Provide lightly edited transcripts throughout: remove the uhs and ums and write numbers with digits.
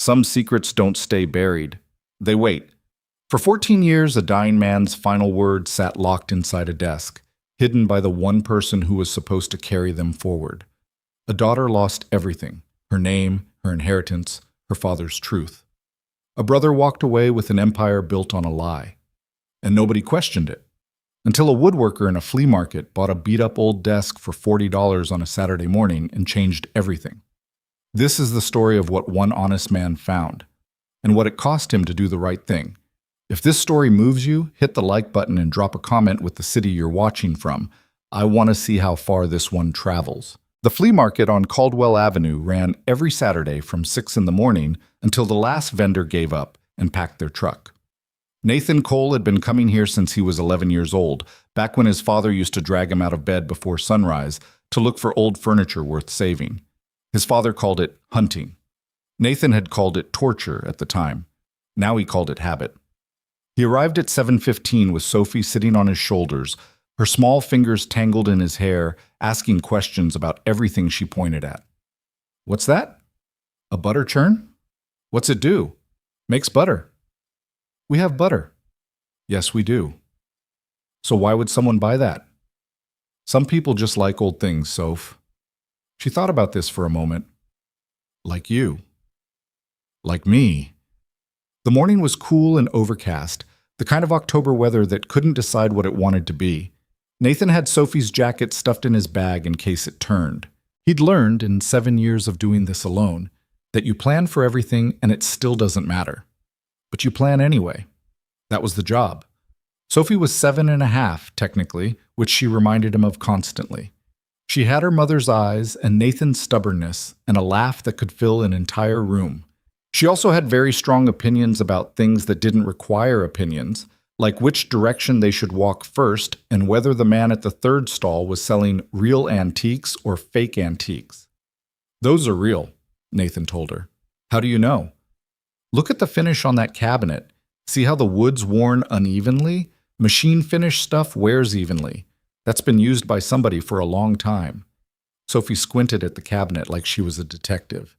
Some secrets don't stay buried. They wait. For 14 years, a dying man's final word sat locked inside a desk, hidden by the one person who was supposed to carry them forward. A daughter lost everything: her name, her inheritance, her father's truth. A brother walked away with an empire built on a lie. And nobody questioned it. Until a woodworker in a flea market bought a beat-up old desk for $40 on a Saturday morning and changed everything. This is the story of what one honest man found, and what it cost him to do the right thing. If this story moves you, hit the like button and drop a comment with the city you're watching from. I want to see how far this one travels. The flea market on Caldwell Avenue ran every Saturday from 6 in the morning until the last vendor gave up and packed their truck. Nathan Cole had been coming here since he was 11 years old, back when his father used to drag him out of bed before sunrise to look for old furniture worth saving. His father called it hunting. Nathan had called it torture at the time. Now he called it habit. He arrived at 7:15 with Sophie sitting on his shoulders, her small fingers tangled in his hair, asking questions about everything she pointed at. "What's that? A butter churn? What's it do?" "Makes butter." "We have butter." "Yes, we do." "So why would someone buy that?" "Some people just like old things, Soph." She thought about this for a moment. "Like you." "Like me." The morning was cool and overcast, the kind of October weather that couldn't decide what it wanted to be. Nathan had Sophie's jacket stuffed in his bag in case it turned. He'd learned, in 7 years of doing this alone, that you plan for everything and it still doesn't matter. But you plan anyway. That was the job. Sophie was 7.5, technically, which she reminded him of constantly. She had her mother's eyes and Nathan's stubbornness and a laugh that could fill an entire room. She also had very strong opinions about things that didn't require opinions, like which direction they should walk first and whether the man at the third stall was selling real antiques or fake antiques. "Those are real," Nathan told her. "How do you know?" "Look at the finish on that cabinet. See how the wood's worn unevenly? Machine finish stuff wears evenly. That's been used by somebody for a long time." Sophie squinted at the cabinet like she was a detective.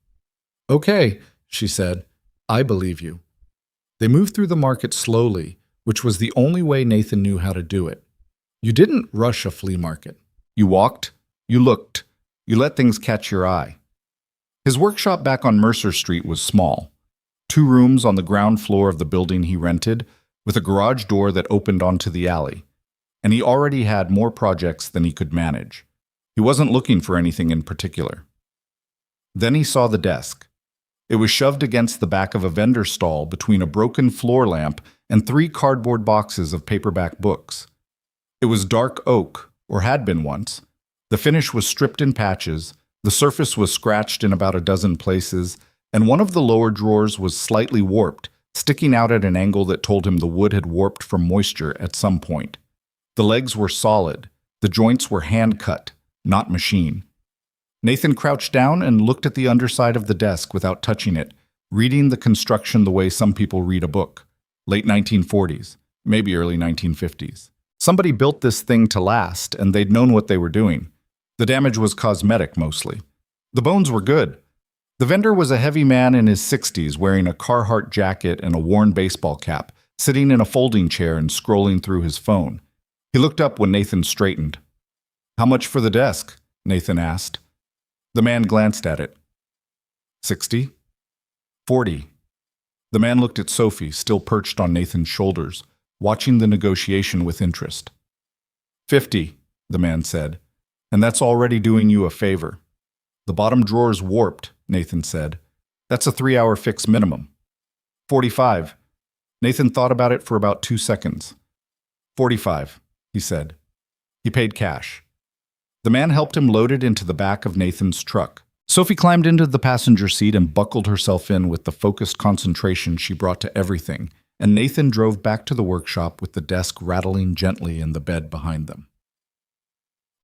"Okay," she said. "I believe you." They moved through the market slowly, which was the only way Nathan knew how to do it. You didn't rush a flea market. You walked, you looked, you let things catch your eye. His workshop back on Mercer Street was small. 2 rooms on the ground floor of the building he rented, with a garage door that opened onto the alley. And he already had more projects than he could manage. He wasn't looking for anything in particular. Then he saw the desk. It was shoved against the back of a vendor stall between a broken floor lamp and 3 cardboard boxes of paperback books. It was dark oak, or had been once. The finish was stripped in patches, the surface was scratched in about a dozen places, and one of the lower drawers was slightly warped, sticking out at an angle that told him the wood had warped from moisture at some point. The legs were solid. The joints were hand-cut, not machine. Nathan crouched down and looked at the underside of the desk without touching it, reading the construction the way some people read a book. Late 1940s, maybe early 1950s. Somebody built this thing to last, and they'd known what they were doing. The damage was cosmetic, mostly. The bones were good. The vendor was a heavy man in his 60s wearing a Carhartt jacket and a worn baseball cap, sitting in a folding chair and scrolling through his phone. He looked up when Nathan straightened. "How much for the desk?" Nathan asked. The man glanced at it. 60? 40. The man looked at Sophie, still perched on Nathan's shoulders, watching the negotiation with interest. 50, the man said, and that's already doing you a favor. The bottom drawer's warped, Nathan said. That's a 3-hour fix minimum. 45. Nathan thought about it for about 2 seconds. 45, he said. He paid cash. The man helped him load it into the back of Nathan's truck. Sophie climbed into the passenger seat and buckled herself in with the focused concentration she brought to everything, and Nathan drove back to the workshop with the desk rattling gently in the bed behind them.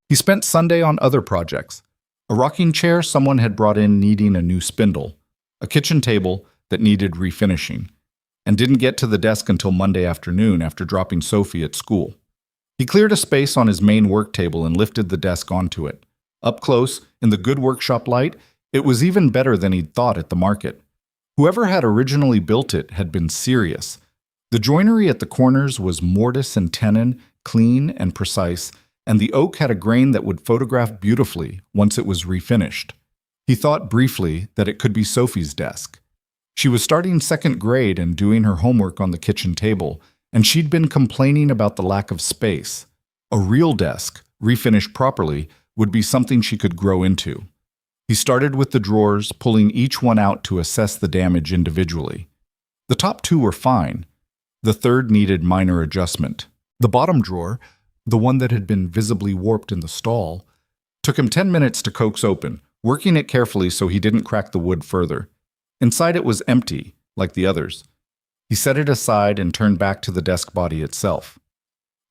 He spent Sunday on other projects. A rocking chair someone had brought in needing a new spindle, a kitchen table that needed refinishing, and didn't get to the desk until Monday afternoon after dropping Sophie at school. He cleared a space on his main work table and lifted the desk onto it. Up close, in the good workshop light, it was even better than he'd thought at the market. Whoever had originally built it had been serious. The joinery at the corners was mortise and tenon, clean and precise, and the oak had a grain that would photograph beautifully once it was refinished. He thought briefly that it could be Sophie's desk. She was starting second grade and doing her homework on the kitchen table, and she'd been complaining about the lack of space. A real desk, refinished properly, would be something she could grow into. He started with the drawers, pulling each one out to assess the damage individually. The top two were fine. The third needed minor adjustment. The bottom drawer, the one that had been visibly warped in the stall, took him 10 minutes to coax open, working it carefully so he didn't crack the wood further. Inside it was empty, like the others. He set it aside and turned back to the desk body itself.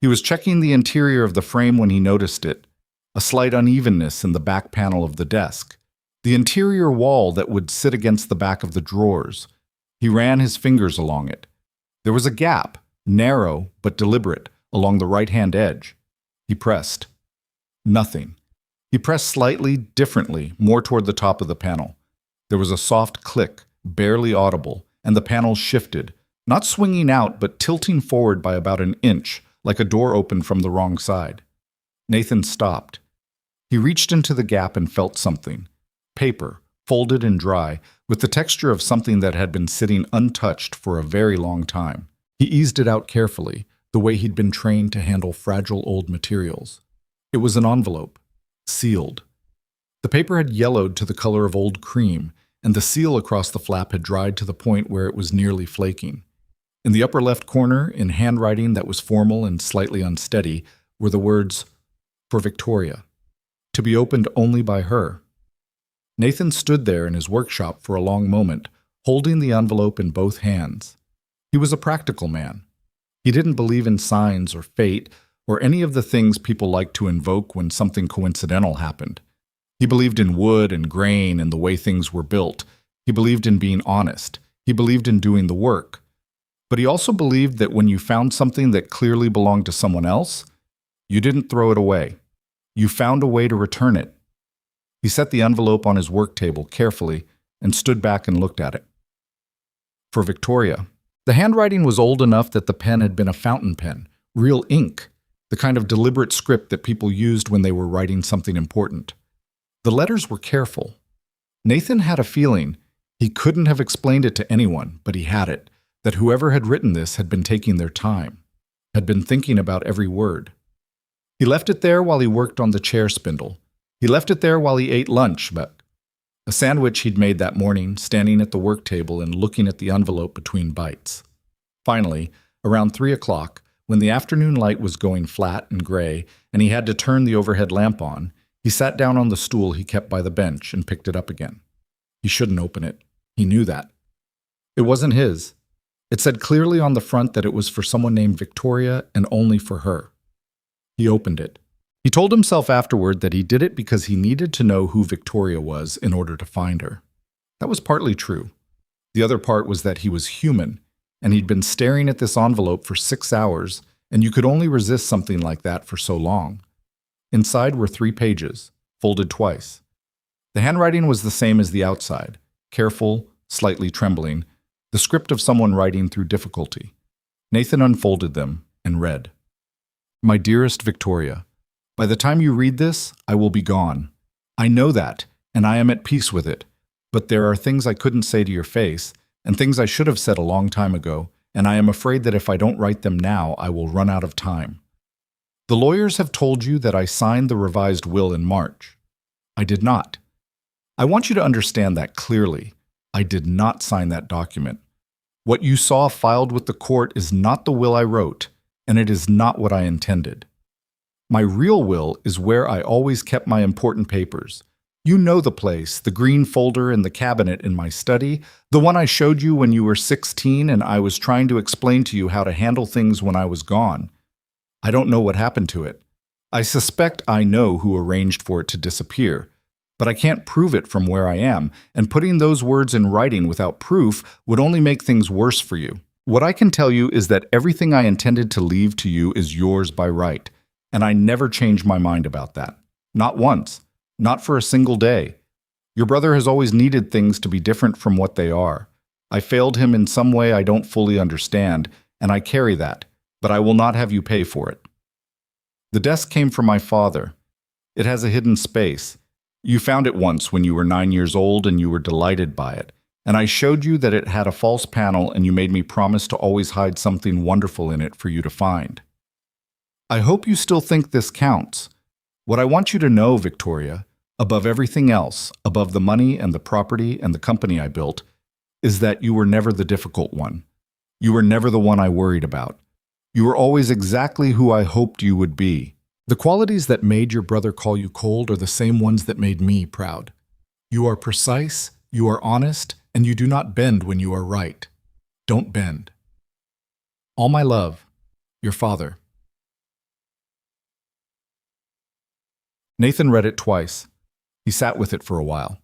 He was checking the interior of the frame when he noticed it, a slight unevenness in the back panel of the desk, the interior wall that would sit against the back of the drawers. He ran his fingers along it. There was a gap, narrow but deliberate, along the right-hand edge. He pressed. Nothing. He pressed slightly, differently, more toward the top of the panel. There was a soft click, barely audible, and the panel shifted, not swinging out but tilting forward by about an inch, like a door opened from the wrong side. Nathan stopped. He reached into the gap and felt something. Paper, folded and dry, with the texture of something that had been sitting untouched for a very long time. He eased it out carefully, the way he'd been trained to handle fragile old materials. It was an envelope, sealed. The paper had yellowed to the color of old cream, and the seal across the flap had dried to the point where it was nearly flaking. In the upper left corner, in handwriting that was formal and slightly unsteady, were the words, "For Victoria," to be opened only by her. Nathan stood there in his workshop for a long moment, holding the envelope in both hands. He was a practical man. He didn't believe in signs or fate or any of the things people like to invoke when something coincidental happened. He believed in wood and grain and the way things were built. He believed in being honest. He believed in doing the work. But he also believed that when you found something that clearly belonged to someone else, you didn't throw it away. You found a way to return it. He set the envelope on his work table carefully and stood back and looked at it. For Victoria. The handwriting was old enough that the pen had been a fountain pen, real ink, the kind of deliberate script that people used when they were writing something important. The letters were careful. Nathan had a feeling, he couldn't have explained it to anyone, but he had it, that whoever had written this had been taking their time, had been thinking about every word. He left it there while he worked on the chair spindle. He left it there while he ate lunch, a sandwich he'd made that morning, standing at the work table and looking at the envelope between bites. Finally, around 3 o'clock, when the afternoon light was going flat and gray and he had to turn the overhead lamp on, he sat down on the stool he kept by the bench and picked it up again. He shouldn't open it. He knew that. It wasn't his. It said clearly on the front that it was for someone named Victoria and only for her. He opened it. He told himself afterward that he did it because he needed to know who Victoria was in order to find her. That was partly true. The other part was that he was human, and he'd been staring at this envelope for 6 hours, and you could only resist something like that for so long. Inside were 3 pages, folded twice. The handwriting was the same as the outside, careful, slightly trembling, the script of someone writing through difficulty. Nathan unfolded them and read, "My dearest Victoria, by the time you read this, I will be gone. I know that, and I am at peace with it. But there are things I couldn't say to your face, and things I should have said a long time ago, and I am afraid that if I don't write them now, I will run out of time. The lawyers have told you that I signed the revised will in March. I did not. I want you to understand that clearly. I did not sign that document. What you saw filed with the court is not the will I wrote, and it is not what I intended. My real will is where I always kept my important papers. You know the place, the green folder in the cabinet in my study, the one I showed you when you were 16 and I was trying to explain to you how to handle things when I was gone. I don't know what happened to it. I suspect I know who arranged for it to disappear, but I can't prove it from where I am, and putting those words in writing without proof would only make things worse for you. What I can tell you is that everything I intended to leave to you is yours by right. And I never changed my mind about that. Not once. Not for a single day. Your brother has always needed things to be different from what they are. I failed him in some way I don't fully understand, and I carry that, but I will not have you pay for it. The desk came from my father. It has a hidden space. You found it once when you were 9 years old and you were delighted by it. And I showed you that it had a false panel and you made me promise to always hide something wonderful in it for you to find. I hope you still think this counts. What I want you to know, Victoria, above everything else, above the money and the property and the company I built, is that you were never the difficult one. You were never the one I worried about. You were always exactly who I hoped you would be. The qualities that made your brother call you cold are the same ones that made me proud. You are precise, you are honest, and you do not bend when you are right. Don't bend. All my love, your father. Nathan read it twice. He sat with it for a while.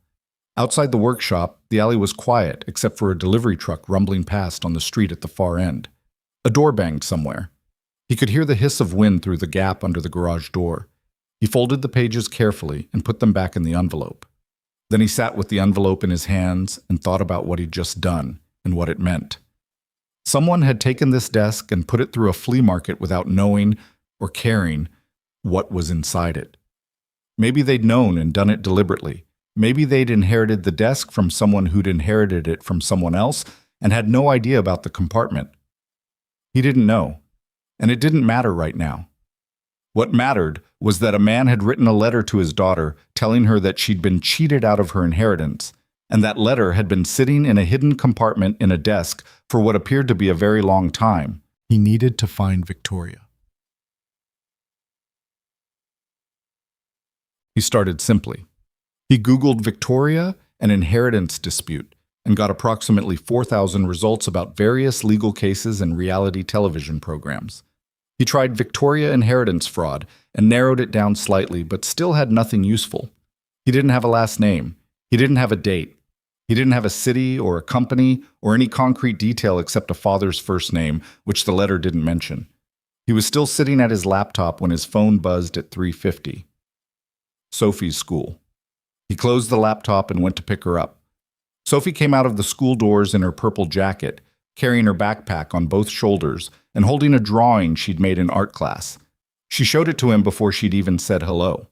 Outside the workshop, the alley was quiet except for a delivery truck rumbling past on the street at the far end. A door banged somewhere. He could hear the hiss of wind through the gap under the garage door. He folded the pages carefully and put them back in the envelope. Then he sat with the envelope in his hands and thought about what he'd just done and what it meant. Someone had taken this desk and put it through a flea market without knowing or caring what was inside it. Maybe they'd known and done it deliberately. Maybe they'd inherited the desk from someone who'd inherited it from someone else and had no idea about the compartment. He didn't know, and it didn't matter right now. What mattered was that a man had written a letter to his daughter telling her that she'd been cheated out of her inheritance, and that letter had been sitting in a hidden compartment in a desk for what appeared to be a very long time. He needed to find Victoria. He started simply. He Googled Victoria and inheritance dispute and got approximately 4,000 results about various legal cases and reality television programs. He tried Victoria inheritance fraud and narrowed it down slightly, but still had nothing useful. He didn't have a last name. He didn't have a date. He didn't have a city or a company or any concrete detail except a father's first name, which the letter didn't mention. He was still sitting at his laptop when his phone buzzed at 3:50. Sophie's school. He closed the laptop and went to pick her up. Sophie came out of the school doors in her purple jacket, carrying her backpack on both shoulders and holding a drawing she'd made in art class. She showed it to him before she'd even said hello.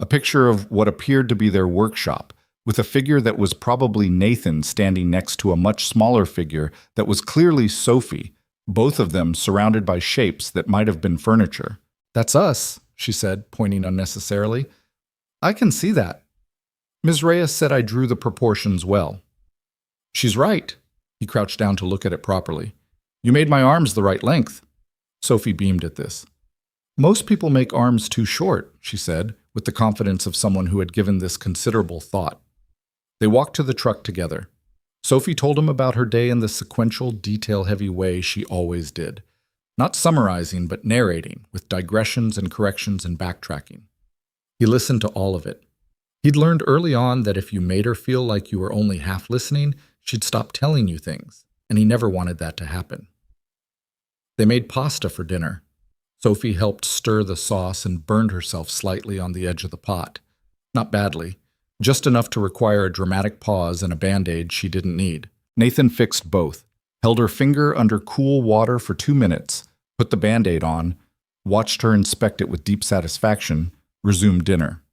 A picture of what appeared to be their workshop, with a figure that was probably Nathan standing next to a much smaller figure that was clearly Sophie, both of them surrounded by shapes that might have been furniture. "That's us," she said, pointing unnecessarily. "I can see that. Ms. Reyes said I drew the proportions well." "She's right." He crouched down to look at it properly. "You made my arms the right length." Sophie beamed at this. "Most people make arms too short," she said, with the confidence of someone who had given this considerable thought. They walked to the truck together. Sophie told him about her day in the sequential, detail-heavy way she always did. Not summarizing, but narrating, with digressions and corrections and backtracking. He listened to all of it. He'd learned early on that if you made her feel like you were only half listening, she'd stop telling you things, and he never wanted that to happen. They made pasta for dinner. Sophie helped stir the sauce and burned herself slightly on the edge of the pot. Not badly, just enough to require a dramatic pause and a Band-Aid she didn't need. Nathan fixed both, held her finger under cool water for 2 minutes, put the Band-Aid on, watched her inspect it with deep satisfaction, resumed dinner.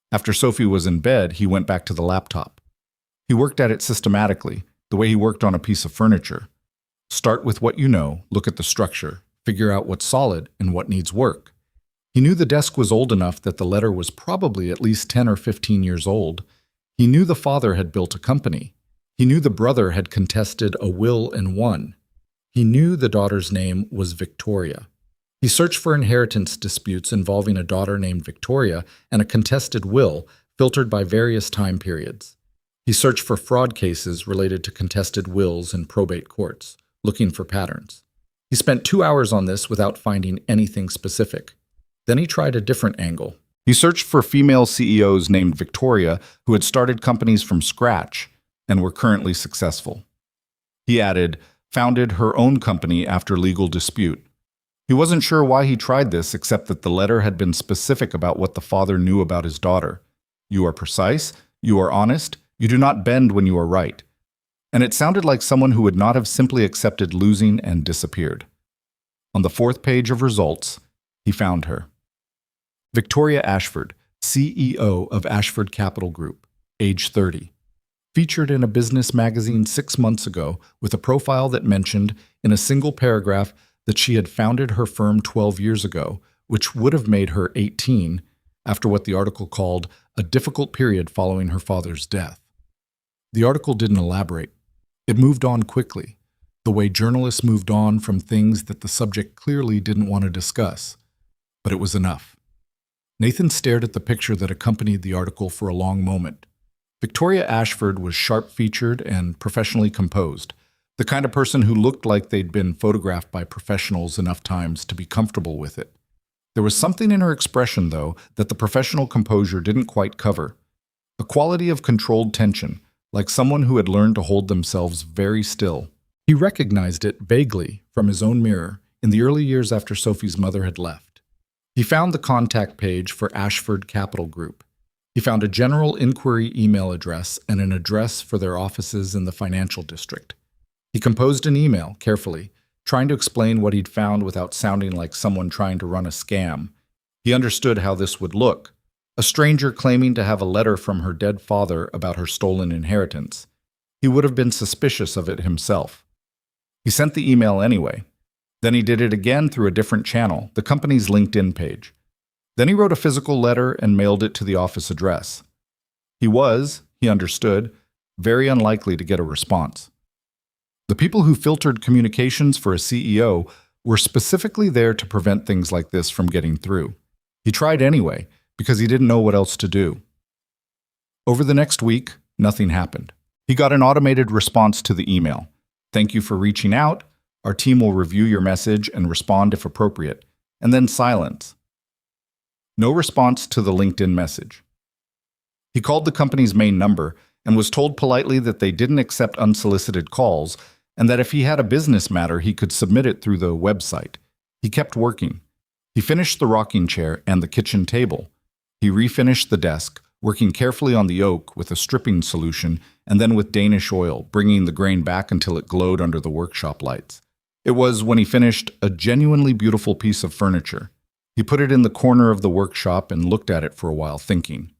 After Sophie was in bed, he went back to the laptop. He worked at it systematically, the way he worked on a piece of furniture. Start with what you know, look at the structure, figure out what's solid and what needs work. He knew the desk was old enough that the letter was probably at least 10 or 15 years old. He knew the father had built a company. He knew the brother had contested a will and won. He knew the daughter's name was Victoria. He searched for inheritance disputes involving a daughter named Victoria and a contested will filtered by various time periods. He searched for fraud cases related to contested wills in probate courts, looking for patterns. He spent 2 hours on this without finding anything specific. Then he tried a different angle. He searched for female CEOs named Victoria who had started companies from scratch and were currently successful. He added, founded her own company after legal dispute. He wasn't sure why he tried this except that the letter had been specific about what the father knew about his daughter. You are precise, you are honest, you do not bend when you are right. and it sounded like someone who would not have simply accepted losing and disappeared. On the fourth page of results, he found her. Victoria Ashford, CEO of Ashford Capital Group, age 30. Featured in a business magazine 6 months ago with a profile that mentioned, in a single paragraph, that she had founded her firm 12 years ago, which would have made her 18, after what the article called a difficult period following her father's death. The article didn't elaborate. It moved on quickly, the way journalists moved on from things that the subject clearly didn't want to discuss. But it was enough. Nathan stared at the picture that accompanied the article for a long moment. Victoria Ashford was sharp-featured and professionally composed, the kind of person who looked like they'd been photographed by professionals enough times to be comfortable with it. There was something in her expression, though, that the professional composure didn't quite cover. A quality of controlled tension, like someone who had learned to hold themselves very still. He recognized it vaguely from his own mirror in the early years after Sophie's mother had left. He found the contact page for Ashford Capital Group. He found a general inquiry email address and an address for their offices in the financial district. He composed an email carefully, trying to explain what he'd found without sounding like someone trying to run a scam. He understood how this would look. A stranger claiming to have a letter from her dead father about her stolen inheritance. He would have been suspicious of it himself. He sent the email anyway. Then he did it again through a different channel, the company's LinkedIn page. Then he wrote a physical letter and mailed it to the office address. He was, he understood, very unlikely to get a response. The people who filtered communications for a CEO were specifically there to prevent things like this from getting through. He tried anyway, because he didn't know what else to do. Over the next week, nothing happened. He got an automated response to the email. Thank you for reaching out. Our team will review your message and respond if appropriate. And then silence. No response to the LinkedIn message. He called the company's main number and was told politely that they didn't accept unsolicited calls and that if he had a business matter, he could submit it through the website. He kept working. He finished the rocking chair and the kitchen table. He refinished the desk, working carefully on the oak with a stripping solution and then with Danish oil, bringing the grain back until it glowed under the workshop lights. It was, when he finished, a genuinely beautiful piece of furniture. He put it in the corner of the workshop and looked at it for a while, thinking.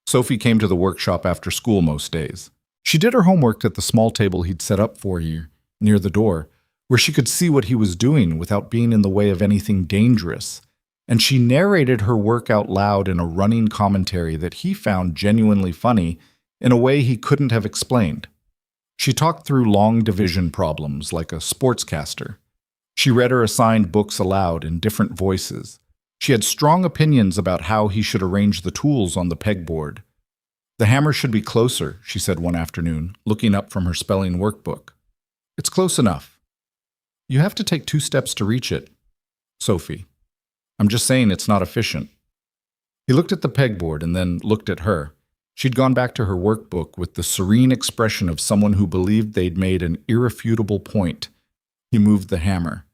Sophie came to the workshop after school most days. She did her homework at the small table he'd set up for her near the door, where she could see what he was doing without being in the way of anything dangerous. And she narrated her work out loud in a running commentary that he found genuinely funny in a way he couldn't have explained. She talked through long division problems like a sportscaster. She read her assigned books aloud in different voices. She had strong opinions about how he should arrange the tools on the pegboard. The hammer should be closer, she said one afternoon, looking up from her spelling workbook. It's close enough. You have to take 2 steps to reach it. Sophie. I'm just saying it's not efficient. He looked at the pegboard and then looked at her. She'd gone back to her workbook with the serene expression of someone who believed they'd made an irrefutable point. He moved the hammer.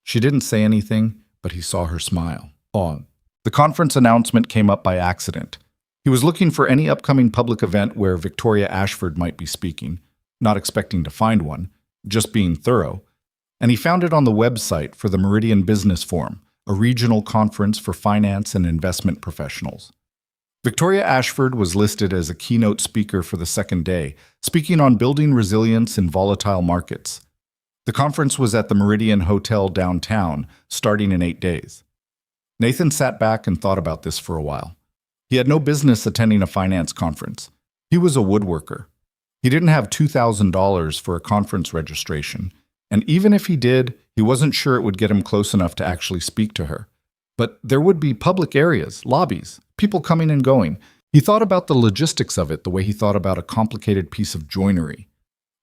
She didn't say anything, but he saw her smile. The conference announcement came up by accident. He was looking for any upcoming public event where Victoria Ashford might be speaking, not expecting to find one, just being thorough, and he found it on the website for the Meridian Business Forum, a regional conference for finance and investment professionals. Victoria Ashford was listed as a keynote speaker for the second day, speaking on building resilience in volatile markets. The conference was at the Meridian Hotel downtown, starting in 8 days. Nathan sat back and thought about this for a while. He had no business attending a finance conference. He was a woodworker. He didn't have $2,000 for a conference registration, and even if he did, he wasn't sure it would get him close enough to actually speak to her. But there would be public areas, lobbies, people coming and going. He thought about the logistics of it the way he thought about a complicated piece of joinery.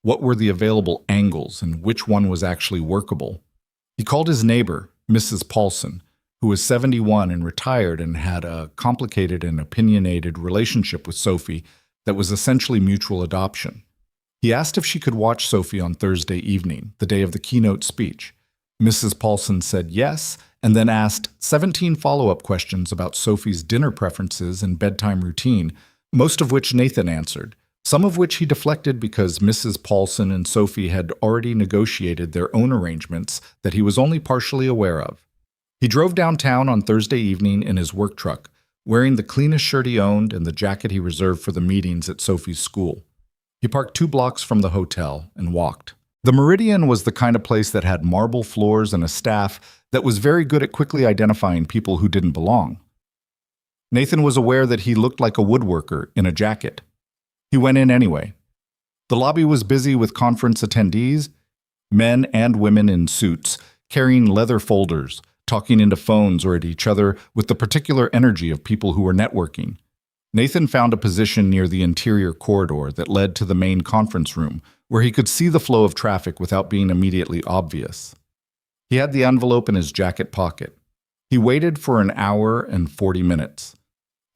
What were the available angles and which one was actually workable? He called his neighbor, Mrs. Paulson, who was 71 and retired and had a complicated and opinionated relationship with Sophie that was essentially mutual adoption. He asked if she could watch Sophie on Thursday evening, the day of the keynote speech. Mrs. Paulson said yes, and then asked 17 follow-up questions about Sophie's dinner preferences and bedtime routine, most of which Nathan answered, some of which he deflected because Mrs. Paulson and Sophie had already negotiated their own arrangements that he was only partially aware of. He drove downtown on Thursday evening in his work truck, wearing the cleanest shirt he owned and the jacket he reserved for the meetings at Sophie's school. He parked 2 blocks from the hotel and walked. The Meridian was the kind of place that had marble floors and a staff that was very good at quickly identifying people who didn't belong. Nathan was aware that he looked like a woodworker in a jacket. He went in anyway. The lobby was busy with conference attendees, men and women in suits, carrying leather folders, talking into phones or at each other with the particular energy of people who were networking. Nathan found a position near the interior corridor that led to the main conference room, where he could see the flow of traffic without being immediately obvious. He had the envelope in his jacket pocket. He waited for an hour and 40 minutes.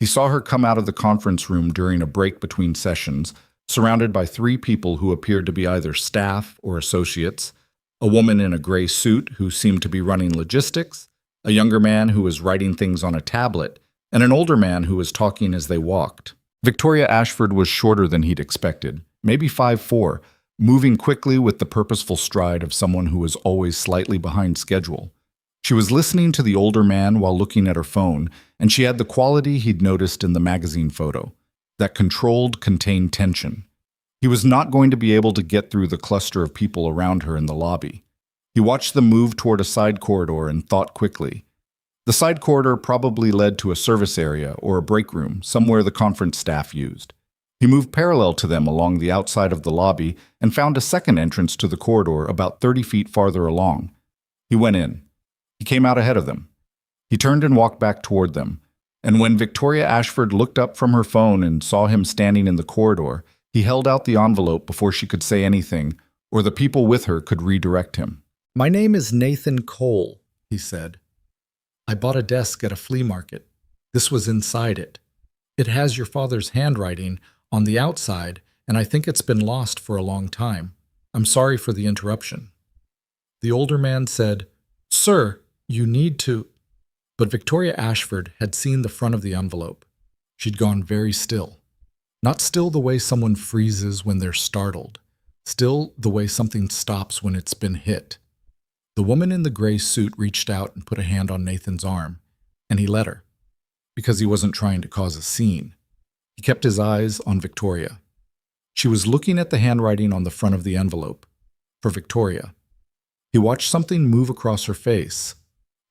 He saw her come out of the conference room during a break between sessions, surrounded by 3 people who appeared to be either staff or associates, a woman in a gray suit who seemed to be running logistics, a younger man who was writing things on a tablet, and an older man who was talking as they walked. Victoria Ashford was shorter than he'd expected, maybe 5'4", moving quickly with the purposeful stride of someone who was always slightly behind schedule. She was listening to the older man while looking at her phone, and she had the quality he'd noticed in the magazine photo, that controlled, contained tension. He was not going to be able to get through the cluster of people around her in the lobby. He watched them move toward a side corridor and thought quickly. The side corridor probably led to a service area or a break room, somewhere the conference staff used. He moved parallel to them along the outside of the lobby and found a second entrance to the corridor about 30 feet farther along. He went in. He came out ahead of them. He turned and walked back toward them, and when Victoria Ashford looked up from her phone and saw him standing in the corridor, he held out the envelope before she could say anything, or the people with her could redirect him. "My name is Nathan Cole," he said. "I bought a desk at a flea market. This was inside it. It has your father's handwriting on the outside, and I think it's been lost for a long time. I'm sorry for the interruption." The older man said, "Sir, you need to—" But Victoria Ashford had seen the front of the envelope. She'd gone very still. Not still the way someone freezes when they're startled. Still the way something stops when it's been hit. The woman in the gray suit reached out and put a hand on Nathan's arm, and he let her, because he wasn't trying to cause a scene. He kept his eyes on Victoria. She was looking at the handwriting on the front of the envelope. For Victoria. He watched something move across her face.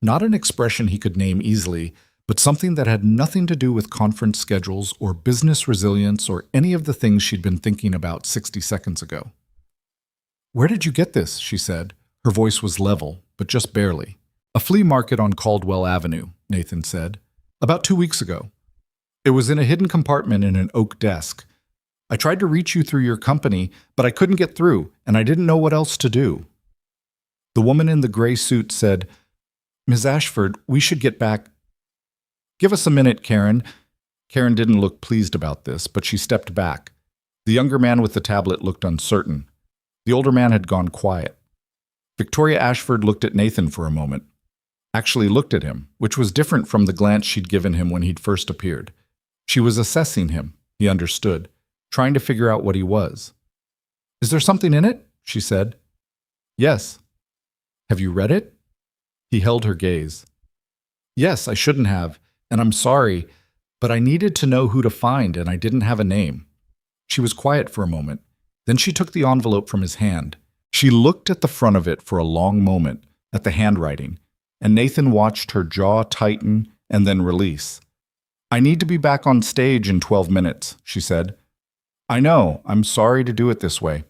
Not an expression he could name easily, but something that had nothing to do with conference schedules or business resilience or any of the things she'd been thinking about 60 seconds ago. "Where did you get this?" she said. Her voice was level, but just barely. "A flea market on Caldwell Avenue," Nathan said. "About 2 weeks ago. It was in a hidden compartment in an oak desk. I tried to reach you through your company, but I couldn't get through, and I didn't know what else to do." The woman in the gray suit said, "Ms. Ashford, we should get back." "Give us a minute, Karen." Karen didn't look pleased about this, but she stepped back. The younger man with the tablet looked uncertain. The older man had gone quiet. Victoria Ashford looked at Nathan for a moment. Actually looked at him, which was different from the glance she'd given him when he'd first appeared. She was assessing him, he understood, trying to figure out what he was. "Is there something in it?" she said. "Yes." "Have you read it?" He held her gaze. "Yes, I shouldn't have, and I'm sorry, but I needed to know who to find and I didn't have a name." She was quiet for a moment. Then she took the envelope from his hand. She looked at the front of it for a long moment, at the handwriting, and Nathan watched her jaw tighten and then release. "I need to be back on stage in 12 minutes, she said. "I know, I'm sorry to do it this way."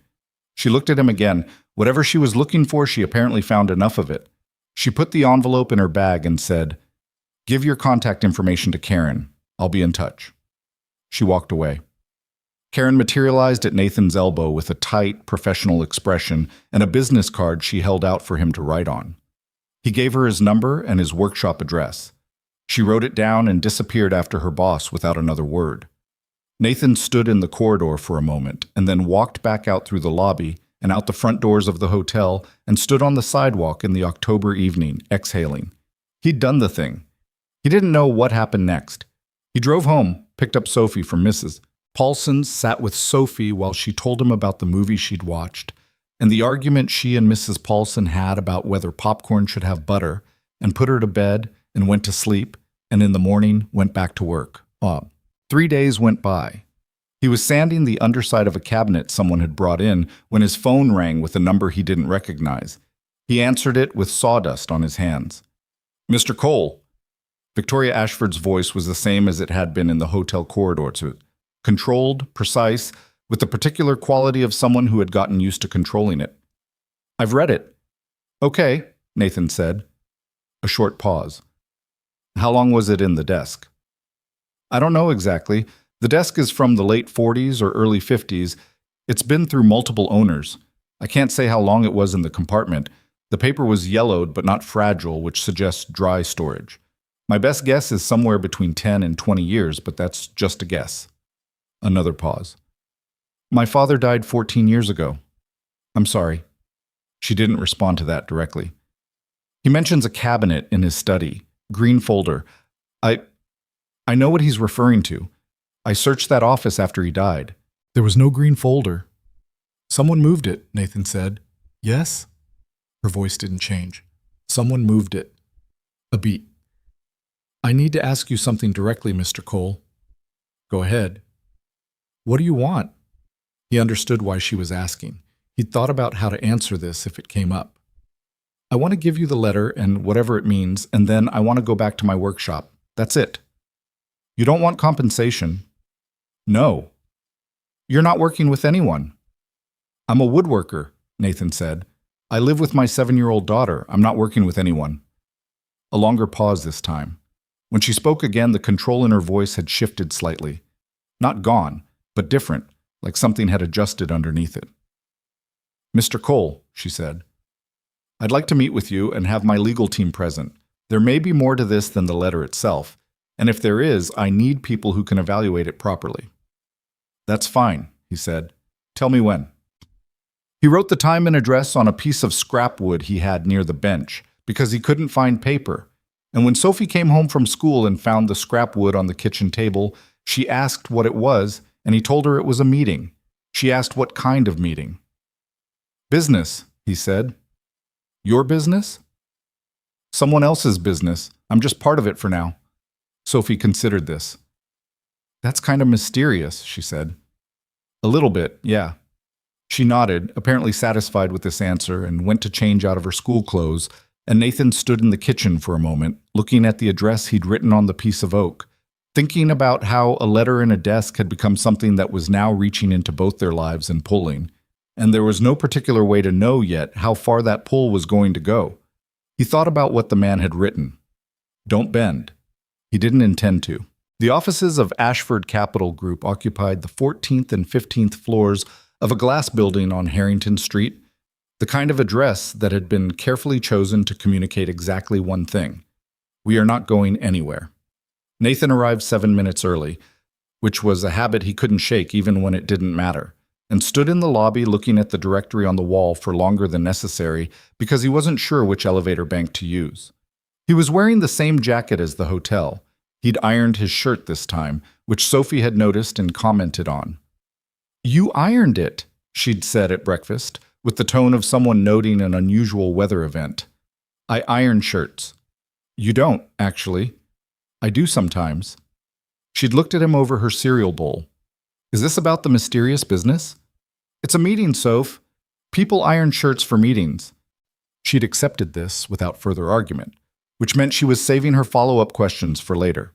She looked at him again. Whatever she was looking for, she apparently found enough of it. She put the envelope in her bag and said, "Give your contact information to Karen. I'll be in touch." She walked away. Karen materialized at Nathan's elbow with a tight, professional expression and a business card she held out for him to write on. He gave her his number and his workshop address. She wrote it down and disappeared after her boss without another word. Nathan stood in the corridor for a moment and then walked back out through the lobby and out the front doors of the hotel and stood on the sidewalk in the October evening, exhaling. He'd done the thing. He didn't know what happened next. He drove home, picked up Sophie from Mrs. Paulson sat with Sophie while she told him about the movie she'd watched, and the argument she and Mrs. Paulson had about whether popcorn should have butter, and put her to bed and went to sleep, and in the morning went back to work. 3 days went by. He was sanding the underside of a cabinet someone had brought in when his phone rang with a number he didn't recognize. He answered it with sawdust on his hands. "Mr. Cole." Victoria Ashford's voice was the same as it had been in the hotel corridor, controlled, precise, with the particular quality of someone who had gotten used to controlling it. "I've read it." "Okay," Nathan said. A short pause. "How long was it in the desk?" "I don't know exactly. The desk is from the late 40s or early 50s. It's been through multiple owners. I can't say how long it was in the compartment. The paper was yellowed but not fragile, which suggests dry storage. My best guess is somewhere between 10 and 20 years, but that's just a guess." Another pause. "My father died 14 years ago." "I'm sorry." She didn't respond to that directly. "He mentions a cabinet in his study, green folder. I know what he's referring to. I searched that office after he died." There was no green folder. "Someone moved it," Nathan said. "Yes?" Her voice didn't change. "Someone moved it." A beat. "I need to ask you something directly, Mr. Cole." "Go ahead." "What do you want?" He understood why she was asking. He'd thought about how to answer this if it came up. "I want to give you the letter and whatever it means, and then I want to go back to my workshop. That's it." "You don't want compensation?" "No." "You're not working with anyone?" "I'm a woodworker," Nathan said. "I live with my 7-year-old daughter. I'm not working with anyone." A longer pause this time. When she spoke again, the control in her voice had shifted slightly. Not gone, but different, like something had adjusted underneath it. "Mr. Cole," she said, "I'd like to meet with you and have my legal team present. There may be more to this than the letter itself, and if there is, I need people who can evaluate it properly." "That's fine," he said. "Tell me when." He wrote the time and address on a piece of scrap wood he had near the bench, because he couldn't find paper. And when Sophie came home from school and found the scrap wood on the kitchen table, she asked what it was, and he told her it was a meeting. She asked what kind of meeting. "Business," he said. "Your business?" "Someone else's business. I'm just part of it for now." Sophie considered this. "That's kind of mysterious," she said. "A little bit, yeah." She nodded, apparently satisfied with this answer, and went to change out of her school clothes, and Nathan stood in the kitchen for a moment, looking at the address he'd written on the piece of oak, thinking about how a letter in a desk had become something that was now reaching into both their lives and pulling, and there was no particular way to know yet how far that pull was going to go. He thought about what the man had written. Don't bend. He didn't intend to. The offices of Ashford Capital Group occupied the 14th and 15th floors of a glass building on Harrington Street, the kind of address that had been carefully chosen to communicate exactly one thing. We are not going anywhere. Nathan arrived 7 minutes early, which was a habit he couldn't shake even when it didn't matter, and stood in the lobby looking at the directory on the wall for longer than necessary because he wasn't sure which elevator bank to use. He was wearing the same jacket as the hotel. He'd ironed his shirt this time, which Sophie had noticed and commented on. "You ironed it," she'd said at breakfast, with the tone of someone noting an unusual weather event. "I iron shirts." "You don't, actually." "I do sometimes." She'd looked at him over her cereal bowl. "Is this about the mysterious business?" "It's a meeting, Soph. People iron shirts for meetings." She'd accepted this without further argument, which meant she was saving her follow-up questions for later.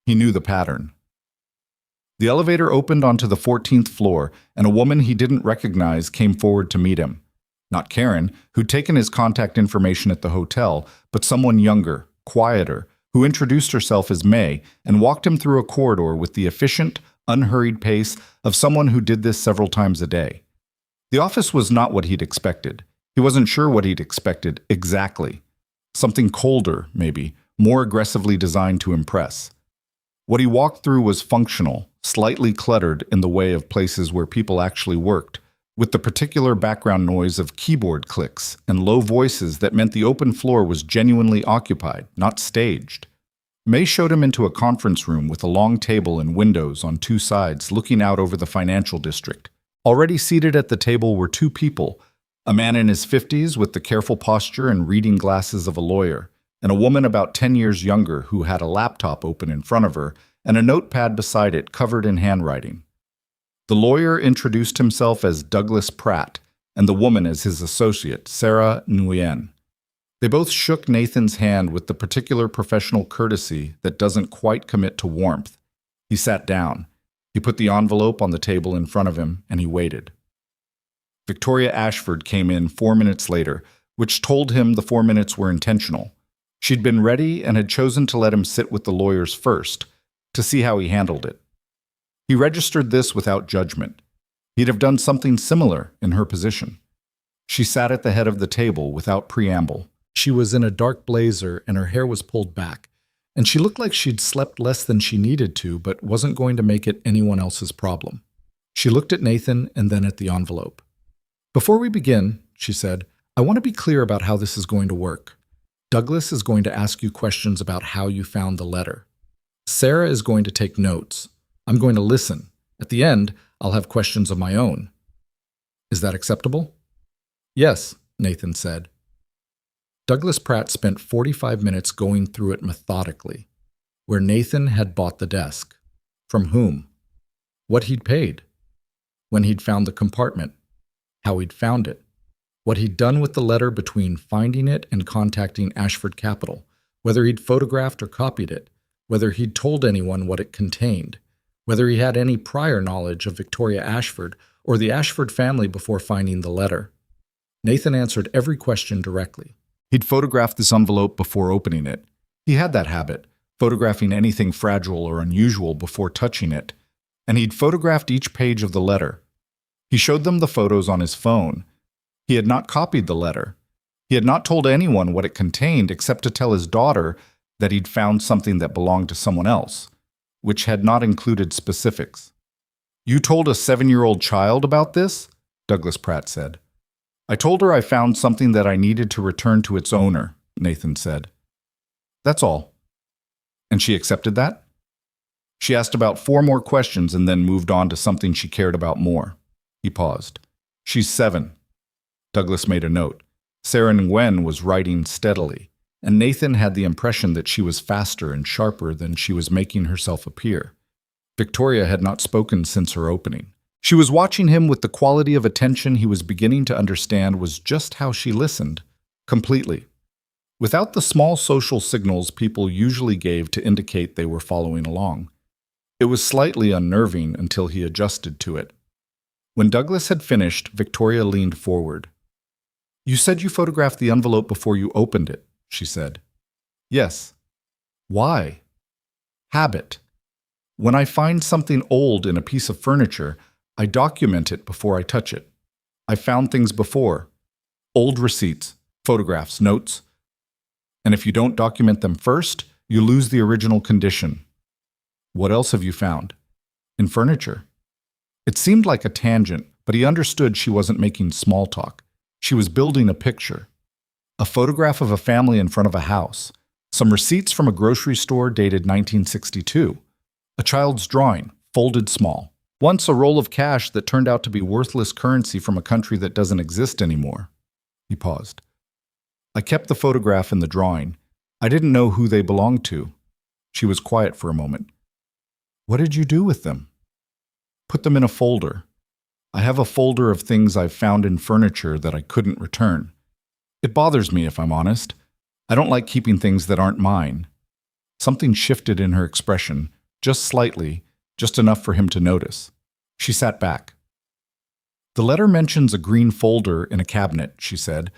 He knew the pattern. The elevator opened onto the 14th floor, and a woman he didn't recognize came forward to meet him. Not Karen, who'd taken his contact information at the hotel, but someone younger, quieter, who introduced herself as May and walked him through a corridor with the efficient, unhurried pace of someone who did this several times a day. The office was not what he'd expected. He wasn't sure what he'd expected exactly. Something colder, maybe, more aggressively designed to impress. What he walked through was functional, slightly cluttered in the way of places where people actually worked, with the particular background noise of keyboard clicks and low voices that meant the open floor was genuinely occupied, not staged. May showed him into a conference room with a long table and windows on two sides looking out over the financial district. Already seated at the table were two people, a man in his 50s with the careful posture and reading glasses of a lawyer, and a woman about 10 years younger who had a laptop open in front of her and a notepad beside it covered in handwriting. The lawyer introduced himself as Douglas Pratt and the woman as his associate, Sarah Nguyen. They both shook Nathan's hand with the particular professional courtesy that doesn't quite commit to warmth. He sat down. He put the envelope on the table in front of him, and he waited. Victoria Ashford came in 4 minutes later, which told him the 4 minutes were intentional. She'd been ready and had chosen to let him sit with the lawyers first, to see how he handled it. He registered this without judgment. He'd have done something similar in her position. She sat at the head of the table without preamble. She was in a dark blazer and her hair was pulled back, and she looked like she'd slept less than she needed to, but wasn't going to make it anyone else's problem. She looked at Nathan and then at the envelope. "Before we begin," she said, "I want to be clear about how this is going to work. Douglas is going to ask you questions about how you found the letter. Sarah is going to take notes. I'm going to listen. At the end, I'll have questions of my own. Is that acceptable?" "Yes," Nathan said. Douglas Pratt spent 45 minutes going through it methodically. Where Nathan had bought the desk. From whom? What he'd paid. When he'd found the compartment. How he'd found it. What he'd done with the letter between finding it and contacting Ashford Capital. Whether he'd photographed or copied it. Whether he'd told anyone what it contained. Whether he had any prior knowledge of Victoria Ashford or the Ashford family before finding the letter. Nathan answered every question directly. He'd photographed this envelope before opening it. He had that habit, photographing anything fragile or unusual before touching it. And he'd photographed each page of the letter. He showed them the photos on his phone. He had not copied the letter. He had not told anyone what it contained except to tell his daughter that he'd found something that belonged to someone else, which had not included specifics. "You told a 7-year-old child about this?" Douglas Pratt said. "I told her I found something that I needed to return to its owner," Nathan said. "That's all." "And she accepted that?" "She asked about 4 more questions and then moved on to something she cared about more." He paused. "She's 7. Douglas made a note. Sarah Nguyen was writing steadily, and Nathan had the impression that she was faster and sharper than she was making herself appear. Victoria had not spoken since her opening. She was watching him with the quality of attention he was beginning to understand was just how she listened, completely, without the small social signals people usually gave to indicate they were following along. It was slightly unnerving until he adjusted to it. When Douglas had finished, Victoria leaned forward. "You said you photographed the envelope before you opened it," she said. "Yes." "Why?" "Habit. When I find something old in a piece of furniture, I document it before I touch it. I found things before. Old receipts, photographs, notes. And if you don't document them first, you lose the original condition." "What else have you found?" "In furniture." It seemed like a tangent, but he understood she wasn't making small talk. She was building a picture. A photograph of a family in front of a house. Some receipts from a grocery store dated 1962. A child's drawing, folded small. Once a roll of cash that turned out to be worthless currency from a country that doesn't exist anymore. He paused. "I kept the photograph and the drawing. I didn't know who they belonged to." She was quiet for a moment. "What did you do with them?" "Put them in a folder. I have a folder of things I've found in furniture that I couldn't return. It bothers me, if I'm honest. I don't like keeping things that aren't mine." Something shifted in her expression, just slightly, just enough for him to notice. She sat back. "The letter mentions a green folder in a cabinet," she said.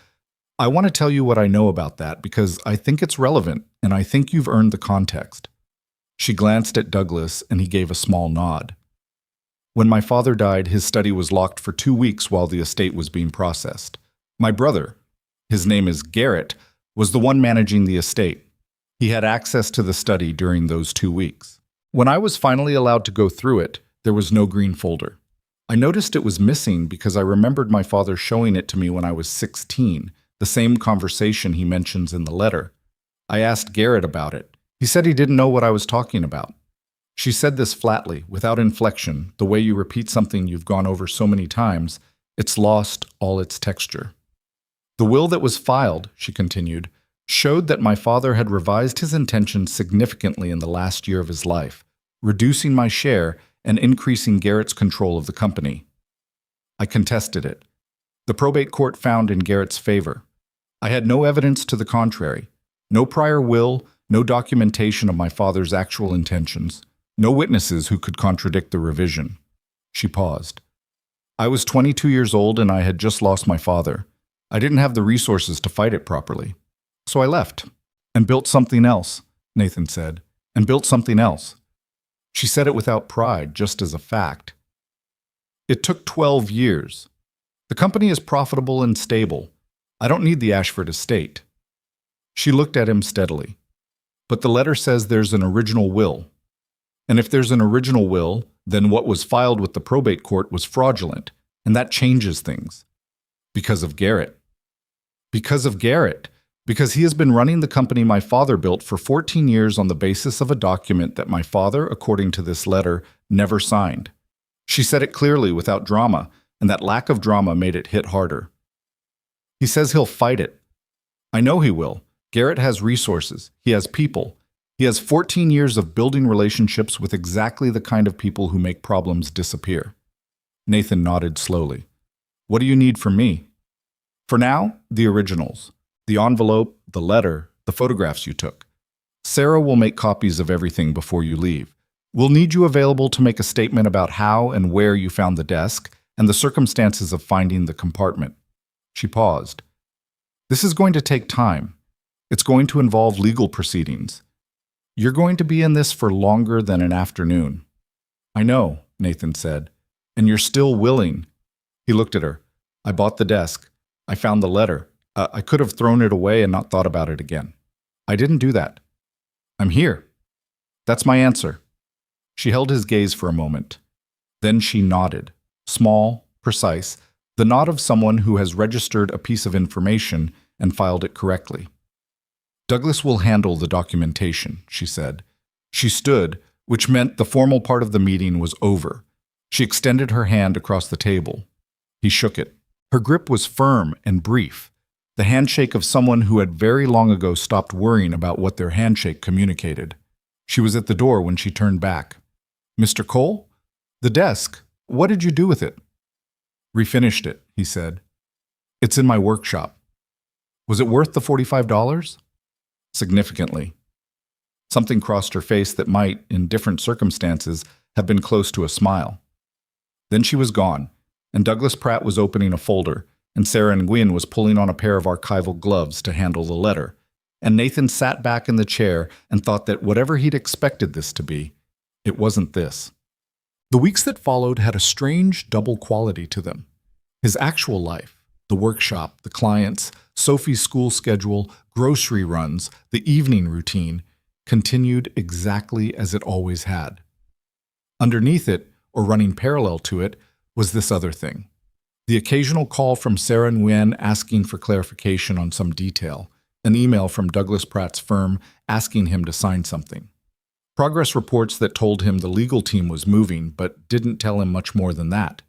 "I want to tell you what I know about that because I think it's relevant and I think you've earned the context." She glanced at Douglas and he gave a small nod. "When my father died, his study was locked for 2 weeks while the estate was being processed. My brother, his name is Garrett, was the one managing the estate. He had access to the study during those 2 weeks. When I was finally allowed to go through it, there was no green folder. I noticed it was missing because I remembered my father showing it to me when I was 16, the same conversation he mentions in the letter. I asked Garrett about it. He said he didn't know what I was talking about. She said this flatly, without inflection, the way you repeat something you've gone over so many times, it's lost all its texture. The will that was filed, she continued, showed that my father had revised his intentions significantly in the last year of his life, reducing my share and increasing Garrett's control of the company. I contested it. The probate court found in Garrett's favor. I had no evidence to the contrary, no prior will, no documentation of my father's actual intentions, no witnesses who could contradict the revision. She paused. I was 22 years old and I had just lost my father. I didn't have the resources to fight it properly. So I left and built something else, Nathan said, and built something else. She said it without pride, just as a fact. It took 12 years. The company is profitable and stable. I don't need the Ashford estate. She looked at him steadily. But the letter says there's an original will. And if there's an original will, then what was filed with the probate court was fraudulent, and that changes things. Because of Garrett. Because of Garrett. Because he has been running the company my father built for 14 years on the basis of a document that my father, according to this letter, never signed. She said it clearly without drama, and that lack of drama made it hit harder. He says he'll fight it. I know he will. Garrett has resources. He has people. He has 14 years of building relationships with exactly the kind of people who make problems disappear. Nathan nodded slowly. What do you need from me? For now, the originals. The envelope, the letter, the photographs you took. Sarah will make copies of everything before you leave. We'll need you available to make a statement about how and where you found the desk and the circumstances of finding the compartment. She paused. This is going to take time. It's going to involve legal proceedings. You're going to be in this for longer than an afternoon. I know, Nathan said. And you're still willing. He looked at her. I bought the desk. I found the letter. I could have thrown it away and not thought about it again. I didn't do that. I'm here. That's my answer. She held his gaze for a moment. Then she nodded, small, precise, the nod of someone who has registered a piece of information and filed it correctly. Douglas will handle the documentation, she said. She stood, which meant the formal part of the meeting was over. She extended her hand across the table. He shook it. Her grip was firm and brief, the handshake of someone who had very long ago stopped worrying about what their handshake communicated. She was at the door when she turned back. Mr. Cole? The desk. What did you do with it? Refinished it, he said. It's in my workshop. Was it worth the $45? Significantly. Something crossed her face that might, in different circumstances, have been close to a smile. Then she was gone, and Douglas Pratt was opening a folder, and Sarah Nguyen was pulling on a pair of archival gloves to handle the letter, and Nathan sat back in the chair and thought that whatever he'd expected this to be, it wasn't this. The weeks that followed had a strange double quality to them. His actual life, the workshop, the clients, Sophie's school schedule, grocery runs, the evening routine, continued exactly as it always had. Underneath it, or running parallel to it, was this other thing. The occasional call from Sarah Nguyen asking for clarification on some detail, an email from Douglas Pratt's firm asking him to sign something. Progress reports that told him the legal team was moving, but didn't tell him much more than that.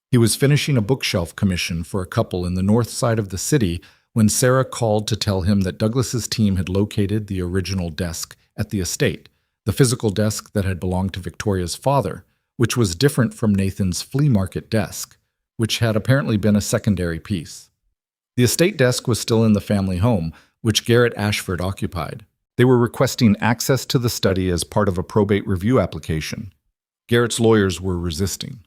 He was finishing a bookshelf commission for a couple in the north side of the city when Sarah called to tell him that Douglas's team had located the original desk at the estate, the physical desk that had belonged to Victoria's father, which was different from Nathan's flea market desk, which had apparently been a secondary piece. The estate desk was still in the family home, which Garrett Ashford occupied. They were requesting access to the study as part of a probate review application. Garrett's lawyers were resisting.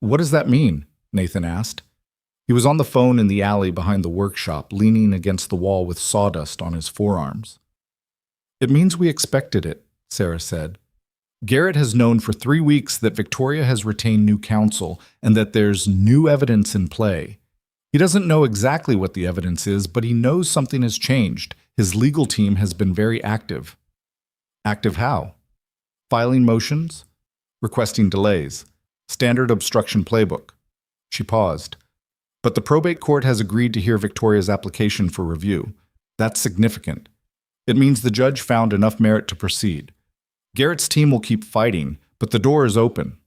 What does that mean? Nathan asked. He was on the phone in the alley behind the workshop, leaning against the wall with sawdust on his forearms. It means we expected it, Sarah said. Garrett has known for 3 weeks that Victoria has retained new counsel and that there's new evidence in play. He doesn't know exactly what the evidence is, but he knows something has changed. His legal team has been very active. Active how? Filing motions? Requesting delays? Standard obstruction playbook. She paused. But the probate court has agreed to hear Victoria's application for review. That's significant. It means the judge found enough merit to proceed. Garrett's team will keep fighting, but the door is open.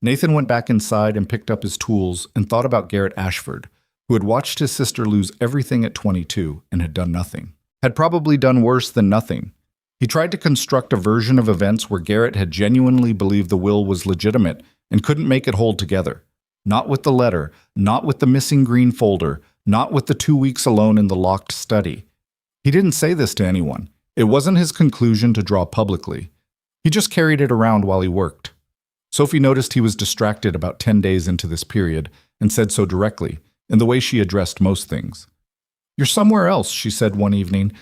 Nathan went back inside and picked up his tools and thought about Garrett Ashford, who had watched his sister lose everything at 22 and had done nothing. Had probably done worse than nothing. He tried to construct a version of events where Garrett had genuinely believed the will was legitimate and couldn't make it hold together. Not with the letter, not with the missing green folder, not with the 2 weeks alone in the locked study. He didn't say this to anyone. It wasn't his conclusion to draw publicly. He just carried it around while he worked. Sophie noticed he was distracted about 10 days into this period and said so directly, in the way she addressed most things. "You're somewhere else," she said one evening.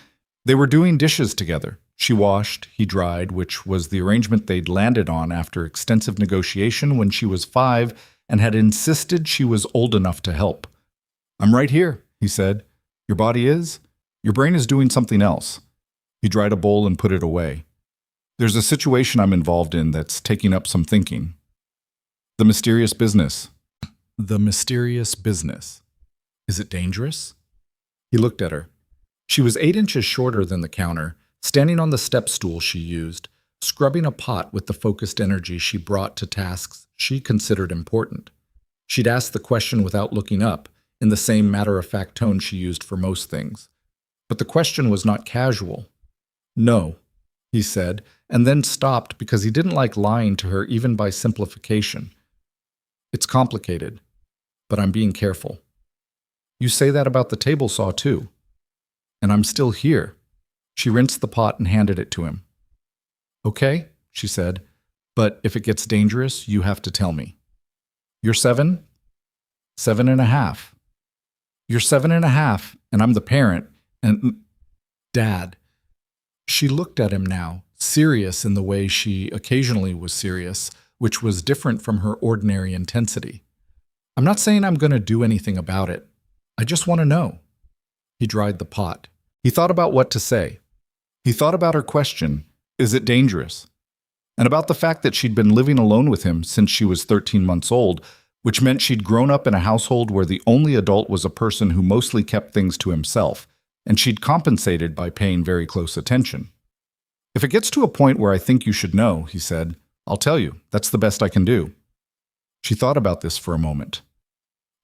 They were doing dishes together. She washed, he dried, which was the arrangement they'd landed on after extensive negotiation when she was 5 and had insisted she was old enough to help. "I'm right here," he said. "Your body is? Your brain is doing something else." He dried a bowl and put it away. "There's a situation I'm involved in that's taking up some thinking. The mysterious business." The mysterious business. Is it dangerous? He looked at her. She was 8 inches shorter than the counter, standing on the step stool she used, scrubbing a pot with the focused energy she brought to tasks she considered important. She'd asked the question without looking up, in the same matter-of-fact tone she used for most things. But the question was not casual. "No," he said, and then stopped because he didn't like lying to her even by simplification. "It's complicated, but I'm being careful." "You say that about the table saw too. And I'm still here." She rinsed the pot and handed it to him. "Okay," she said, "but if it gets dangerous, you have to tell me." "You're 7? 7.5. You're 7.5, and I'm the parent, and Dad." She looked at him now, serious in the way she occasionally was serious, which was different from her ordinary intensity. "I'm not saying I'm going to do anything about it. I just want to know." He dried the pot. He thought about what to say. He thought about her question, "Is it dangerous?" And about the fact that she'd been living alone with him since she was 13 months old, which meant she'd grown up in a household where the only adult was a person who mostly kept things to himself, and she'd compensated by paying very close attention. "If it gets to a point where I think you should know," he said, "I'll tell you. That's the best I can do." She thought about this for a moment.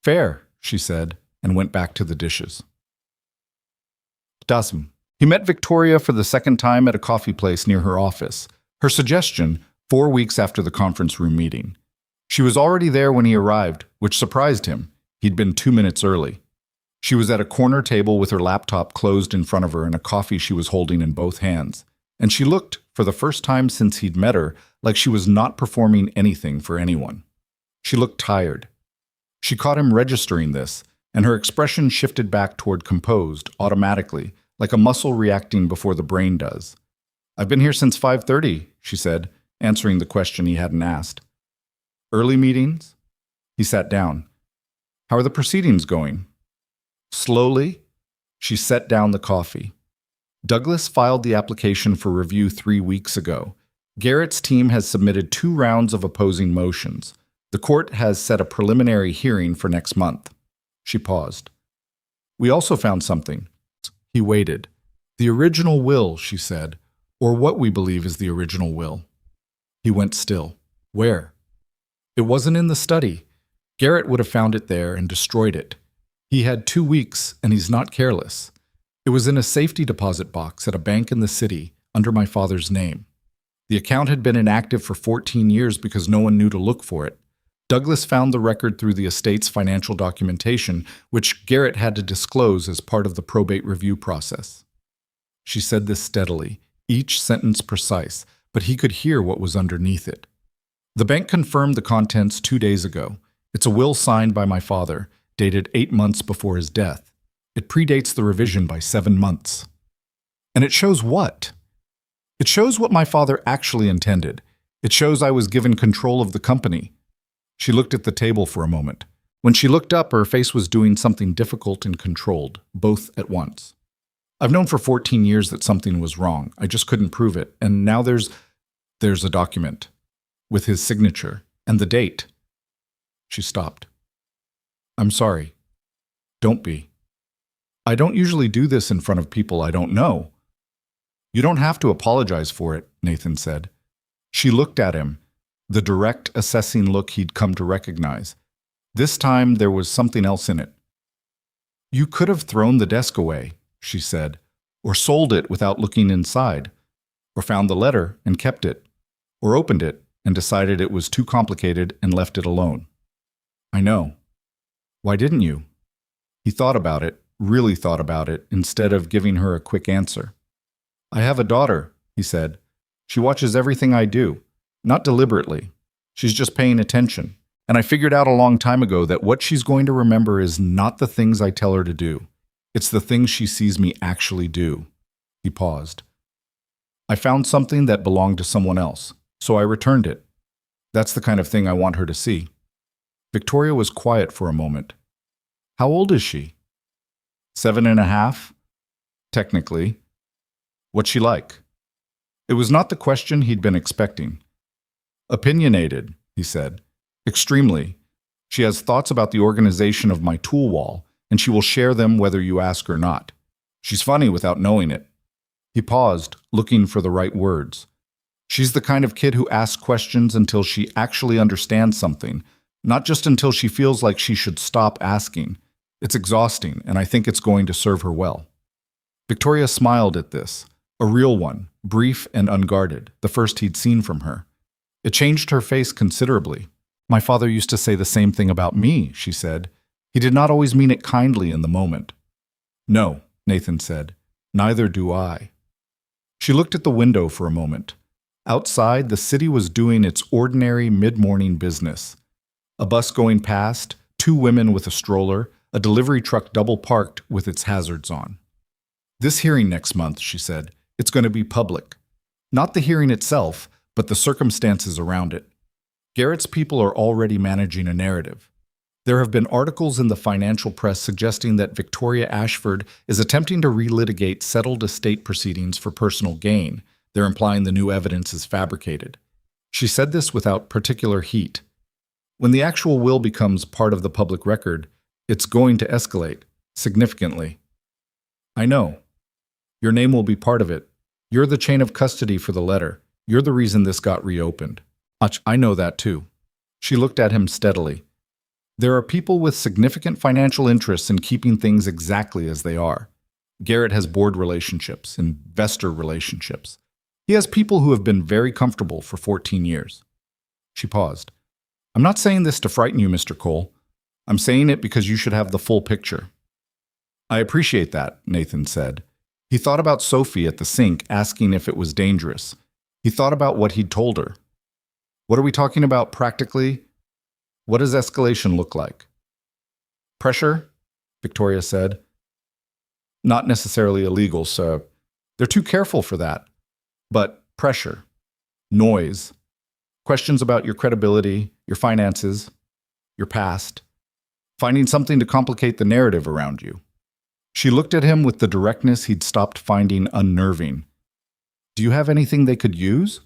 "Fair," she said, and went back to the dishes. Dasm. He met Victoria for the second time at a coffee place near her office. Her suggestion, 4 weeks after the conference room meeting. She was already there when he arrived, which surprised him. He'd been 2 minutes early. She was at a corner table with her laptop closed in front of her and a coffee she was holding in both hands. And she looked, for the first time since he'd met her, like she was not performing anything for anyone. She looked tired. She caught him registering this, and her expression shifted back toward composed, automatically, like a muscle reacting before the brain does. "I've been here since 5:30, she said, answering the question he hadn't asked. "Early meetings?" He sat down. "How are the proceedings going?" Slowly, she set down the coffee. Douglas filed the application for review 3 weeks ago. Garrett's team has submitted 2 rounds of opposing motions. The court has set a preliminary hearing for next month. She paused. "We also found something." He waited. "The original will," she said, "or what we believe is the original will." He went still. "Where?" "It wasn't in the study. Garrett would have found it there and destroyed it. He had 2 weeks, and he's not careless. It was in a safety deposit box at a bank in the city, under my father's name. The account had been inactive for 14 years because no one knew to look for it. Douglas found the record through the estate's financial documentation, which Garrett had to disclose as part of the probate review process." She said this steadily, each sentence precise, but he could hear what was underneath it. "The bank confirmed the contents 2 days ago. It's a will signed by my father, dated 8 months before his death. It predates the revision by 7 months. And it shows what? It shows what my father actually intended. It shows I was given control of the company." She looked at the table for a moment. When she looked up, her face was doing something difficult and controlled, both at once. "I've known for 14 years that something was wrong. I just couldn't prove it. And now there's a document with his signature and the date." She stopped. "I'm sorry. Don't be. I don't usually do this in front of people I don't know." You don't have to apologize for it, Nathan said. She looked at him, the direct, assessing look he'd come to recognize. This time there was something else in it. You could have thrown the desk away, she said, or sold it without looking inside, or found the letter and kept it, or opened it and decided it was too complicated and left it alone. I know. Why didn't you? He thought about it, really thought about it, instead of giving her a quick answer. I have a daughter, he said. She watches everything I do, not deliberately. She's just paying attention. And I figured out a long time ago that what she's going to remember is not the things I tell her to do. It's the things she sees me actually do. He paused. I found something that belonged to someone else, so I returned it. That's the kind of thing I want her to see. Victoria was quiet for a moment. How old is she? 7.5? Technically. What's she like? It was not the question he'd been expecting. Opinionated, he said. Extremely. She has thoughts about the organization of my tool wall, and she will share them whether you ask or not. She's funny without knowing it. He paused, looking for the right words. She's the kind of kid who asks questions until she actually understands something, not just until she feels like she should stop asking. It's exhausting, and I think it's going to serve her well. Victoria smiled at this, a real one, brief and unguarded, the first he'd seen from her. It changed her face considerably. My father used to say the same thing about me, she said. He did not always mean it kindly in the moment. No, Nathan said. Neither do I. She looked at the window for a moment. Outside, the city was doing its ordinary mid-morning business. A bus going past, 2 women with a stroller, a delivery truck double parked with its hazards on. This hearing next month, she said, it's going to be public. Not the hearing itself, but the circumstances around it. Garrett's people are already managing a narrative. There have been articles in the financial press suggesting that Victoria Ashford is attempting to relitigate settled estate proceedings for personal gain. They're implying the new evidence is fabricated. She said this without particular heat. When the actual will becomes part of the public record, it's going to escalate, significantly. I know. Your name will be part of it. You're the chain of custody for the letter. You're the reason this got reopened. I know that too. She looked at him steadily. There are people with significant financial interests in keeping things exactly as they are. Garrett has board relationships, investor relationships. He has people who have been very comfortable for 14 years. She paused. I'm not saying this to frighten you, Mr. Cole. I'm saying it because you should have the full picture. I appreciate that, Nathan said. He thought about Sophie at the sink, asking if it was dangerous. He thought about what he'd told her. What are we talking about practically? What does escalation look like? Pressure, Victoria said. Not necessarily illegal, so they're too careful for that. But pressure, noise, questions about your credibility, your finances, your past, finding something to complicate the narrative around you. She looked at him with the directness he'd stopped finding unnerving. Do you have anything they could use?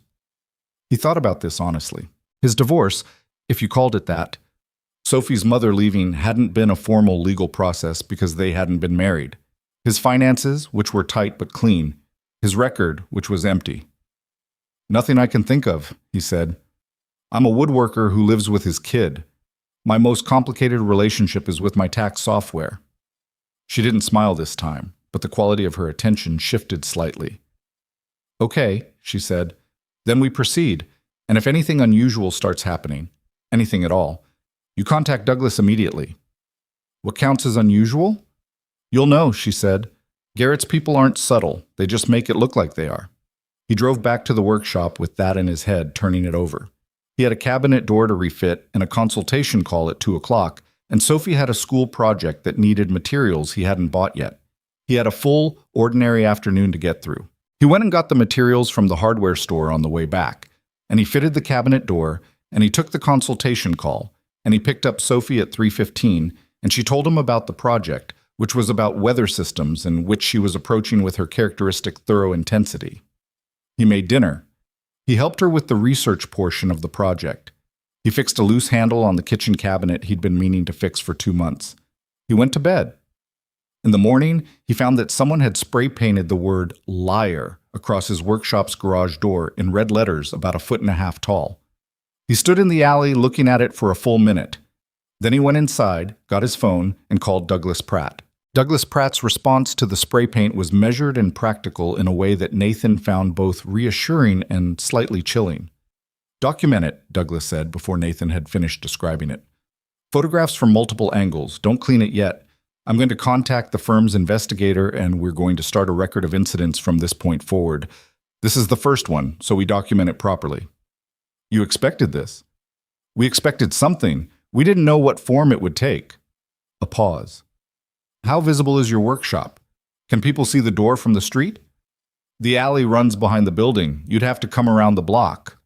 He thought about this honestly. His divorce, if you called it that, Sophie's mother leaving hadn't been a formal legal process because they hadn't been married. His finances, which were tight but clean. His record, which was empty. Nothing I can think of, he said. I'm a woodworker who lives with his kid. My most complicated relationship is with my tax software. She didn't smile this time, but the quality of her attention shifted slightly. Okay, she said. Then we proceed, and if anything unusual starts happening, anything at all, you contact Douglas immediately. What counts as unusual? You'll know, she said. Garrett's people aren't subtle, they just make it look like they are. He drove back to the workshop with that in his head, turning it over. He had a cabinet door to refit and a consultation call at 2 o'clock, and Sophie had a school project that needed materials he hadn't bought yet. He had a full, ordinary afternoon to get through. He went and got the materials from the hardware store on the way back, and he fitted the cabinet door, and he took the consultation call, and he picked up Sophie at 3:15, and she told him about the project, which was about weather systems and which she was approaching with her characteristic thorough intensity. He made dinner. He helped her with the research portion of the project. He fixed a loose handle on the kitchen cabinet he'd been meaning to fix for 2 months. He went to bed. In the morning, he found that someone had spray painted the word liar across his workshop's garage door in red letters about 1.5 feet tall. He stood in the alley looking at it for a full minute. Then he went inside, got his phone, and called Douglas Pratt. Douglas Pratt's response to the spray paint was measured and practical in a way that Nathan found both reassuring and slightly chilling. "Document it," Douglas said before Nathan had finished describing it. "Photographs from multiple angles. Don't clean it yet. I'm going to contact the firm's investigator, and we're going to start a record of incidents from this point forward. This is the first one, so we document it properly." "You expected this?" "We expected something. We didn't know what form it would take." A pause. "How visible is your workshop? Can people see the door from the street?" "The alley runs behind the building. You'd have to come around the block."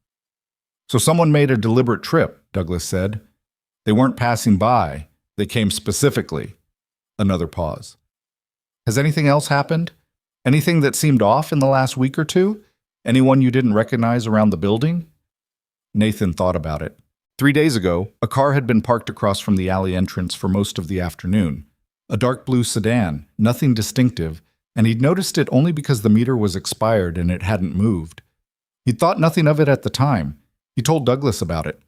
"So someone made a deliberate trip," Douglas said. "They weren't passing by. They came specifically." Another pause. "Has anything else happened? Anything that seemed off in the last week or two? Anyone you didn't recognize around the building?" Nathan thought about it. 3 days ago, a car had been parked across from the alley entrance for most of the afternoon. A dark blue sedan, nothing distinctive, and he'd noticed it only because the meter was expired and it hadn't moved. He'd thought nothing of it at the time. He told Douglas about it.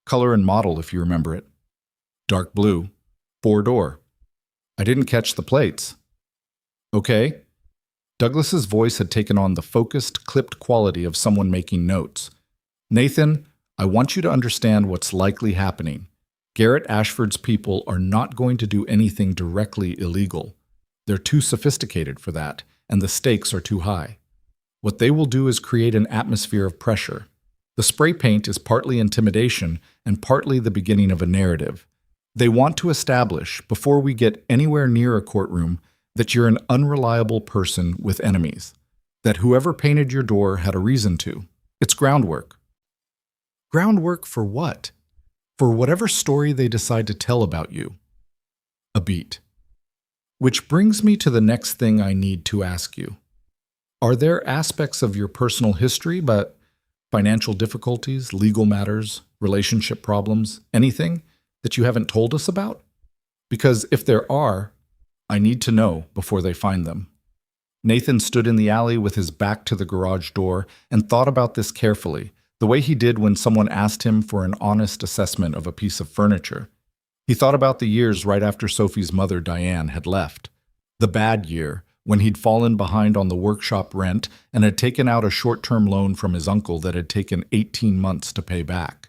Color and model, if you remember it. Dark blue. 4-door. "I didn't catch the plates." "Okay." Douglas's voice had taken on the focused, clipped quality of someone making notes. "Nathan, I want you to understand what's likely happening. Garrett Ashford's people are not going to do anything directly illegal. They're too sophisticated for that, and the stakes are too high. What they will do is create an atmosphere of pressure. The spray paint is partly intimidation and partly the beginning of a narrative. They want to establish, before we get anywhere near a courtroom, that you're an unreliable person with enemies. That whoever painted your door had a reason to. It's groundwork." "Groundwork for what?" "For whatever story they decide to tell about you." A beat. "Which brings me to the next thing I need to ask you. Are there aspects of your personal history, but financial difficulties, legal matters, relationship problems, anything that you haven't told us about? Because if there are, I need to know before they find them." Nathan stood in the alley with his back to the garage door and thought about this carefully, the way he did when someone asked him for an honest assessment of a piece of furniture. He thought about the years right after Sophie's mother, Diane, had left. The bad year, when he'd fallen behind on the workshop rent and had taken out a short-term loan from his uncle that had taken 18 months to pay back.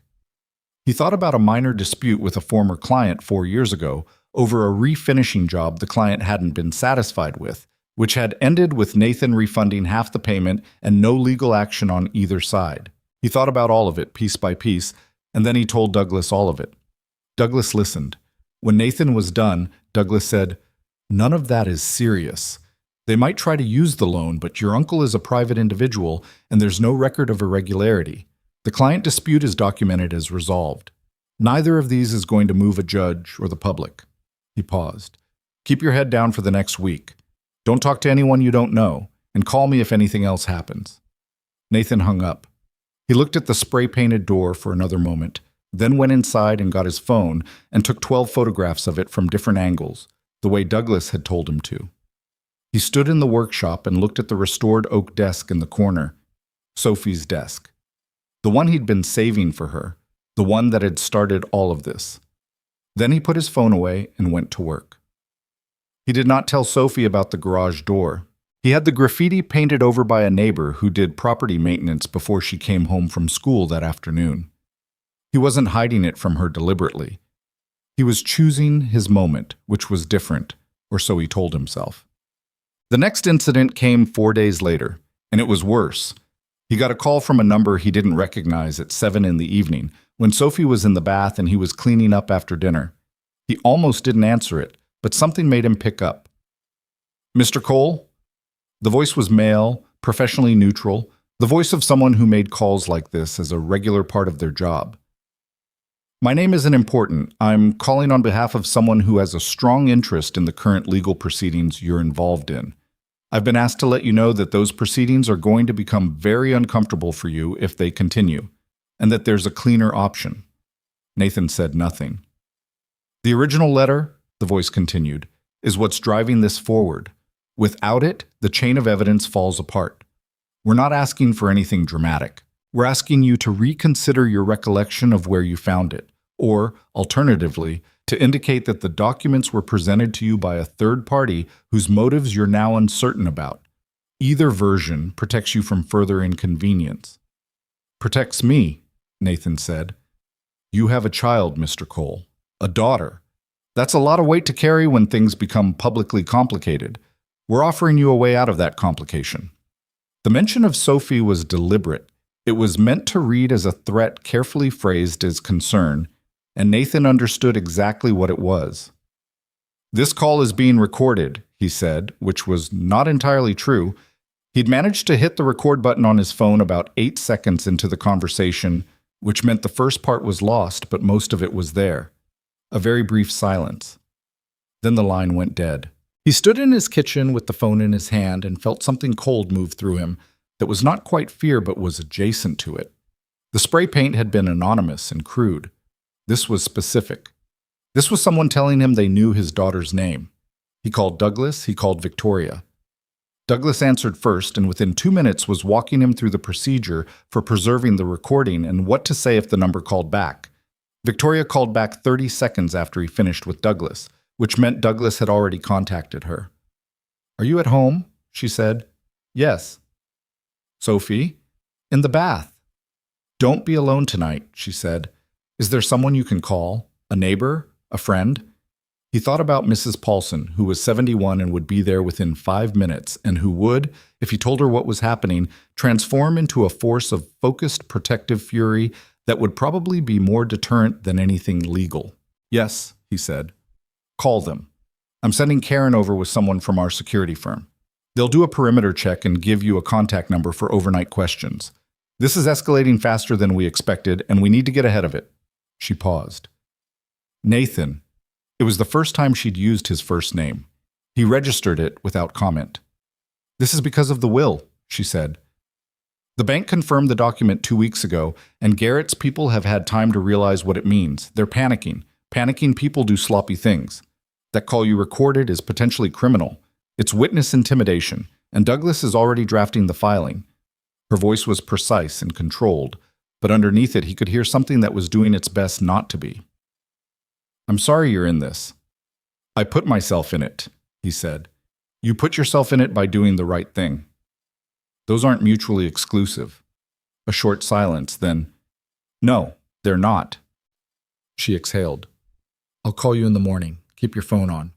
He thought about a minor dispute with a former client 4 years ago over a refinishing job the client hadn't been satisfied with, which had ended with Nathan refunding half the payment and no legal action on either side. He thought about all of it, piece by piece, and then he told Douglas all of it. Douglas listened. When Nathan was done, Douglas said, "None of that is serious. They might try to use the loan, but your uncle is a private individual, and there's no record of irregularity. The client dispute is documented as resolved. Neither of these is going to move a judge or the public." He paused. "Keep your head down for the next week. Don't talk to anyone you don't know, and call me if anything else happens." Nathan hung up. He looked at the spray-painted door for another moment, then went inside and got his phone and took 12 photographs of it from different angles, the way Douglas had told him to. He stood in the workshop and looked at the restored oak desk in the corner, Sophie's desk. The one he'd been saving for her, the one that had started all of this. Then he put his phone away and went to work. He did not tell Sophie about the garage door. He had the graffiti painted over by a neighbor who did property maintenance before she came home from school that afternoon. He wasn't hiding it from her deliberately. He was choosing his moment, which was different, or so he told himself. The next incident came 4 days later, and it was worse. He got a call from a number he didn't recognize at 7 in the evening, when Sophie was in the bath and he was cleaning up after dinner. He almost didn't answer it, but something made him pick up. "Mr. Cole?" The voice was male, professionally neutral, the voice of someone who made calls like this as a regular part of their job. "My name isn't important. I'm calling on behalf of someone who has a strong interest in the current legal proceedings you're involved in. I've been asked to let you know that those proceedings are going to become very uncomfortable for you if they continue, and that there's a cleaner option." Nathan said nothing. "The original letter," the voice continued, "is what's driving this forward. Without it, the chain of evidence falls apart. We're not asking for anything dramatic. We're asking you to reconsider your recollection of where you found it, or, alternatively, to indicate that the documents were presented to you by a third party whose motives you're now uncertain about. Either version protects you from further inconvenience. Protects me, Nathan said. You have a child, Mr. Cole. A daughter. That's a lot of weight to carry when things become publicly complicated. We're offering you a way out of that complication. The mention of Sophie was deliberate. It was meant to read as a threat carefully phrased as concern, and Nathan understood exactly what it was. This call is being recorded, he said, which was not entirely true. He'd managed to hit the record button on his phone about 8 seconds into the conversation, which meant the first part was lost, but most of it was there. A very brief silence. Then the line went dead. He stood in his kitchen with the phone in his hand and felt something cold move through him that was not quite fear but was adjacent to it. The spray paint had been anonymous and crude. This was specific. This was someone telling him they knew his daughter's name. He called Douglas, he called Victoria. Douglas answered first and within 2 minutes was walking him through the procedure for preserving the recording and what to say if the number called back. Victoria called back 30 seconds after he finished with Douglas, which meant Douglas had already contacted her. Are you at home? She said. Yes. Sophie? In the bath. Don't be alone tonight, she said. Is there someone you can call? A neighbor? A friend? He thought about Mrs. Paulson, who was 71 and would be there within 5 minutes, and who would, if he told her what was happening, transform into a force of focused protective fury that would probably be more deterrent than anything legal. Yes, he said. Call them. I'm sending Karen over with someone from our security firm. They'll do a perimeter check and give you a contact number for overnight questions. This is escalating faster than we expected, and we need to get ahead of it. She paused. Nathan. It was the first time she'd used his first name. He registered it without comment. This is because of the will, she said. The bank confirmed the document 2 weeks ago, and Garrett's people have had time to realize what it means. They're panicking. Panicking people do sloppy things. That call you recorded is potentially criminal. It's witness intimidation, and Douglas is already drafting the filing. Her voice was precise and controlled, but underneath it he could hear something that was doing its best not to be. I'm sorry you're in this. I put myself in it, he said. You put yourself in it by doing the right thing. Those aren't mutually exclusive. A short silence, then, no, they're not. She exhaled. I'll call you in the morning. Keep your phone on.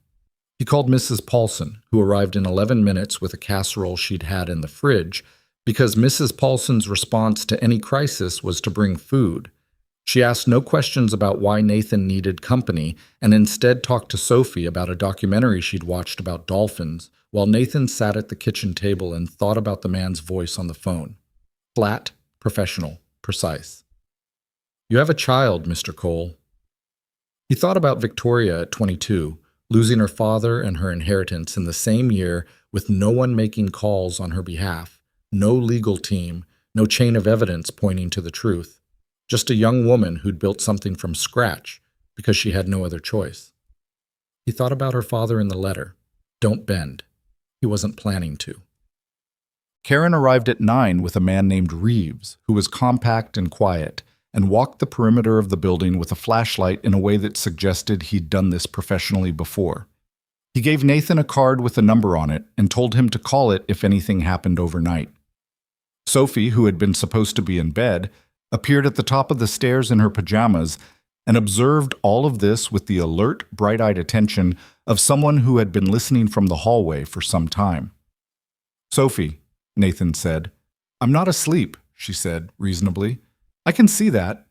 He called Mrs. Paulson, who arrived in 11 minutes with a casserole she'd had in the fridge, because Mrs. Paulson's response to any crisis was to bring food. She asked no questions about why Nathan needed company and instead talked to Sophie about a documentary she'd watched about dolphins while Nathan sat at the kitchen table and thought about the man's voice on the phone. Flat, professional, precise. You have a child, Mr. Cole. He thought about Victoria at 22, losing her father and her inheritance in the same year with no one making calls on her behalf, no legal team, no chain of evidence pointing to the truth. Just a young woman who'd built something from scratch because she had no other choice. He thought about her father in the letter. Don't bend. He wasn't planning to. Karen arrived at 9 with a man named Reeves, who was compact and quiet, and walked the perimeter of the building with a flashlight in a way that suggested he'd done this professionally before. He gave Nathan a card with a number on it and told him to call it if anything happened overnight. Sophie, who had been supposed to be in bed, appeared at the top of the stairs in her pajamas and observed all of this with the alert, bright-eyed attention of someone who had been listening from the hallway for some time. Sophie, Nathan said. I'm not asleep, she said reasonably. I can see that.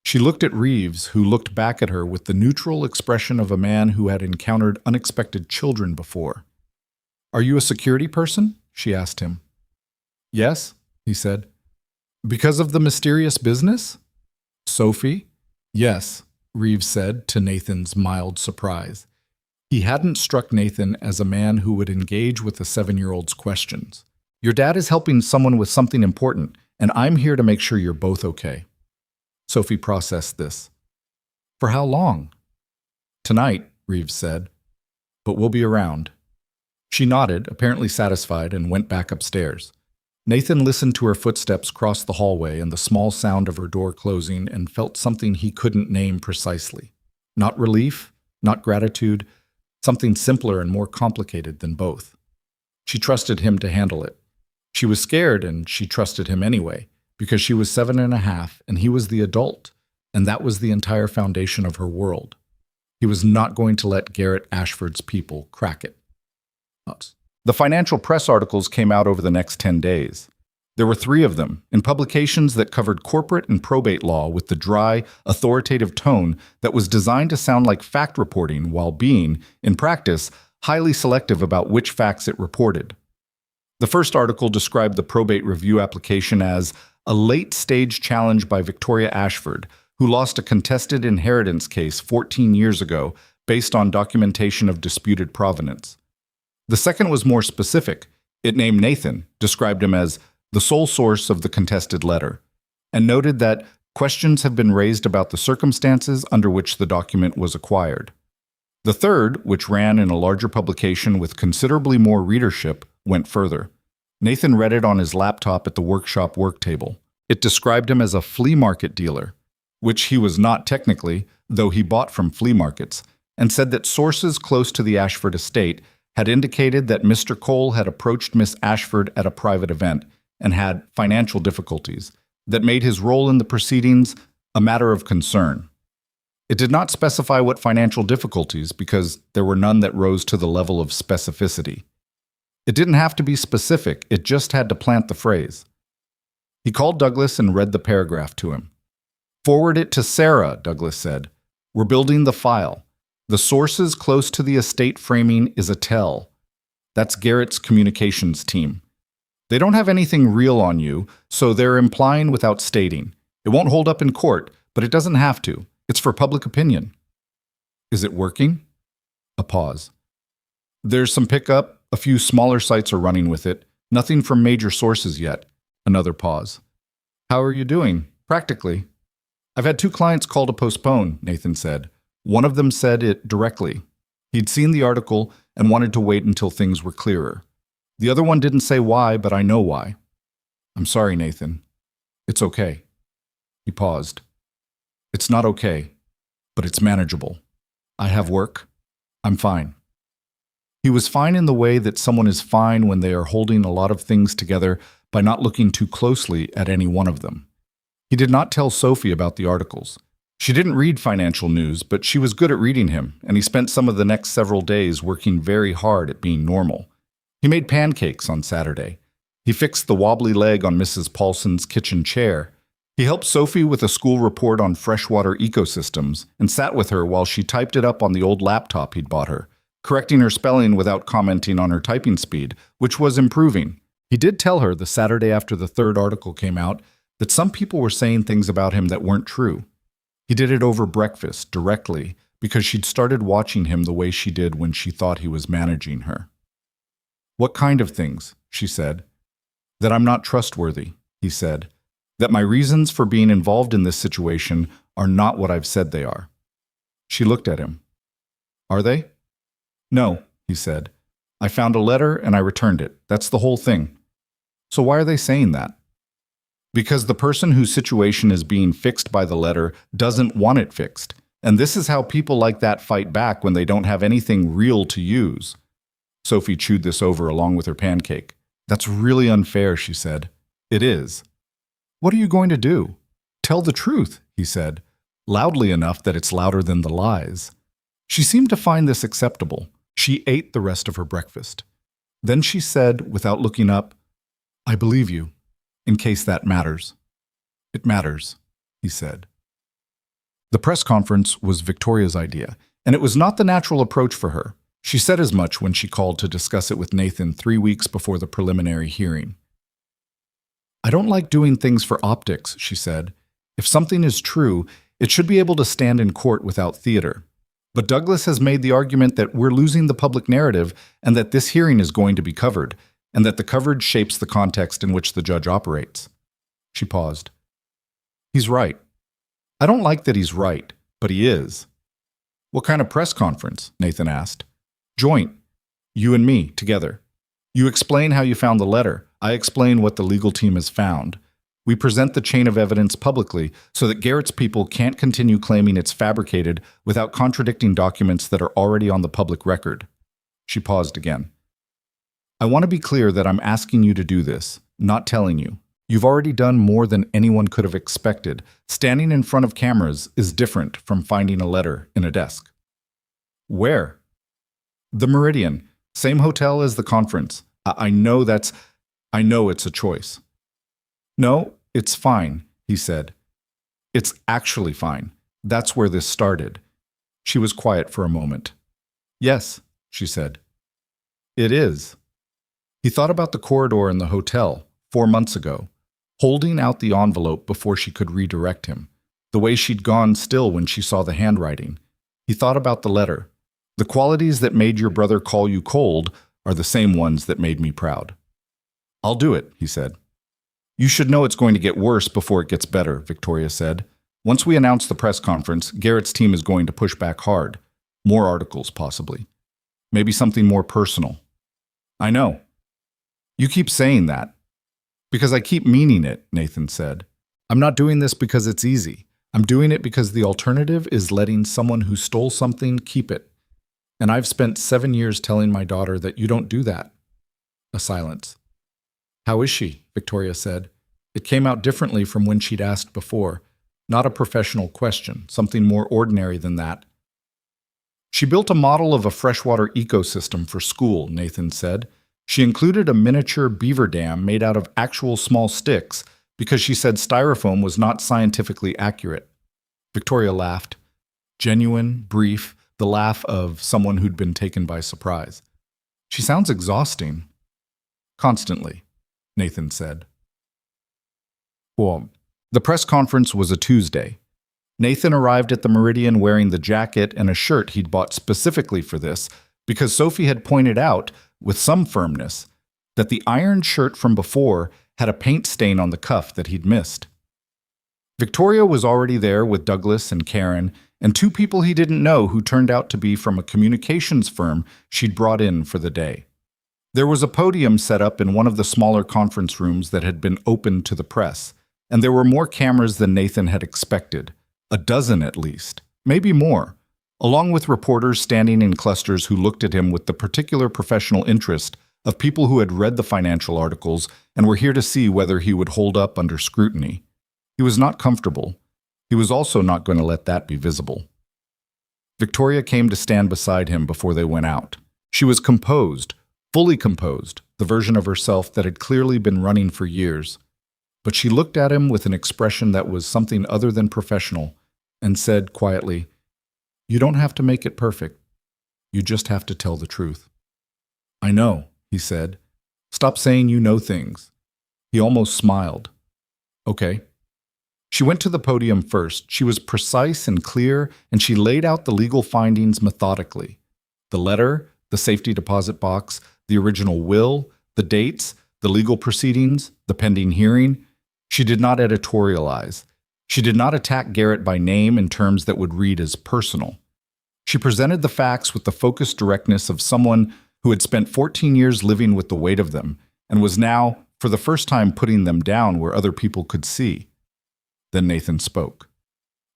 She looked at Reeves, who looked back at her with the neutral expression of a man who had encountered unexpected children before. Are you a security person? She asked him. Yes, he said. Because of the mysterious business? Sophie? Yes, Reeves said to Nathan's mild surprise. He hadn't struck Nathan as a man who would engage with a 7-year-old's questions. Your dad is helping someone with something important, and I'm here to make sure you're both okay. Sophie processed this. For how long? Tonight, Reeves said. But we'll be around. She nodded, apparently satisfied, and went back upstairs. Nathan listened to her footsteps cross the hallway and the small sound of her door closing and felt something he couldn't name precisely. Not relief, not gratitude, something simpler and more complicated than both. She trusted him to handle it. She was scared, and she trusted him anyway, because she was 7.5 and he was the adult, and that was the entire foundation of her world. He was not going to let Garrett Ashford's people crack it. The financial press articles came out over the next 10 days. There were 3 of them, in publications that covered corporate and probate law with the dry, authoritative tone that was designed to sound like fact reporting while being, in practice, highly selective about which facts it reported. The first article described the probate review application as a late-stage challenge by Victoria Ashford, who lost a contested inheritance case 14 years ago based on documentation of disputed provenance. The second was more specific. It named Nathan, described him as the sole source of the contested letter, and noted that questions have been raised about the circumstances under which the document was acquired. The third, which ran in a larger publication with considerably more readership, went further. Nathan read it on his laptop at the workshop work table. It described him as a flea market dealer, which he was not technically, though he bought from flea markets, and said that sources close to the Ashford estate had indicated that Mr. Cole had approached Miss Ashford at a private event and had financial difficulties that made his role in the proceedings a matter of concern. It did not specify what financial difficulties because there were none that rose to the level of specificity. It didn't have to be specific, it just had to plant the phrase. He called Douglas and read the paragraph to him. "Forward it to Sarah," Douglas said. "We're building the file. The sources close to the estate framing is a tell. That's Garrett's communications team. They don't have anything real on you, so they're implying without stating. It won't hold up in court, but it doesn't have to. It's for public opinion." "Is it working?" A pause. "There's some pickup. A few smaller sites are running with it. Nothing from major sources yet." Another pause. "How are you doing? Practically." "I've had 2 clients call to postpone," Nathan said. One of them said it directly. He'd seen the article and wanted to wait until things were clearer. The other one didn't say why, but I know why. "I'm sorry, Nathan. It's okay." He paused. "It's not okay, but it's manageable. I have work. I'm fine." He was fine in the way that someone is fine when they are holding a lot of things together by not looking too closely at any one of them. He did not tell Sophie about the articles. She didn't read financial news, but she was good at reading him, and he spent some of the next several days working very hard at being normal. He made pancakes on Saturday. He fixed the wobbly leg on Mrs. Paulson's kitchen chair. He helped Sophie with a school report on freshwater ecosystems and sat with her while she typed it up on the old laptop he'd bought her, correcting her spelling without commenting on her typing speed, which was improving. He did tell her the Saturday after the 3rd article came out that some people were saying things about him that weren't true. He did it over breakfast, directly, because she'd started watching him the way she did when she thought he was managing her. "What kind of things?" she said. "That I'm not trustworthy," he said. "That my reasons for being involved in this situation are not what I've said they are." She looked at him. "Are they?" "No," he said. "I found a letter and I returned it. That's the whole thing." "So why are they saying that?" "Because the person whose situation is being fixed by the letter doesn't want it fixed. And this is how people like that fight back when they don't have anything real to use." Sophie chewed this over along with her pancake. "That's really unfair," she said. "It is." "What are you going to do?" "Tell the truth," he said, loudly enough that it's louder than the lies. She seemed to find this acceptable. She ate the rest of her breakfast. Then she said, without looking up, "I believe you. In case that matters." "It matters," he said. The press conference was Victoria's idea, and it was not the natural approach for her. She said as much when she called to discuss it with Nathan 3 weeks before the preliminary hearing. "I don't like doing things for optics," she said. "If something is true, it should be able to stand in court without theater. But Douglas has made the argument that we're losing the public narrative and that this hearing is going to be covered, and that the coverage shapes the context in which the judge operates." She paused. "He's right. I don't like that he's right, but he is." "What kind of press conference?" Nathan asked. "Joint. You and me, together. You explain how you found the letter. I explain what the legal team has found. We present the chain of evidence publicly so that Garrett's people can't continue claiming it's fabricated without contradicting documents that are already on the public record. She paused again. I want to be clear that I'm asking you to do this, not telling you. You've already done more than anyone could have expected. Standing in front of cameras is different from finding a letter in a desk. Where? The Meridian. Same hotel as the conference. I know it's a choice. No, it's fine, he said. It's actually fine. That's where this started. She was quiet for a moment. Yes, she said. It is. He thought about the corridor in the hotel 4 months ago, holding out the envelope before she could redirect him, the way she'd gone still when she saw the handwriting. He thought about the letter. The qualities that made your brother call you cold are the same ones that made me proud. I'll do it, he said. You should know it's going to get worse before it gets better, Victoria said. Once we announce the press conference, Garrett's team is going to push back hard. More articles, possibly. Maybe something more personal. I know. You keep saying that. Because I keep meaning it, Nathan said. I'm not doing this because it's easy. I'm doing it because the alternative is letting someone who stole something keep it. And I've spent 7 years telling my daughter that you don't do that. A silence. How is she? Victoria said. It came out differently from when she'd asked before. Not a professional question, something more ordinary than that. She built a model of a freshwater ecosystem for school, Nathan said. She included a miniature beaver dam made out of actual small sticks because she said styrofoam was not scientifically accurate. Victoria laughed. Genuine, brief, the laugh of someone who'd been taken by surprise. She sounds exhausting. Constantly, Nathan said. Well, the press conference was a Tuesday. Nathan arrived at the Meridian wearing the jacket and a shirt he'd bought specifically for this because Sophie had pointed out, with some firmness, that the ironed shirt from before had a paint stain on the cuff that he'd missed. Victoria was already there with Douglas and Karen and 2 people he didn't know who turned out to be from a communications firm she'd brought in for the day. There was a podium set up in one of the smaller conference rooms that had been opened to the press, and there were more cameras than Nathan had expected, a dozen at least, maybe more, along with reporters standing in clusters who looked at him with the particular professional interest of people who had read the financial articles and were here to see whether he would hold up under scrutiny. He was not comfortable. He was also not going to let that be visible. Victoria came to stand beside him before they went out. She was composed, fully composed, the version of herself that had clearly been running for years. But she looked at him with an expression that was something other than professional and said quietly, "You don't have to make it perfect. You just have to tell the truth." "I know," he said. "Stop saying you know things." He almost smiled. "Okay." She went to the podium first. She was precise and clear, and she laid out the legal findings methodically. The letter, the safety deposit box, the original will, the dates, the legal proceedings, the pending hearing. She did not editorialize. She did not attack Garrett by name in terms that would read as personal. She presented the facts with the focused directness of someone who had spent 14 years living with the weight of them and was now, for the first time, putting them down where other people could see. Then Nathan spoke.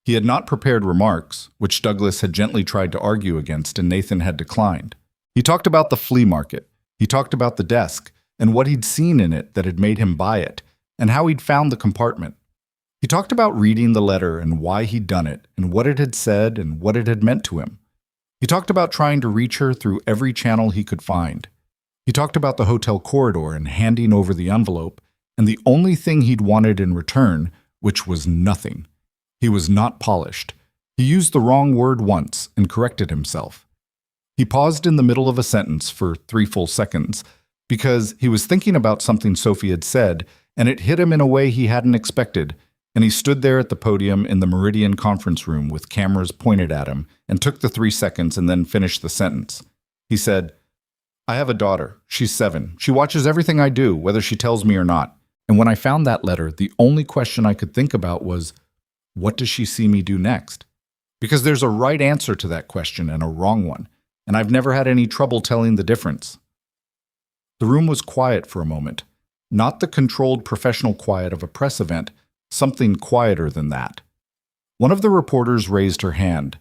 He had not prepared remarks, which Douglas had gently tried to argue against and Nathan had declined. He talked about the flea market. He talked about the desk and what he'd seen in it that had made him buy it and how he'd found the compartment. He talked about reading the letter and why he'd done it and what it had said and what it had meant to him. He talked about trying to reach her through every channel he could find. He talked about the hotel corridor and handing over the envelope and the only thing he'd wanted in return, which was nothing. He was not polished. He used the wrong word once and corrected himself. He paused in the middle of a sentence for 3 full seconds because he was thinking about something Sophie had said, and it hit him in a way he hadn't expected, and he stood there at the podium in the Meridian conference room with cameras pointed at him and took the 3 seconds and then finished the sentence. He said, "I have a daughter. She's 7. She watches everything I do, whether she tells me or not. And when I found that letter, the only question I could think about was, what does she see me do next? Because there's a right answer to that question and a wrong one, and I've never had any trouble telling the difference." The room was quiet for a moment. Not the controlled professional quiet of a press event, something quieter than that. One of the reporters raised her hand.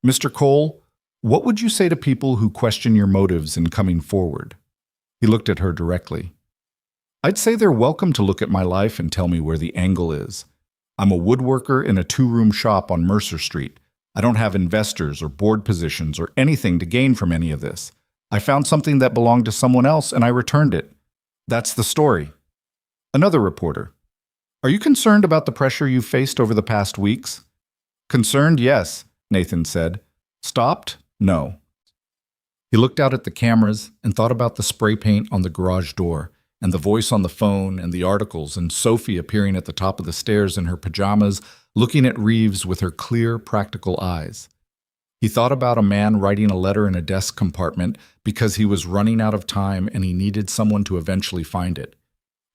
"Mr. Cole, what would you say to people who question your motives in coming forward?" He looked at her directly. "I'd say they're welcome to look at my life and tell me where the angle is. I'm a woodworker in a two-room shop on Mercer Street. I don't have investors or board positions or anything to gain from any of this. I found something that belonged to someone else and I returned it. That's the story." Another reporter. "Are you concerned about the pressure you've faced over the past weeks?" "Concerned, yes," Nathan said. "Stopped? No." He looked out at the cameras and thought about the spray paint on the garage door, and the voice on the phone, and the articles, and Sophie appearing at the top of the stairs in her pajamas, looking at Reeves with her clear, practical eyes. He thought about a man writing a letter in a desk compartment because he was running out of time and he needed someone to eventually find it.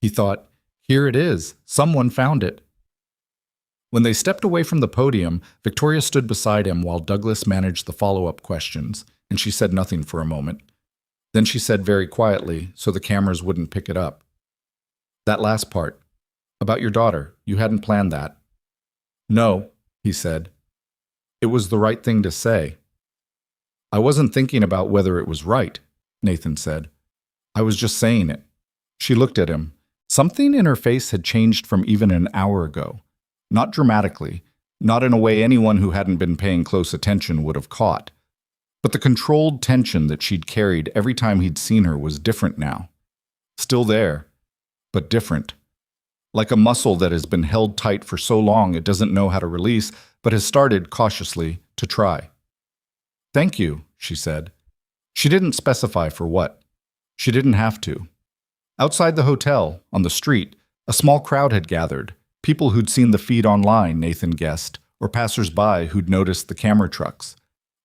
He thought, here it is, someone found it. When they stepped away from the podium, Victoria stood beside him while Douglas managed the follow-up questions, and she said nothing for a moment. Then she said very quietly, so the cameras wouldn't pick it up, "That last part, about your daughter, you hadn't planned that." "No," he said. "It was the right thing to say." "I wasn't thinking about whether it was right," Nathan said. "I was just saying it." She looked at him. Something in her face had changed from even an hour ago. Not dramatically, not in a way anyone who hadn't been paying close attention would have caught. But the controlled tension that she'd carried every time he'd seen her was different now. Still there, but different. Like a muscle that has been held tight for so long it doesn't know how to release, but has started, cautiously, to try. "Thank you," she said. She didn't specify for what. She didn't have to. Outside the hotel, on the street, a small crowd had gathered, people who'd seen the feed online, Nathan guessed, or passers-by who'd noticed the camera trucks.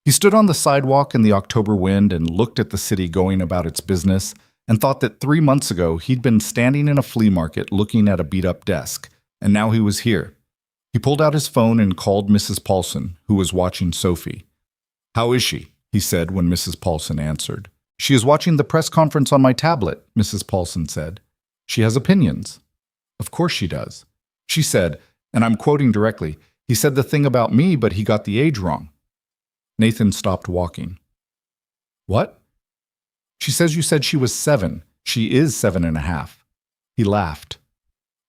He stood on the sidewalk in the October wind and looked at the city going about its business and thought that 3 months ago he'd been standing in a flea market looking at a beat-up desk, and now he was here. He pulled out his phone and called Mrs. Paulson, who was watching Sophie. "How is she?" he said when Mrs. Paulson answered. "She is watching the press conference on my tablet," Mrs. Paulson said. "She has opinions." "Of course she does." She said, and I'm quoting directly, "He said the thing about me, but he got the age wrong." Nathan stopped walking. "What?" "She says you said she was 7. She is 7.5. He laughed.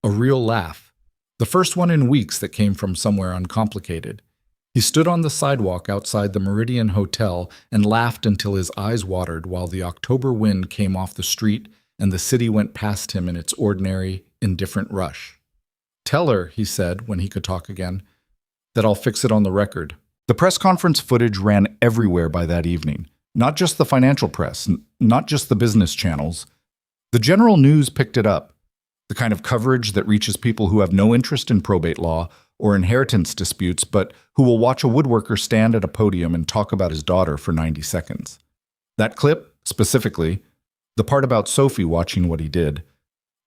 A real laugh. The first one in weeks that came from somewhere uncomplicated. He stood on the sidewalk outside the Meridian Hotel and laughed until his eyes watered while the October wind came off the street and the city went past him in its ordinary, indifferent rush. "Tell her," he said when he could talk again, "that I'll fix it on the record." The press conference footage ran everywhere by that evening. Not just the financial press, not just the business channels. The general news picked it up. The kind of coverage that reaches people who have no interest in probate law or inheritance disputes, but who will watch a woodworker stand at a podium and talk about his daughter for 90 seconds. That clip, specifically, the part about Sophie watching what he did,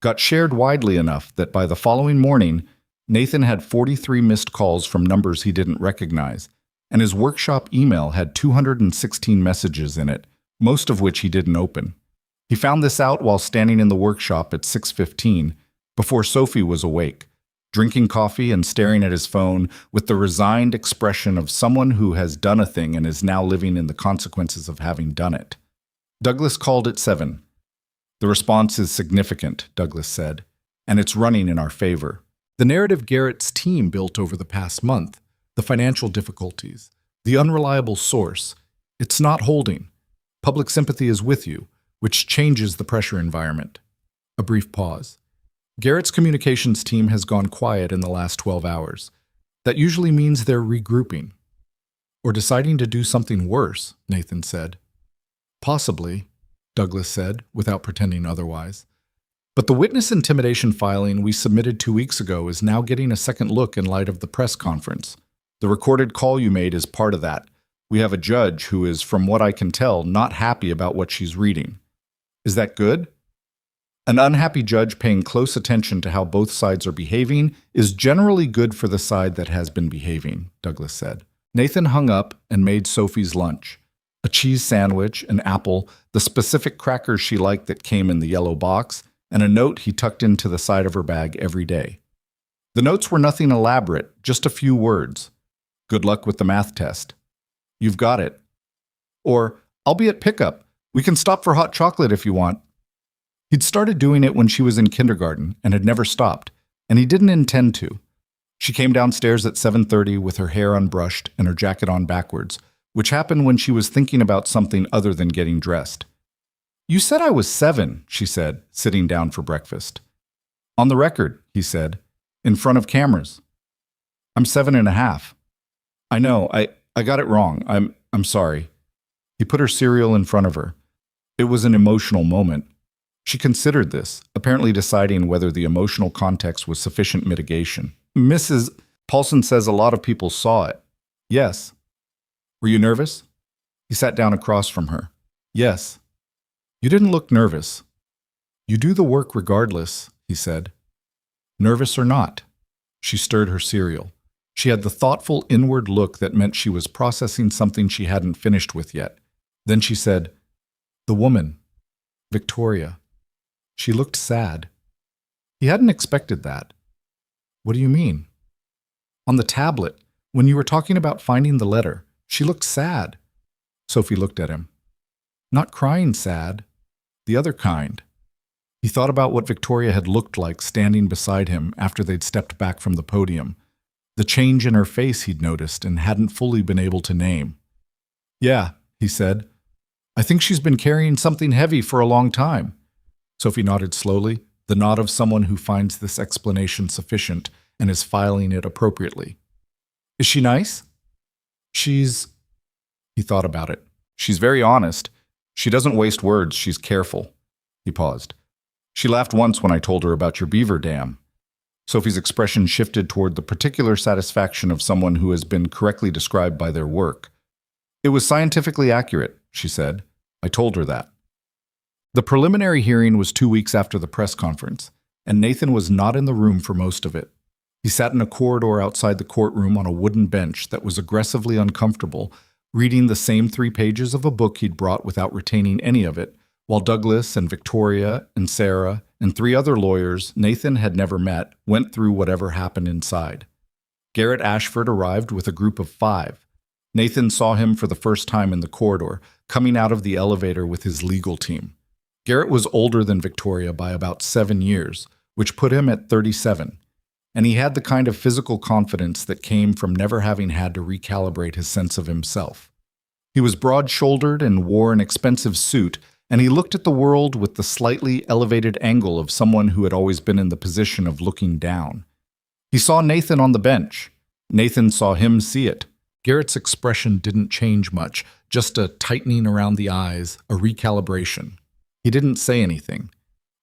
got shared widely enough that by the following morning, Nathan had 43 missed calls from numbers he didn't recognize, and his workshop email had 216 messages in it, most of which he didn't open. He found this out while standing in the workshop at 6:15, before Sophie was awake, drinking coffee and staring at his phone with the resigned expression of someone who has done a thing and is now living in the consequences of having done it. Douglas called at 7. "The response is significant," Douglas said, "and it's running in our favor." The narrative Garrett's team built over the past month, the financial difficulties, the unreliable source, it's not holding. Public sympathy is with you, which changes the pressure environment. A brief pause. Garrett's communications team has gone quiet in the last 12 hours. That usually means they're regrouping. Or deciding to do something worse, Nathan said. Possibly, Douglas said, without pretending otherwise. But the witness intimidation filing we submitted 2 weeks ago is now getting a second look in light of the press conference. The recorded call you made is part of that. We have a judge who is, from what I can tell, not happy about what she's reading. Is that good? An unhappy judge paying close attention to how both sides are behaving is generally good for the side that has been behaving, Douglas said. Nathan hung up and made Sophie's lunch. A cheese sandwich, an apple, the specific crackers she liked that came in the yellow box, and a note he tucked into the side of her bag every day. The notes were nothing elaborate, just a few words. Good luck with the math test. You've got it. Or, I'll be at pickup. We can stop for hot chocolate if you want. He'd started doing it when she was in kindergarten and had never stopped, and he didn't intend to. She came downstairs at 7:30 with her hair unbrushed and her jacket on backwards, which happened when she was thinking about something other than getting dressed. You said I was 7, she said, sitting down for breakfast. On the record, he said, in front of cameras. I'm 7.5. I know, I got it wrong. I'm sorry. He put her cereal in front of her. It was an emotional moment. She considered this, apparently deciding whether the emotional context was sufficient mitigation. Mrs. Paulson says a lot of people saw it. Yes. Were you nervous? He sat down across from her. Yes. You didn't look nervous. You do the work regardless, he said. Nervous or not? She stirred her cereal. She had the thoughtful inward look that meant she was processing something she hadn't finished with yet. Then she said, The woman, Victoria. She looked sad. He hadn't expected that. What do you mean? On the tablet, when you were talking about finding the letter, she looked sad. Sophie looked at him. Not crying sad, the other kind. He thought about what Victoria had looked like standing beside him after they'd stepped back from the podium. The change in her face he'd noticed and hadn't fully been able to name. Yeah, he said. I think she's been carrying something heavy for a long time. Sophie nodded slowly, the nod of someone who finds this explanation sufficient and is filing it appropriately. Is she nice? He thought about it. She's very honest. She doesn't waste words, she's careful. He paused. She laughed once when I told her about your beaver dam. Sophie's expression shifted toward the particular satisfaction of someone who has been correctly described by their work. It was scientifically accurate, she said. I told her that. The preliminary hearing was 2 weeks after the press conference, and Nathan was not in the room for most of it. He sat in a corridor outside the courtroom on a wooden bench that was aggressively uncomfortable, reading the same 3 pages of a book he'd brought without retaining any of it, while Douglas and Victoria and Sarah and 3 other lawyers Nathan had never met went through whatever happened inside. Garrett Ashford arrived with a group of 5. Nathan saw him for the first time in the corridor, coming out of the elevator with his legal team. Garrett was older than Victoria by about 7 years, which put him at 37, and he had the kind of physical confidence that came from never having had to recalibrate his sense of himself. He was broad-shouldered and wore an expensive suit, and he looked at the world with the slightly elevated angle of someone who had always been in the position of looking down. He saw Nathan on the bench. Nathan saw him see it. Garrett's expression didn't change much, just a tightening around the eyes, a recalibration. He didn't say anything.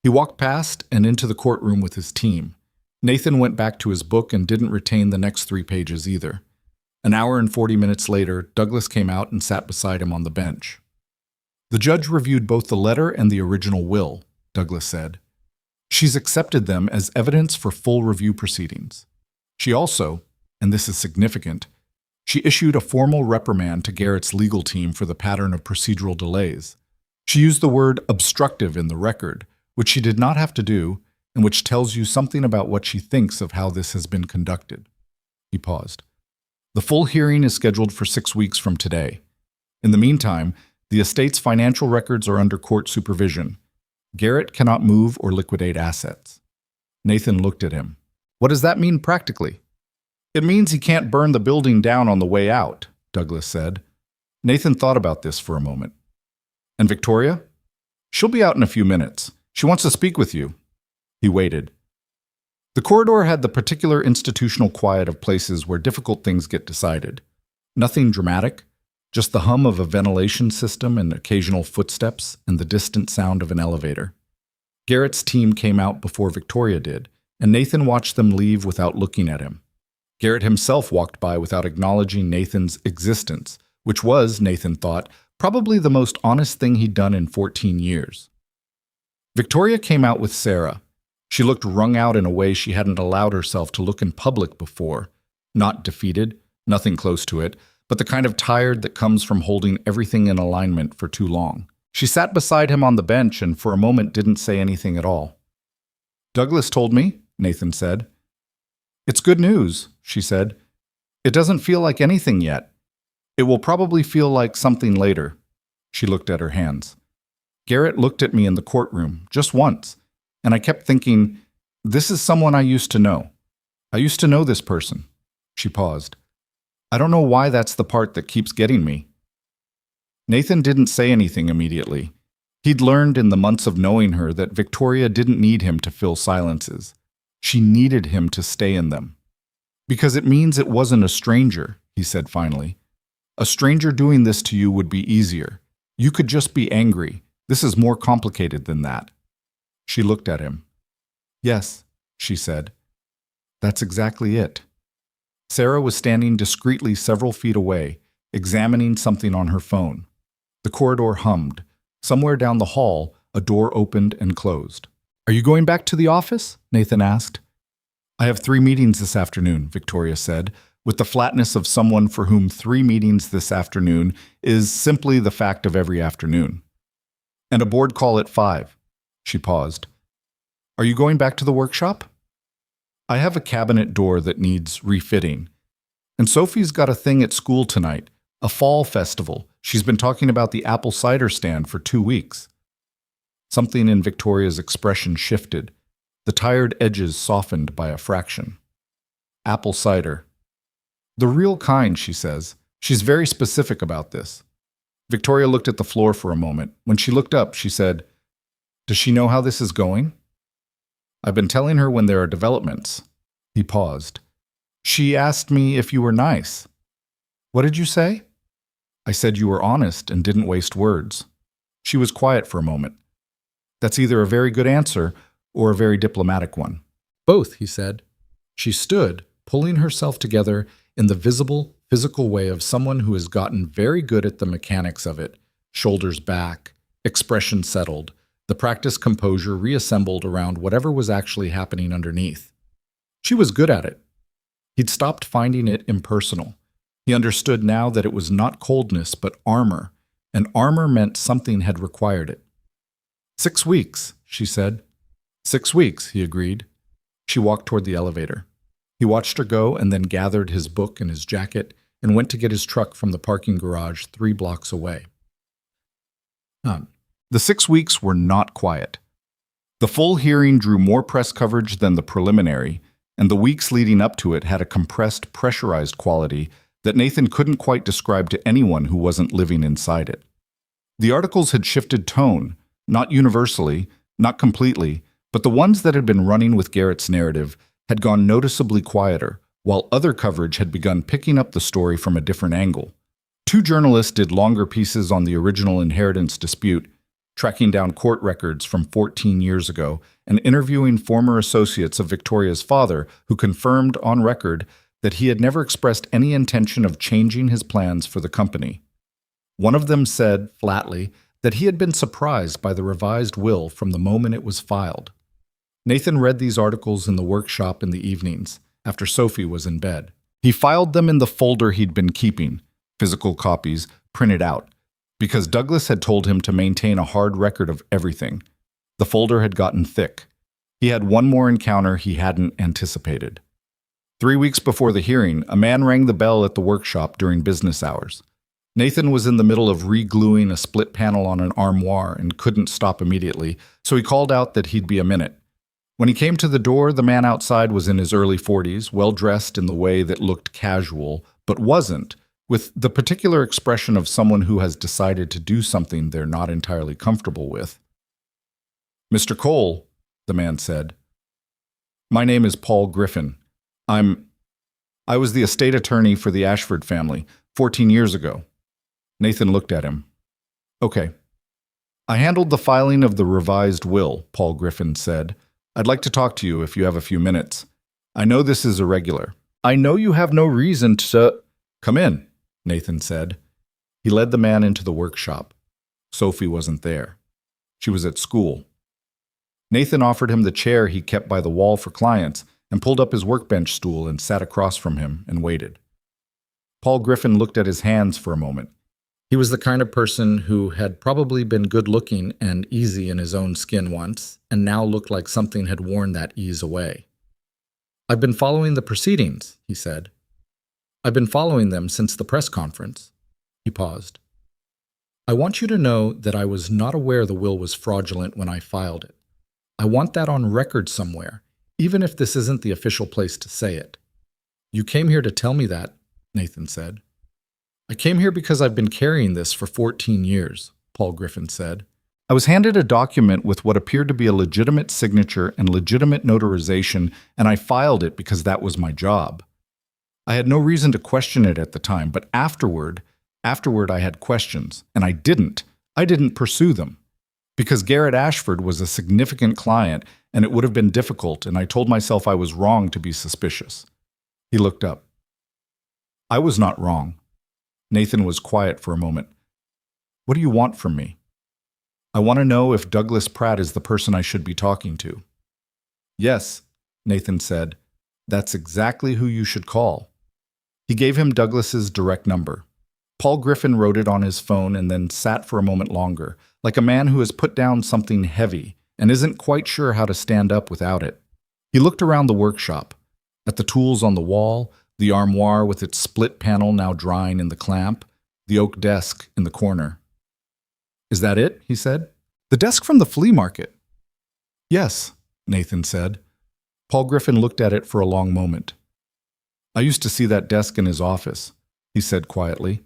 He walked past and into the courtroom with his team. Nathan went back to his book and didn't retain the next 3 pages either. An hour and 40 minutes later, Douglas came out and sat beside him on the bench. The judge reviewed both the letter and the original will, Douglas said. She's accepted them as evidence for full review proceedings. She also, and this is significant, she issued a formal reprimand to Garrett's legal team for the pattern of procedural delays. She used the word obstructive in the record, which she did not have to do, and which tells you something about what she thinks of how this has been conducted. He paused. The full hearing is scheduled for 6 weeks from today. In the meantime, the estate's financial records are under court supervision. Garrett cannot move or liquidate assets. Nathan looked at him. What does that mean practically? It means he can't burn the building down on the way out, Douglas said. Nathan thought about this for a moment. And Victoria? She'll be out in a few minutes. She wants to speak with you. He waited. The corridor had the particular institutional quiet of places where difficult things get decided. Nothing dramatic, just the hum of a ventilation system and occasional footsteps and the distant sound of an elevator. Garrett's team came out before Victoria did, and Nathan watched them leave without looking at him. Garrett himself walked by without acknowledging Nathan's existence, which was, Nathan thought, probably the most honest thing he'd done in 14 years. Victoria came out with Sarah. She looked wrung out in a way she hadn't allowed herself to look in public before. Not defeated, nothing close to it, but the kind of tired that comes from holding everything in alignment for too long. She sat beside him on the bench and for a moment didn't say anything at all. Douglas told me, Nathan said. It's good news, she said. It doesn't feel like anything yet. It will probably feel like something later. She looked at her hands. Garrett looked at me in the courtroom, just once, and I kept thinking, this is someone I used to know. I used to know this person. She paused. I don't know why that's the part that keeps getting me. Nathan didn't say anything immediately. He'd learned in the months of knowing her that Victoria didn't need him to fill silences. She needed him to stay in them. Because it means it wasn't a stranger, he said finally. A stranger doing this to you would be easier. You could just be angry. This is more complicated than that. She looked at him. Yes, she said. That's exactly it. Sarah was standing discreetly several feet away, examining something on her phone. The corridor hummed. Somewhere down the hall, a door opened and closed. Are you going back to the office? Nathan asked. I have 3 meetings this afternoon, Victoria said, with the flatness of someone for whom 3 meetings this afternoon is simply the fact of every afternoon. And a board call at 5. She paused. Are you going back to the workshop? I have a cabinet door that needs refitting. And Sophie's got a thing at school tonight, a fall festival. She's been talking about the apple cider stand for 2 weeks. Something in Victoria's expression shifted. The tired edges softened by a fraction. Apple cider. The real kind, she says. She's very specific about this. Victoria looked at the floor for a moment. When she looked up, she said, Does she know how this is going? I've been telling her when there are developments. He paused. She asked me if you were nice. What did you say? I said you were honest and didn't waste words. She was quiet for a moment. That's either a very good answer or a very diplomatic one. Both, he said. She stood, pulling herself together in the visible, physical way of someone who has gotten very good at the mechanics of it. Shoulders back, expression settled, the practiced composure reassembled around whatever was actually happening underneath. She was good at it. He'd stopped finding it impersonal. He understood now that it was not coldness, but armor, and armor meant something had required it. 6 weeks, she said. 6 weeks, he agreed. She walked toward the elevator. He watched her go and then gathered his book and his jacket and went to get his truck from the parking garage 3 blocks away. The 6 weeks were not quiet. The full hearing drew more press coverage than the preliminary, and the weeks leading up to it had a compressed, pressurized quality that Nathan couldn't quite describe to anyone who wasn't living inside it. The articles had shifted tone, not universally, not completely, but the ones that had been running with Garrett's narrative had gone noticeably quieter, while other coverage had begun picking up the story from a different angle. 2 journalists did longer pieces on the original inheritance dispute, tracking down court records from 14 years ago and interviewing former associates of Victoria's father who confirmed on record that he had never expressed any intention of changing his plans for the company. One of them said, flatly, that he had been surprised by the revised will from the moment it was filed. Nathan read these articles in the workshop in the evenings, after Sophie was in bed. He filed them in the folder he'd been keeping, physical copies, printed out, because Douglas had told him to maintain a hard record of everything. The folder had gotten thick. He had one more encounter he hadn't anticipated. 3 weeks before the hearing, a man rang the bell at the workshop during business hours. Nathan was in the middle of re-gluing a split panel on an armoire and couldn't stop immediately, so he called out that he'd be a minute. When he came to the door, the man outside was in his early 40s, well-dressed in the way that looked casual, but wasn't, with the particular expression of someone who has decided to do something they're not entirely comfortable with. Mr. Cole, the man said. My name is Paul Griffin. I was the estate attorney for the Ashford family 14 years ago. Nathan looked at him. Okay. I handled the filing of the revised will, Paul Griffin said. I'd like to talk to you if you have a few minutes. I know this is irregular. I know you have no reason to... Come in, Nathan said. He led the man into the workshop. Sophie wasn't there. She was at school. Nathan offered him the chair he kept by the wall for clients and pulled up his workbench stool and sat across from him and waited. Paul Griffin looked at his hands for a moment. He was the kind of person who had probably been good-looking and easy in his own skin once, and now looked like something had worn that ease away. "I've been following the proceedings," he said. "I've been following them since the press conference." He paused. "I want you to know that I was not aware the will was fraudulent when I filed it. I want that on record somewhere, even if this isn't the official place to say it." "You came here to tell me that," Nathan said. "I came here because I've been carrying this for 14 years, Paul Griffin said. I was handed a document with what appeared to be a legitimate signature and legitimate notarization, and I filed it because that was my job. I had no reason to question it at the time, but afterward I had questions, and I didn't pursue them. Because Garrett Ashford was a significant client, and it would have been difficult, and I told myself I was wrong to be suspicious." He looked up. "I was not wrong." Nathan was quiet for a moment. "What do you want from me?" "I want to know if Douglas Pratt is the person I should be talking to." "Yes," Nathan said. "That's exactly who you should call." He gave him Douglas's direct number. Paul Griffin wrote it on his phone and then sat for a moment longer, like a man who has put down something heavy and isn't quite sure how to stand up without it. He looked around the workshop, at the tools on the wall, the armoire with its split panel now drying in the clamp, the oak desk in the corner. "Is that it?" he said. "The desk from the flea market." "Yes," Nathan said. Paul Griffin looked at it for a long moment. "I used to see that desk in his office," he said quietly.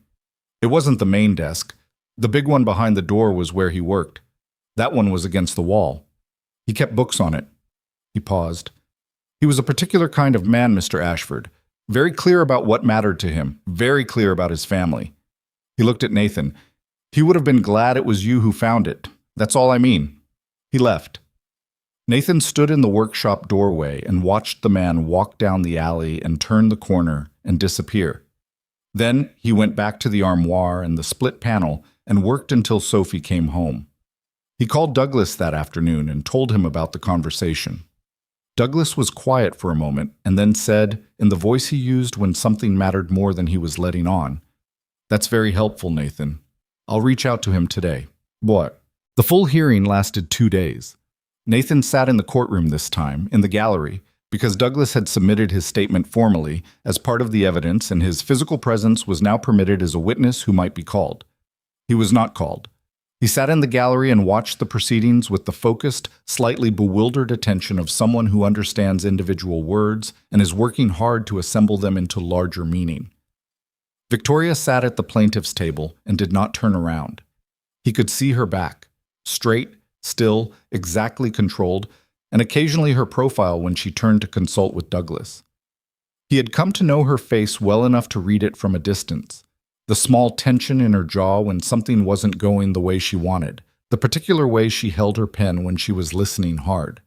"It wasn't the main desk. The big one behind the door was where he worked. That one was against the wall. He kept books on it." He paused. "He was a particular kind of man, Mr. Ashford. Very clear about what mattered to him, very clear about his family." He looked at Nathan. "He would have been glad it was you who found it. That's all I mean." He left. Nathan stood in the workshop doorway and watched the man walk down the alley and turn the corner and disappear. Then he went back to the armoire and the split panel and worked until Sophie came home. He called Douglas that afternoon and told him about the conversation. Douglas was quiet for a moment and then said, in the voice he used when something mattered more than he was letting on, "That's very helpful, Nathan. I'll reach out to him today." "What?" The full hearing lasted 2 days. Nathan sat in the courtroom this time, in the gallery, because Douglas had submitted his statement formally as part of the evidence, and his physical presence was now permitted as a witness who might be called. He was not called. He sat in the gallery and watched the proceedings with the focused, slightly bewildered attention of someone who understands individual words and is working hard to assemble them into larger meaning. Victoria sat at the plaintiff's table and did not turn around. He could see her back, straight, still, exactly controlled, and occasionally her profile when she turned to consult with Douglas. He had come to know her face well enough to read it from a distance. The small tension in her jaw when something wasn't going the way she wanted, the particular way she held her pen when she was listening hard.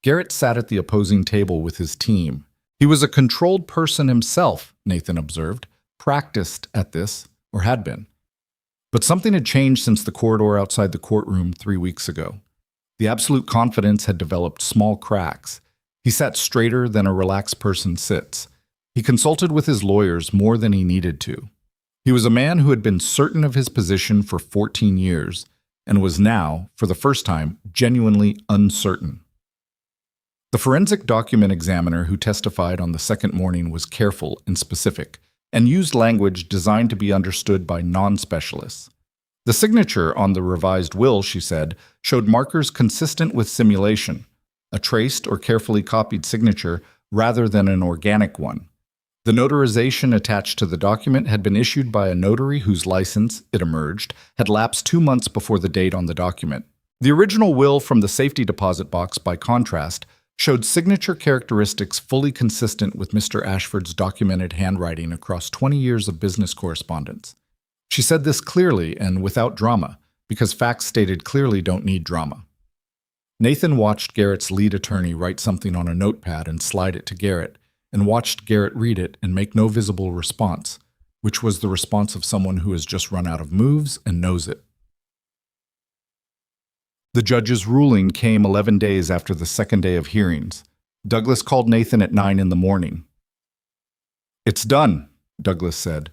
Garrett sat at the opposing table with his team. He was a controlled person himself, Nathan observed, practiced at this, or had been. But something had changed since the corridor outside the courtroom 3 weeks ago. The absolute confidence had developed small cracks. He sat straighter than a relaxed person sits. He consulted with his lawyers more than he needed to. He was a man who had been certain of his position for 14 years and was now, for the first time, genuinely uncertain. The forensic document examiner who testified on the second morning was careful and specific and used language designed to be understood by non-specialists. The signature on the revised will, she said, showed markers consistent with simulation, a traced or carefully copied signature rather than an organic one. The notarization attached to the document had been issued by a notary whose license, it emerged, had lapsed 2 months before the date on the document. The original will from the safety deposit box, by contrast, showed signature characteristics fully consistent with Mr. Ashford's documented handwriting across 20 years of business correspondence. She said this clearly and without drama, because facts stated clearly don't need drama. Nathan watched Garrett's lead attorney write something on a notepad and slide it to Garrett, and watched Garrett read it and make no visible response, which was the response of someone who has just run out of moves and knows it. The judge's ruling came 11 days after the second day of hearings. Douglas called Nathan at 9 in the morning. "It's done," Douglas said.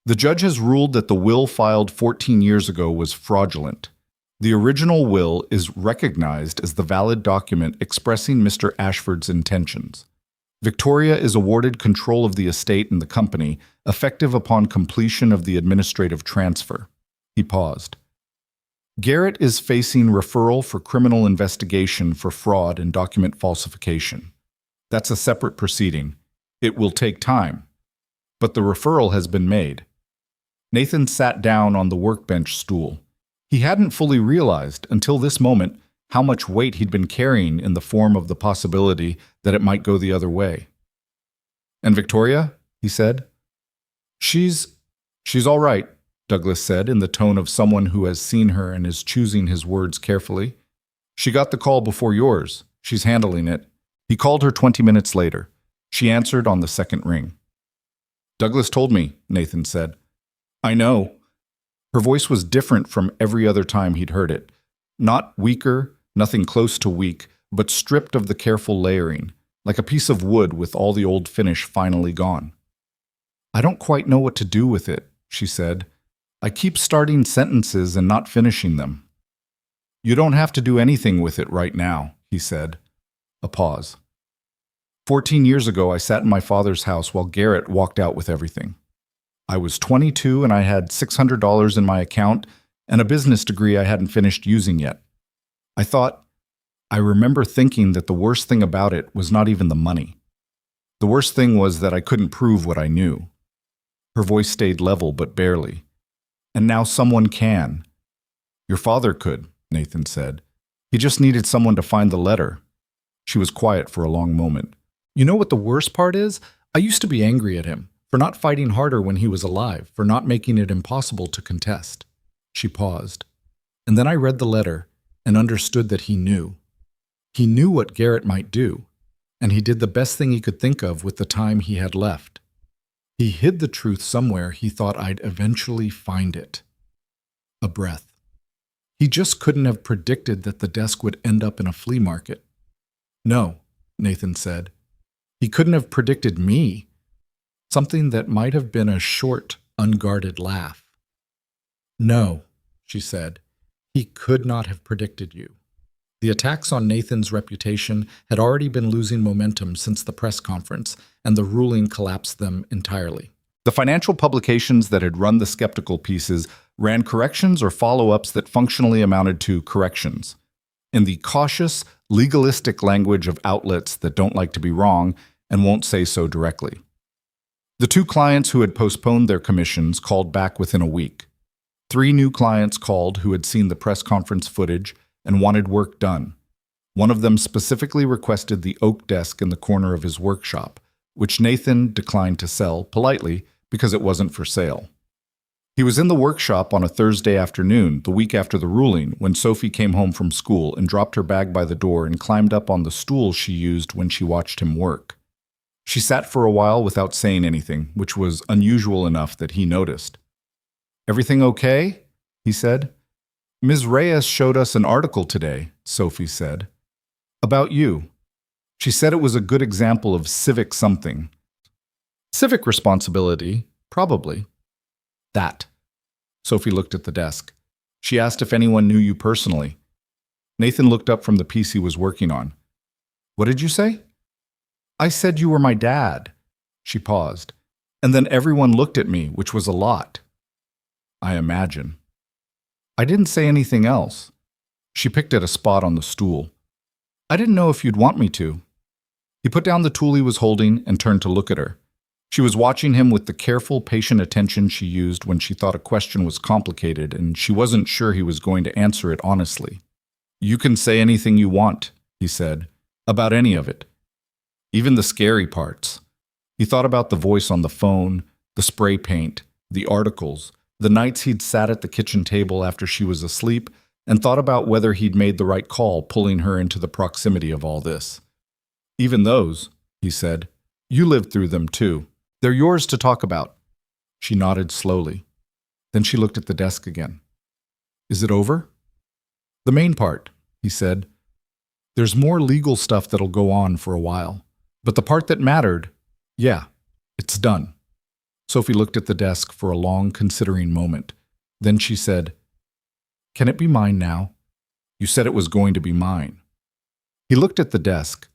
The judge has ruled that the will filed 14 years ago was fraudulent. The original will is recognized as the valid document expressing Mr. Ashford's intentions. Victoria is awarded control of the estate and the company, effective upon completion of the administrative transfer. He paused. Garrett is facing referral for criminal investigation for fraud and document falsification. That's a separate proceeding. It will take time. But the referral has been made. Nathan sat down on the workbench stool. He hadn't fully realized, until this moment, how much weight he'd been carrying in the form of the possibility that it might go the other way. "And Victoria?" he said. She's all right," Douglas said in the tone of someone who has seen her and is choosing his words carefully. "She got the call before yours. She's handling it." He called her 20 minutes later. She answered on the second ring. "Douglas told me," Nathan said. "I know." Her voice was different from every other time he'd heard it. Not weaker, nothing close to weak, but stripped of the careful layering, like a piece of wood with all the old finish finally gone. "I don't quite know what to do with it," she said. "I keep starting sentences and not finishing them." "You don't have to do anything with it right now," he said. A pause. 14 years ago, I sat in my father's house while Garrett walked out with everything. I was 22 and I had $600 in my account and a business degree I hadn't finished using yet. I remember thinking that the worst thing about it was not even the money. The worst thing was that I couldn't prove what I knew. Her voice stayed level, but barely. "And now someone can." "Your father could," Nathan said. "He just needed someone to find the letter." She was quiet for a long moment. "You know what the worst part is? I used to be angry at him for not fighting harder when he was alive, for not making it impossible to contest." She paused. "And then I read the letter and understood that he knew. He knew what Garrett might do, and he did the best thing he could think of with the time he had left. He hid the truth somewhere he thought I'd eventually find it." A breath. "He just couldn't have predicted that the desk would end up in a flea market." "No," Nathan said. "He couldn't have predicted me." Something that might have been a short, unguarded laugh. "No," she said. "He could not have predicted you." The attacks on Nathan's reputation had already been losing momentum since the press conference, and the ruling collapsed them entirely. The financial publications that had run the skeptical pieces ran corrections or follow-ups that functionally amounted to corrections. In the cautious, legalistic language of outlets that don't like to be wrong and won't say so directly. The 2 clients who had postponed their commissions called back within a week. 3 new clients called who had seen the press conference footage and wanted work done. One of them specifically requested the oak desk in the corner of his workshop, which Nathan declined to sell politely because it wasn't for sale. He was in the workshop on a Thursday afternoon, the week after the ruling, when Sophie came home from school and dropped her bag by the door and climbed up on the stool she used when she watched him work. She sat for a while without saying anything, which was unusual enough that he noticed. "Everything okay?" he said. "Ms. Reyes showed us an article today," Sophie said. "About you. She said it was a good example of civic something." "Civic responsibility, probably." "That." Sophie looked at the desk. She asked if anyone knew you personally. Nathan looked up from the piece he was working on. "What did you say?" "I said you were my dad." She paused. "And then everyone looked at me, which was a lot." "I imagine." "I didn't say anything else." She picked at a spot on the stool. "I didn't know if you'd want me to." He put down the tool he was holding and turned to look at her. She was watching him with the careful, patient attention she used when she thought a question was complicated and she wasn't sure he was going to answer it honestly. "You can say anything you want," he said, "about any of it. Even the scary parts." He thought about the voice on the phone, the spray paint, the articles, the nights he'd sat at the kitchen table after she was asleep, and thought about whether he'd made the right call pulling her into the proximity of all this. "Even those," he said. "You lived through them too. They're yours to talk about." She nodded slowly. Then she looked at the desk again. "Is it over?" "The main part," he said. "There's more legal stuff that'll go on for a while. But the part that mattered, yeah, it's done." Sophie looked at the desk for a long, considering moment. Then she said, "Can it be mine now? You said it was going to be mine." He looked at the desk.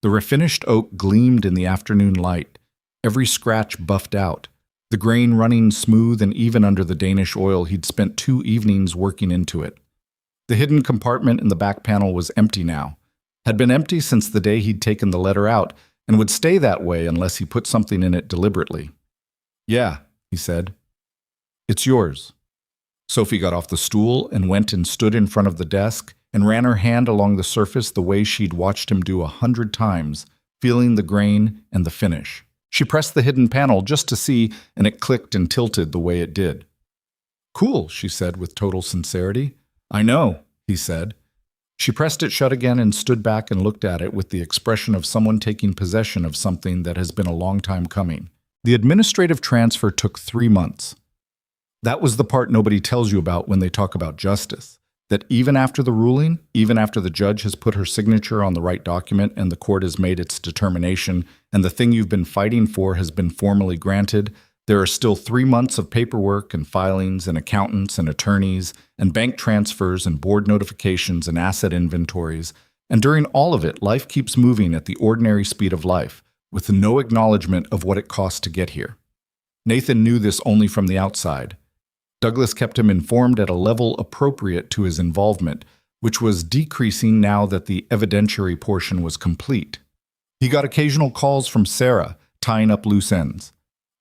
The refinished oak gleamed in the afternoon light, every scratch buffed out, the grain running smooth and even under the Danish oil he'd spent 2 evenings working into it. The hidden compartment in the back panel was empty now, had been empty since the day he'd taken the letter out, and would stay that way unless he put something in it deliberately. "Yeah," he said. "It's yours." Sophie got off the stool and went and stood in front of the desk and ran her hand along the surface the way she'd watched him do 100 times, feeling the grain and the finish. She pressed the hidden panel just to see, and it clicked and tilted the way it did. "Cool," she said with total sincerity. "I know," he said. She pressed it shut again and stood back and looked at it with the expression of someone taking possession of something that has been a long time coming. The administrative transfer took 3 months. That was the part nobody tells you about when they talk about justice. That even after the ruling, even after the judge has put her signature on the right document and the court has made its determination, and the thing you've been fighting for has been formally granted, there are still 3 months of paperwork and filings and accountants and attorneys and bank transfers and board notifications and asset inventories, and during all of it, life keeps moving at the ordinary speed of life, with no acknowledgement of what it costs to get here. Nathan knew this only from the outside. Douglas kept him informed at a level appropriate to his involvement, which was decreasing now that the evidentiary portion was complete. He got occasional calls from Sarah, tying up loose ends.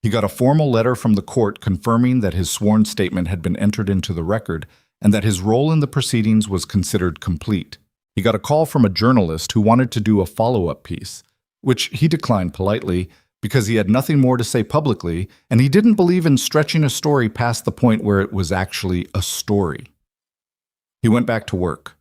He got a formal letter from the court confirming that his sworn statement had been entered into the record and that his role in the proceedings was considered complete. He got a call from a journalist who wanted to do a follow-up piece, which he declined politely because he had nothing more to say publicly, and he didn't believe in stretching a story past the point where it was actually a story. He went back to work.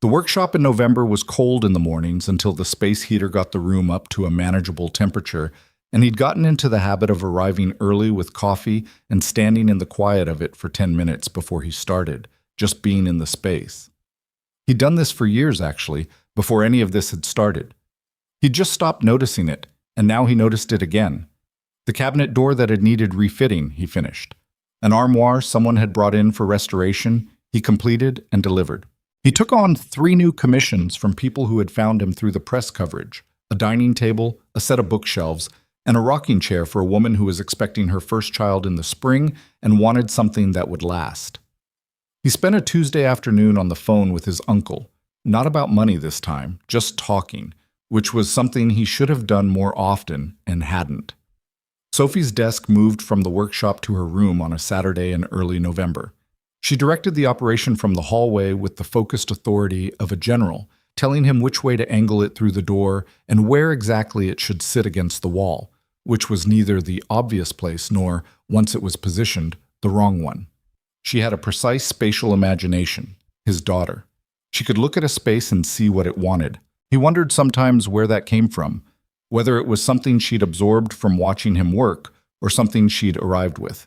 The workshop in November was cold in the mornings until the space heater got the room up to a manageable temperature, and he'd gotten into the habit of arriving early with coffee and standing in the quiet of it for 10 minutes before he started, just being in the space. He'd done this for years, actually, before any of this had started. He'd just stopped noticing it, and now he noticed it again. The cabinet door that had needed refitting, he finished. An armoire someone had brought in for restoration, he completed and delivered. He took on 3 new commissions from people who had found him through the press coverage: a dining table, a set of bookshelves, and a rocking chair for a woman who was expecting her first child in the spring and wanted something that would last. He spent a Tuesday afternoon on the phone with his uncle, not about money this time, just talking, which was something he should have done more often and hadn't. Sophie's desk moved from the workshop to her room on a Saturday in early November. She directed the operation from the hallway with the focused authority of a general, telling him which way to angle it through the door and where exactly it should sit against the wall, which was neither the obvious place nor, once it was positioned, the wrong one. She had a precise spatial imagination, his daughter. She could look at a space and see what it wanted. He wondered sometimes where that came from, whether it was something she'd absorbed from watching him work or something she'd arrived with.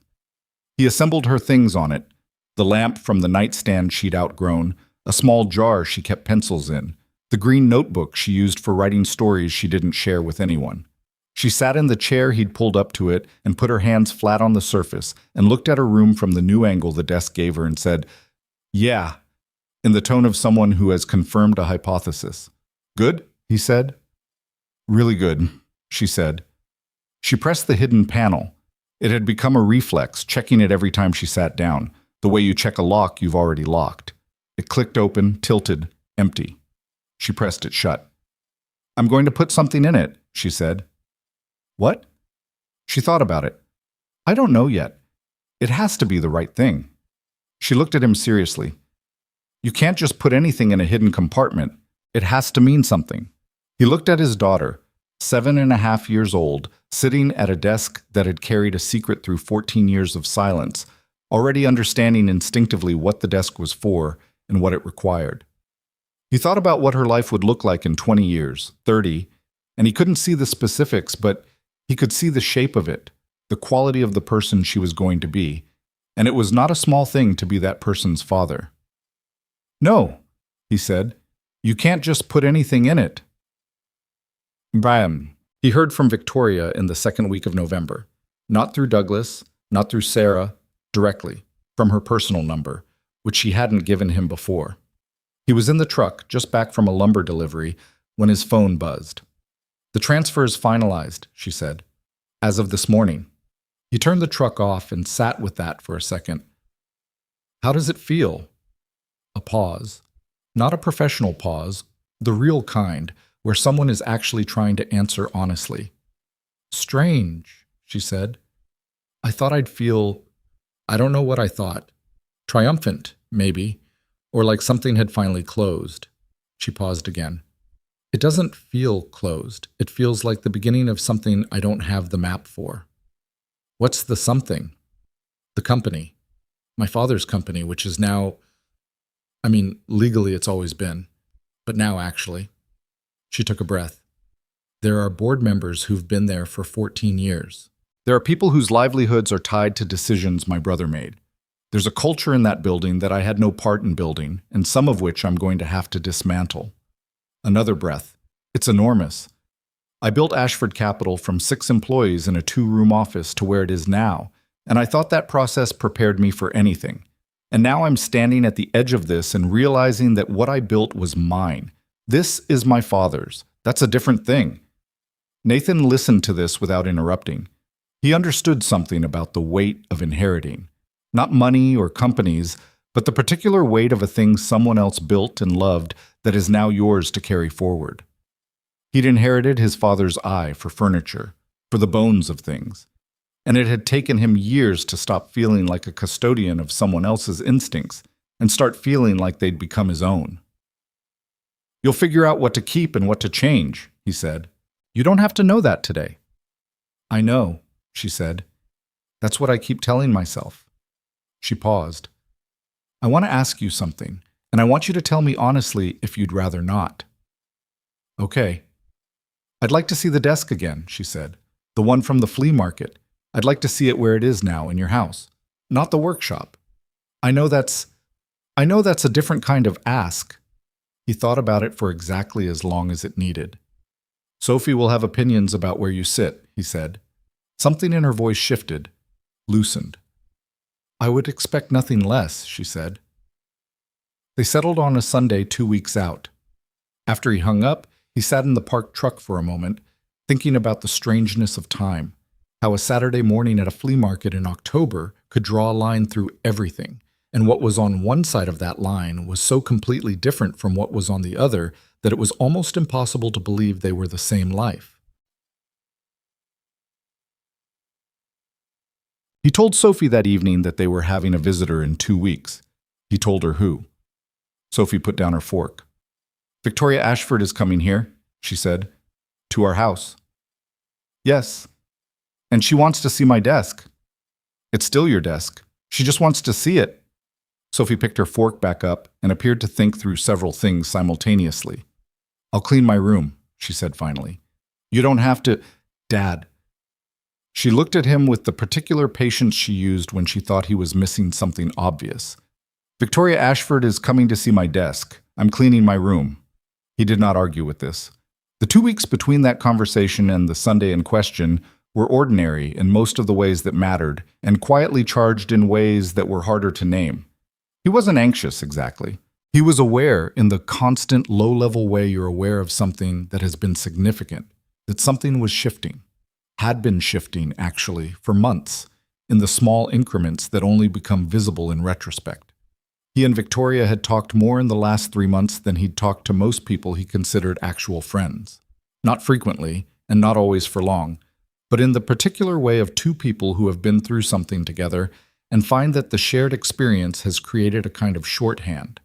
He assembled her things on it: the lamp from the nightstand she'd outgrown, a small jar she kept pencils in, the green notebook she used for writing stories she didn't share with anyone. She sat in the chair he'd pulled up to it and put her hands flat on the surface and looked at her room from the new angle the desk gave her and said, "Yeah," in the tone of someone who has confirmed a hypothesis. "Good?" he said. "Really good," she said. She pressed the hidden panel. It had become a reflex, checking it every time she sat down, the way you check a lock you've already locked. It clicked open, tilted, empty. She pressed it shut. "I'm going to put something in it," she said. "What?" She thought about it. "I don't know yet. It has to be the right thing." She looked at him seriously. "You can't just put anything in a hidden compartment. It has to mean something." He looked at his daughter, 7.5 years old, sitting at a desk that had carried a secret through 14 years of silence, already understanding instinctively what the desk was for and what it required. He thought about what her life would look like in 20 years, 30, and he couldn't see the specifics, but he could see the shape of it, the quality of the person she was going to be, and it was not a small thing to be that person's father. "No," he said, "you can't just put anything in it." Bam, he heard from Victoria in the second week of November. Not through Douglas, not through Sarah, directly, from her personal number, which she hadn't given him before. He was in the truck, just back from a lumber delivery, when his phone buzzed. "The transfer is finalized," she said. "As of this morning." He turned the truck off and sat with that for a second. "How does it feel?" A pause. Not a professional pause, the real kind, where someone is actually trying to answer honestly. "Strange," she said. "I thought I'd feel, I don't know what I thought. Triumphant, maybe, or like something had finally closed." She paused again. "It doesn't feel closed. It feels like the beginning of something I don't have the map for." "What's the something?" "The company. My father's company, which is now, legally it's always been, but now actually." She took a breath. "There are board members who've been there for 14 years. There are people whose livelihoods are tied to decisions my brother made. There's a culture in that building that I had no part in building, and some of which I'm going to have to dismantle." Another breath. "It's enormous. I built Ashford Capital from 6 employees in a 2-room office to where it is now, and I thought that process prepared me for anything. And now I'm standing at the edge of this and realizing that what I built was mine. This is my father's. That's a different thing." Nathan listened to this without interrupting. He understood something about the weight of inheriting. Not money or companies, but the particular weight of a thing someone else built and loved that is now yours to carry forward. He'd inherited his father's eye for furniture, for the bones of things, and it had taken him years to stop feeling like a custodian of someone else's instincts and start feeling like they'd become his own. "You'll figure out what to keep and what to change," he said. "You don't have to know that today." "I know," she said. "That's what I keep telling myself." She paused. "I want to ask you something, and I want you to tell me honestly if you'd rather not." "Okay." "I'd like to see the desk again," she said. "The one from the flea market. I'd like to see it where it is now in your house, not the workshop. I know that's a different kind of ask." He thought about it for exactly as long as it needed. "Sophie will have opinions about where you sit," he said. Something in her voice shifted, loosened. "I would expect nothing less," she said. They settled on a Sunday 2 weeks out. After he hung up, he sat in the parked truck for a moment, thinking about the strangeness of time, how a Saturday morning at a flea market in October could draw a line through everything, and what was on one side of that line was so completely different from what was on the other that it was almost impossible to believe they were the same life. He told Sophie that evening that they were having a visitor in 2 weeks. He told her who. Sophie put down her fork. "Victoria Ashford is coming here," she said. "To our house." "Yes. And she wants to see my desk." "It's still your desk. She just wants to see it." Sophie picked her fork back up and appeared to think through several things simultaneously. "I'll clean my room," she said finally. "You don't have to—" "Dad." She looked at him with the particular patience she used when she thought he was missing something obvious. "Victoria Ashford is coming to see my desk. I'm cleaning my room." He did not argue with this. The 2 weeks between that conversation and the Sunday in question were ordinary in most of the ways that mattered, and quietly charged in ways that were harder to name. He wasn't anxious, exactly. He was aware in the constant, low-level way you're aware of something that has been significant, that something was shifting. Had been shifting, actually, for months, in the small increments that only become visible in retrospect. He and Victoria had talked more in the last 3 months than he'd talked to most people he considered actual friends. Not frequently, and not always for long, but in the particular way of two people who have been through something together and find that the shared experience has created a kind of shorthand.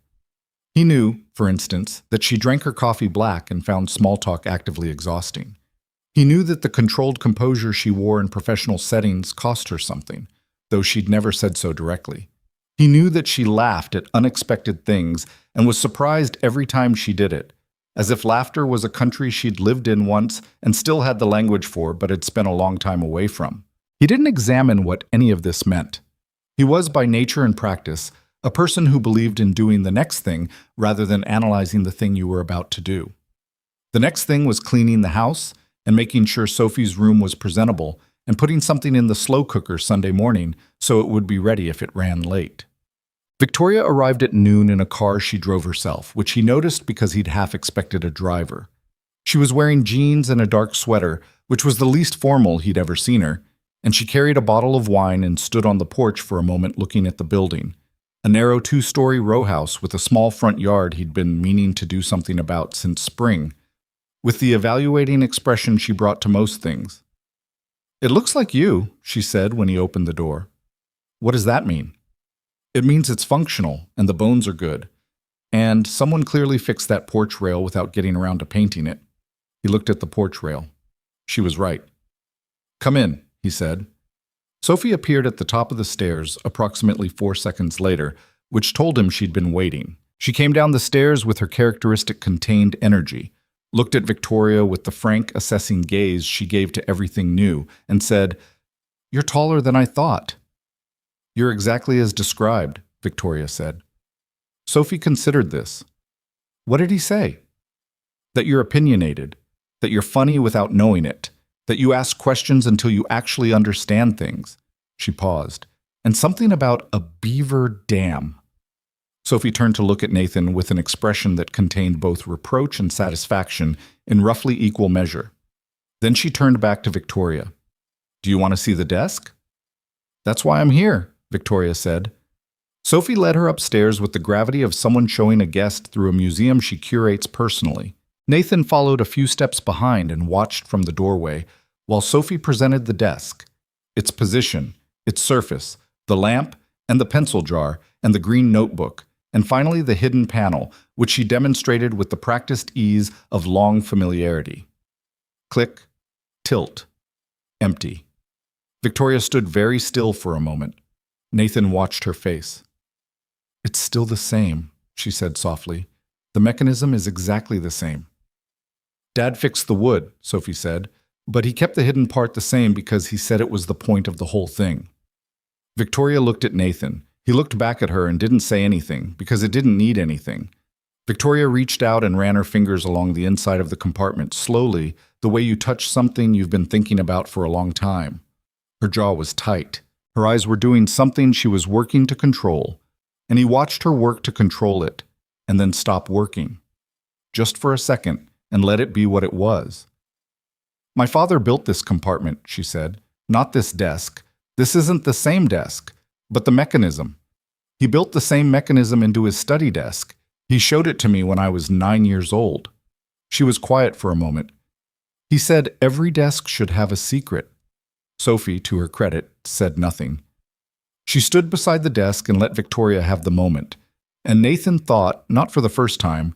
He knew, for instance, that she drank her coffee black and found small talk actively exhausting. He knew that the controlled composure she wore in professional settings cost her something, though she'd never said so directly. He knew that she laughed at unexpected things and was surprised every time she did it, as if laughter was a country she'd lived in once and still had the language for but had spent a long time away from. He didn't examine what any of this meant. He was, by nature and practice, a person who believed in doing the next thing rather than analyzing the thing you were about to do. The next thing was cleaning the house and making sure Sophie's room was presentable and putting something in the slow cooker Sunday morning so it would be ready if it ran late. Victoria arrived at noon in a car she drove herself, which he noticed because he'd half expected a driver. She was wearing jeans and a dark sweater, which was the least formal he'd ever seen her, and she carried a bottle of wine and stood on the porch for a moment looking at the building, a narrow 2-story row house with a small front yard he'd been meaning to do something about since spring, with the evaluating expression she brought to most things. "It looks like you," she said when he opened the door. "What does that mean?" "It means it's functional and the bones are good. And someone clearly fixed that porch rail without getting around to painting it." He looked at the porch rail. She was right. "Come in," he said. Sophie appeared at the top of the stairs approximately 4 seconds later, which told him she'd been waiting. She came down the stairs with her characteristic contained energy, looked at Victoria with the frank, assessing gaze she gave to everything new, and said, "You're taller than I thought." "You're exactly as described," Victoria said. Sophie considered this. "What did he say?" "That you're opinionated, that you're funny without knowing it, that you ask questions until you actually understand things." She paused. "And something about a beaver dam." Sophie turned to look at Nathan with an expression that contained both reproach and satisfaction in roughly equal measure. Then she turned back to Victoria. "Do you want to see the desk?" "That's why I'm here," Victoria said. Sophie led her upstairs with the gravity of someone showing a guest through a museum she curates personally. Nathan followed a few steps behind and watched from the doorway, while Sophie presented the desk, its position, its surface, the lamp, and the pencil jar, and the green notebook, and finally the hidden panel, which she demonstrated with the practiced ease of long familiarity. Click, tilt, empty. Victoria stood very still for a moment. Nathan watched her face. "It's still the same," she said softly. "The mechanism is exactly the same." "Dad fixed the wood," Sophie said, "but he kept the hidden part the same because he said it was the point of the whole thing." Victoria looked at Nathan. He looked back at her and didn't say anything because it didn't need anything. Victoria reached out and ran her fingers along the inside of the compartment slowly, the way you touch something you've been thinking about for a long time. Her jaw was tight. Her eyes were doing something she was working to control, and he watched her work to control it, and then stop working. Just for a second, and let it be what it was. "My father built this compartment," she said. "Not this desk. This isn't the same desk, but the mechanism. He built the same mechanism into his study desk. He showed it to me when I was 9 years old." She was quiet for a moment. "He said every desk should have a secret." Sophie, to her credit, said nothing. She stood beside the desk and let Victoria have the moment, and Nathan thought, not for the first time,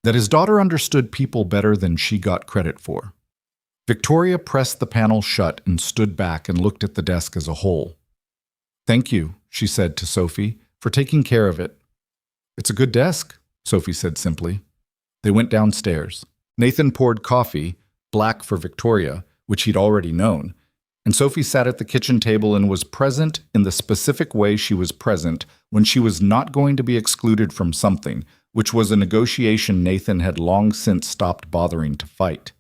that his daughter understood people better than she got credit for. Victoria pressed the panel shut and stood back and looked at the desk as a whole. "Thank you," she said to Sophie, "for taking care of it." "It's a good desk," Sophie said simply. They went downstairs. Nathan poured coffee, black for Victoria, which he'd already known, and Sophie sat at the kitchen table and was present in the specific way she was present when she was not going to be excluded from something, which was a negotiation Nathan had long since stopped bothering to fight.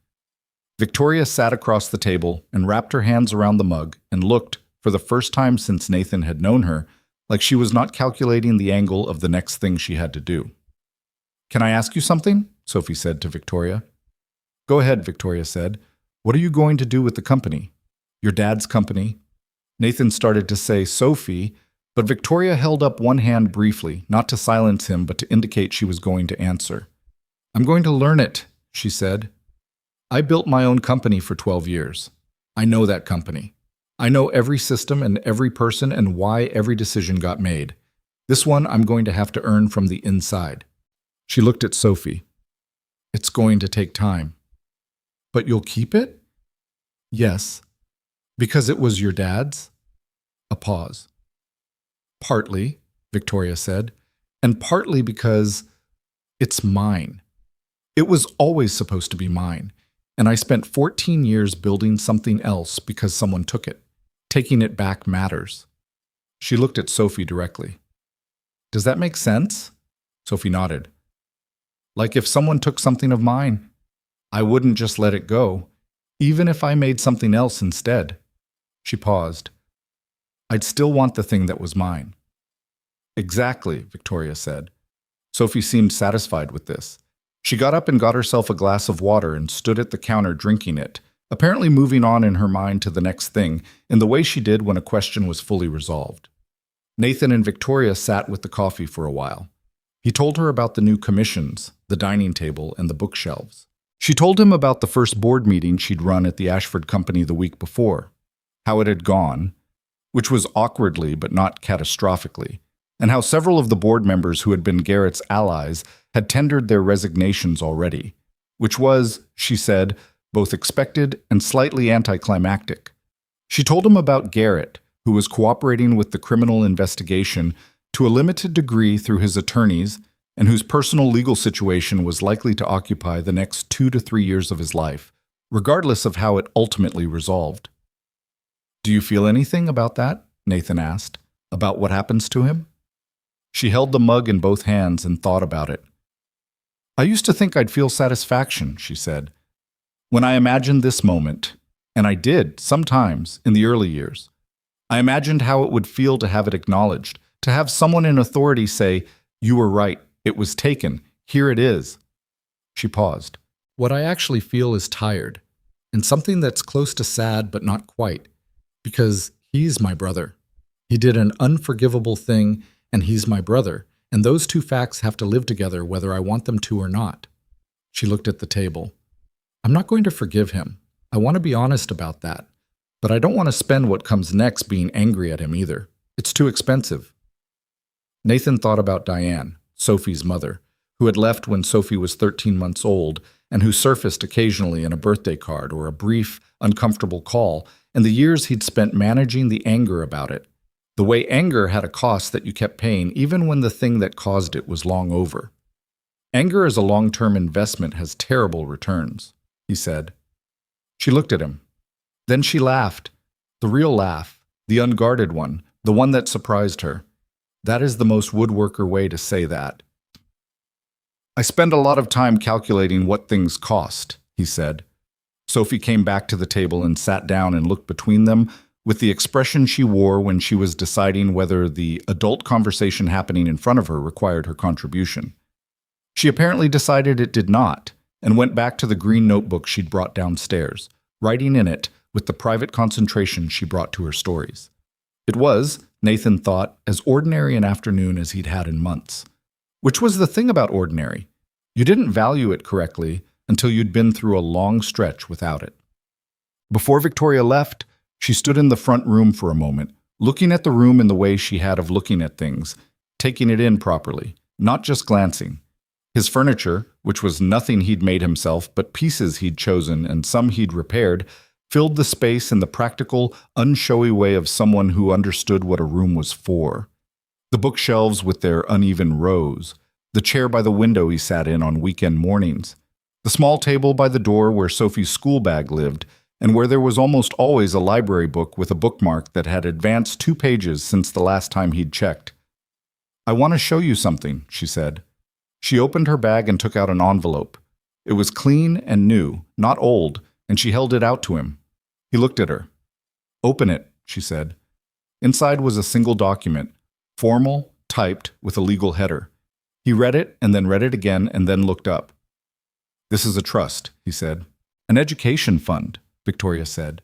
Victoria sat across the table and wrapped her hands around the mug and looked, for the first time since Nathan had known her, like she was not calculating the angle of the next thing she had to do. "Can I ask you something?" Sophie said to Victoria. "Go ahead," Victoria said. "What are you going to do with the company?" "Your dad's company." Nathan started to say Sophie, but Victoria held up one hand briefly, not to silence him, but to indicate she was going to answer. "I'm going to learn it," she said. "I built my own company for 12 years. I know that company. I know every system and every person and why every decision got made. This one I'm going to have to earn from the inside." She looked at Sophie. "It's going to take time." "But you'll keep it?" "Yes." "Because it was your dad's?" A pause. "Partly," Victoria said, "and partly because it's mine. It was always supposed to be mine, and I spent 14 years building something else because someone took it. Taking it back matters." She looked at Sophie directly. "Does that make sense?" Sophie nodded. "Like if someone took something of mine, I wouldn't just let it go, even if I made something else instead." She paused. I'd still want the thing that was mine. Exactly, Victoria said. Sophie seemed satisfied with this. She got up and got herself a glass of water and stood at the counter drinking it, apparently moving on in her mind to the next thing, in the way she did when a question was fully resolved. Nathan and Victoria sat with the coffee for a while. He told her about the new commissions, the dining table, and the bookshelves. She told him about the first board meeting she'd run at the Ashford Company the week before, how it had gone, which was awkwardly but not catastrophically, and how several of the board members who had been Garrett's allies had tendered their resignations already, which was, she said, both expected and slightly anticlimactic. She told him about Garrett, who was cooperating with the criminal investigation to a limited degree through his attorneys and whose personal legal situation was likely to occupy the next 2 to 3 years of his life, regardless of how it ultimately resolved. Do you feel anything about that? Nathan asked. About what happens to him? She held the mug in both hands and thought about it. I used to think I'd feel satisfaction, she said, when I imagined this moment, and I did, sometimes, in the early years. I imagined how it would feel to have it acknowledged, to have someone in authority say, you were right, it was taken, here it is. She paused. What I actually feel is tired, and something that's close to sad but not quite, because he's my brother. He did an unforgivable thing, and he's my brother, and those two facts have to live together whether I want them to or not. She looked at the table. I'm not going to forgive him. I want to be honest about that. But I don't want to spend what comes next being angry at him either. It's too expensive. Nathan thought about Diane, Sophie's mother, who had left when Sophie was 13 months old and who surfaced occasionally in a birthday card or a brief, uncomfortable call, and the years he'd spent managing the anger about it. The way anger had a cost that you kept paying even when the thing that caused it was long over. Anger as a long-term investment has terrible returns, he said. She looked at him. Then she laughed. The real laugh, the unguarded one, the one that surprised her. That is the most woodworker way to say that. I spend a lot of time calculating what things cost, he said. Sophie came back to the table and sat down and looked between them with the expression she wore when she was deciding whether the adult conversation happening in front of her required her contribution. She apparently decided it did not, and went back to the green notebook she'd brought downstairs, writing in it with the private concentration she brought to her stories. It was, Nathan thought, as ordinary an afternoon as he'd had in months. Which was the thing about ordinary. You didn't value it correctly until you'd been through a long stretch without it. Before Victoria left, she stood in the front room for a moment, looking at the room in the way she had of looking at things, taking it in properly, not just glancing. His furniture, which was nothing he'd made himself but pieces he'd chosen and some he'd repaired, filled the space in the practical, unshowy way of someone who understood what a room was for. The bookshelves with their uneven rows, the chair by the window he sat in on weekend mornings, the small table by the door where Sophie's school bag lived, and where there was almost always a library book with a bookmark that had advanced 2 pages since the last time he'd checked. I want to show you something, she said. She opened her bag and took out an envelope. It was clean and new, not old, and she held it out to him. He looked at her. Open it, she said. Inside was a single document, formal, typed, with a legal header. He read it and then read it again and then looked up. This is a trust, he said. An education fund, Victoria said.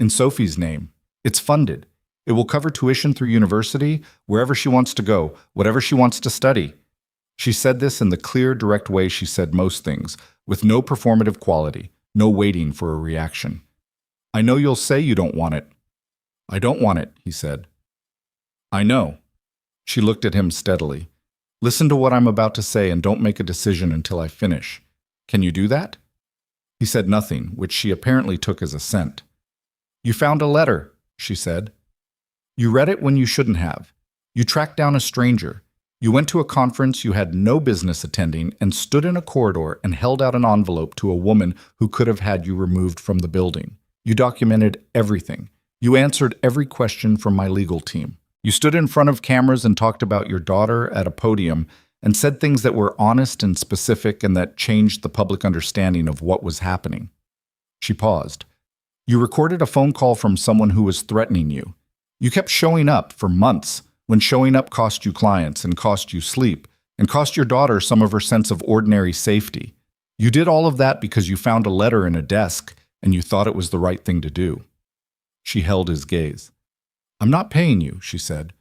In Sophie's name. It's funded. It will cover tuition through university, wherever she wants to go, whatever she wants to study. She said this in the clear, direct way she said most things, with no performative quality, no waiting for a reaction. I know you'll say you don't want it. I don't want it, he said. I know. She looked at him steadily. Listen to what I'm about to say and don't make a decision until I finish. Can you do that? He said nothing, which she apparently took as assent. You found a letter, she said. You read it when you shouldn't have. You tracked down a stranger. You went to a conference you had no business attending and stood in a corridor and held out an envelope to a woman who could have had you removed from the building. You documented everything. You answered every question from my legal team. You stood in front of cameras and talked about your daughter at a podium and said things that were honest and specific and that changed the public understanding of what was happening. She paused. You recorded a phone call from someone who was threatening you. You kept showing up for months, when showing up cost you clients and cost you sleep and cost your daughter some of her sense of ordinary safety. You did all of that because you found a letter in a desk and you thought it was the right thing to do. She held his gaze. I'm not paying you, she said.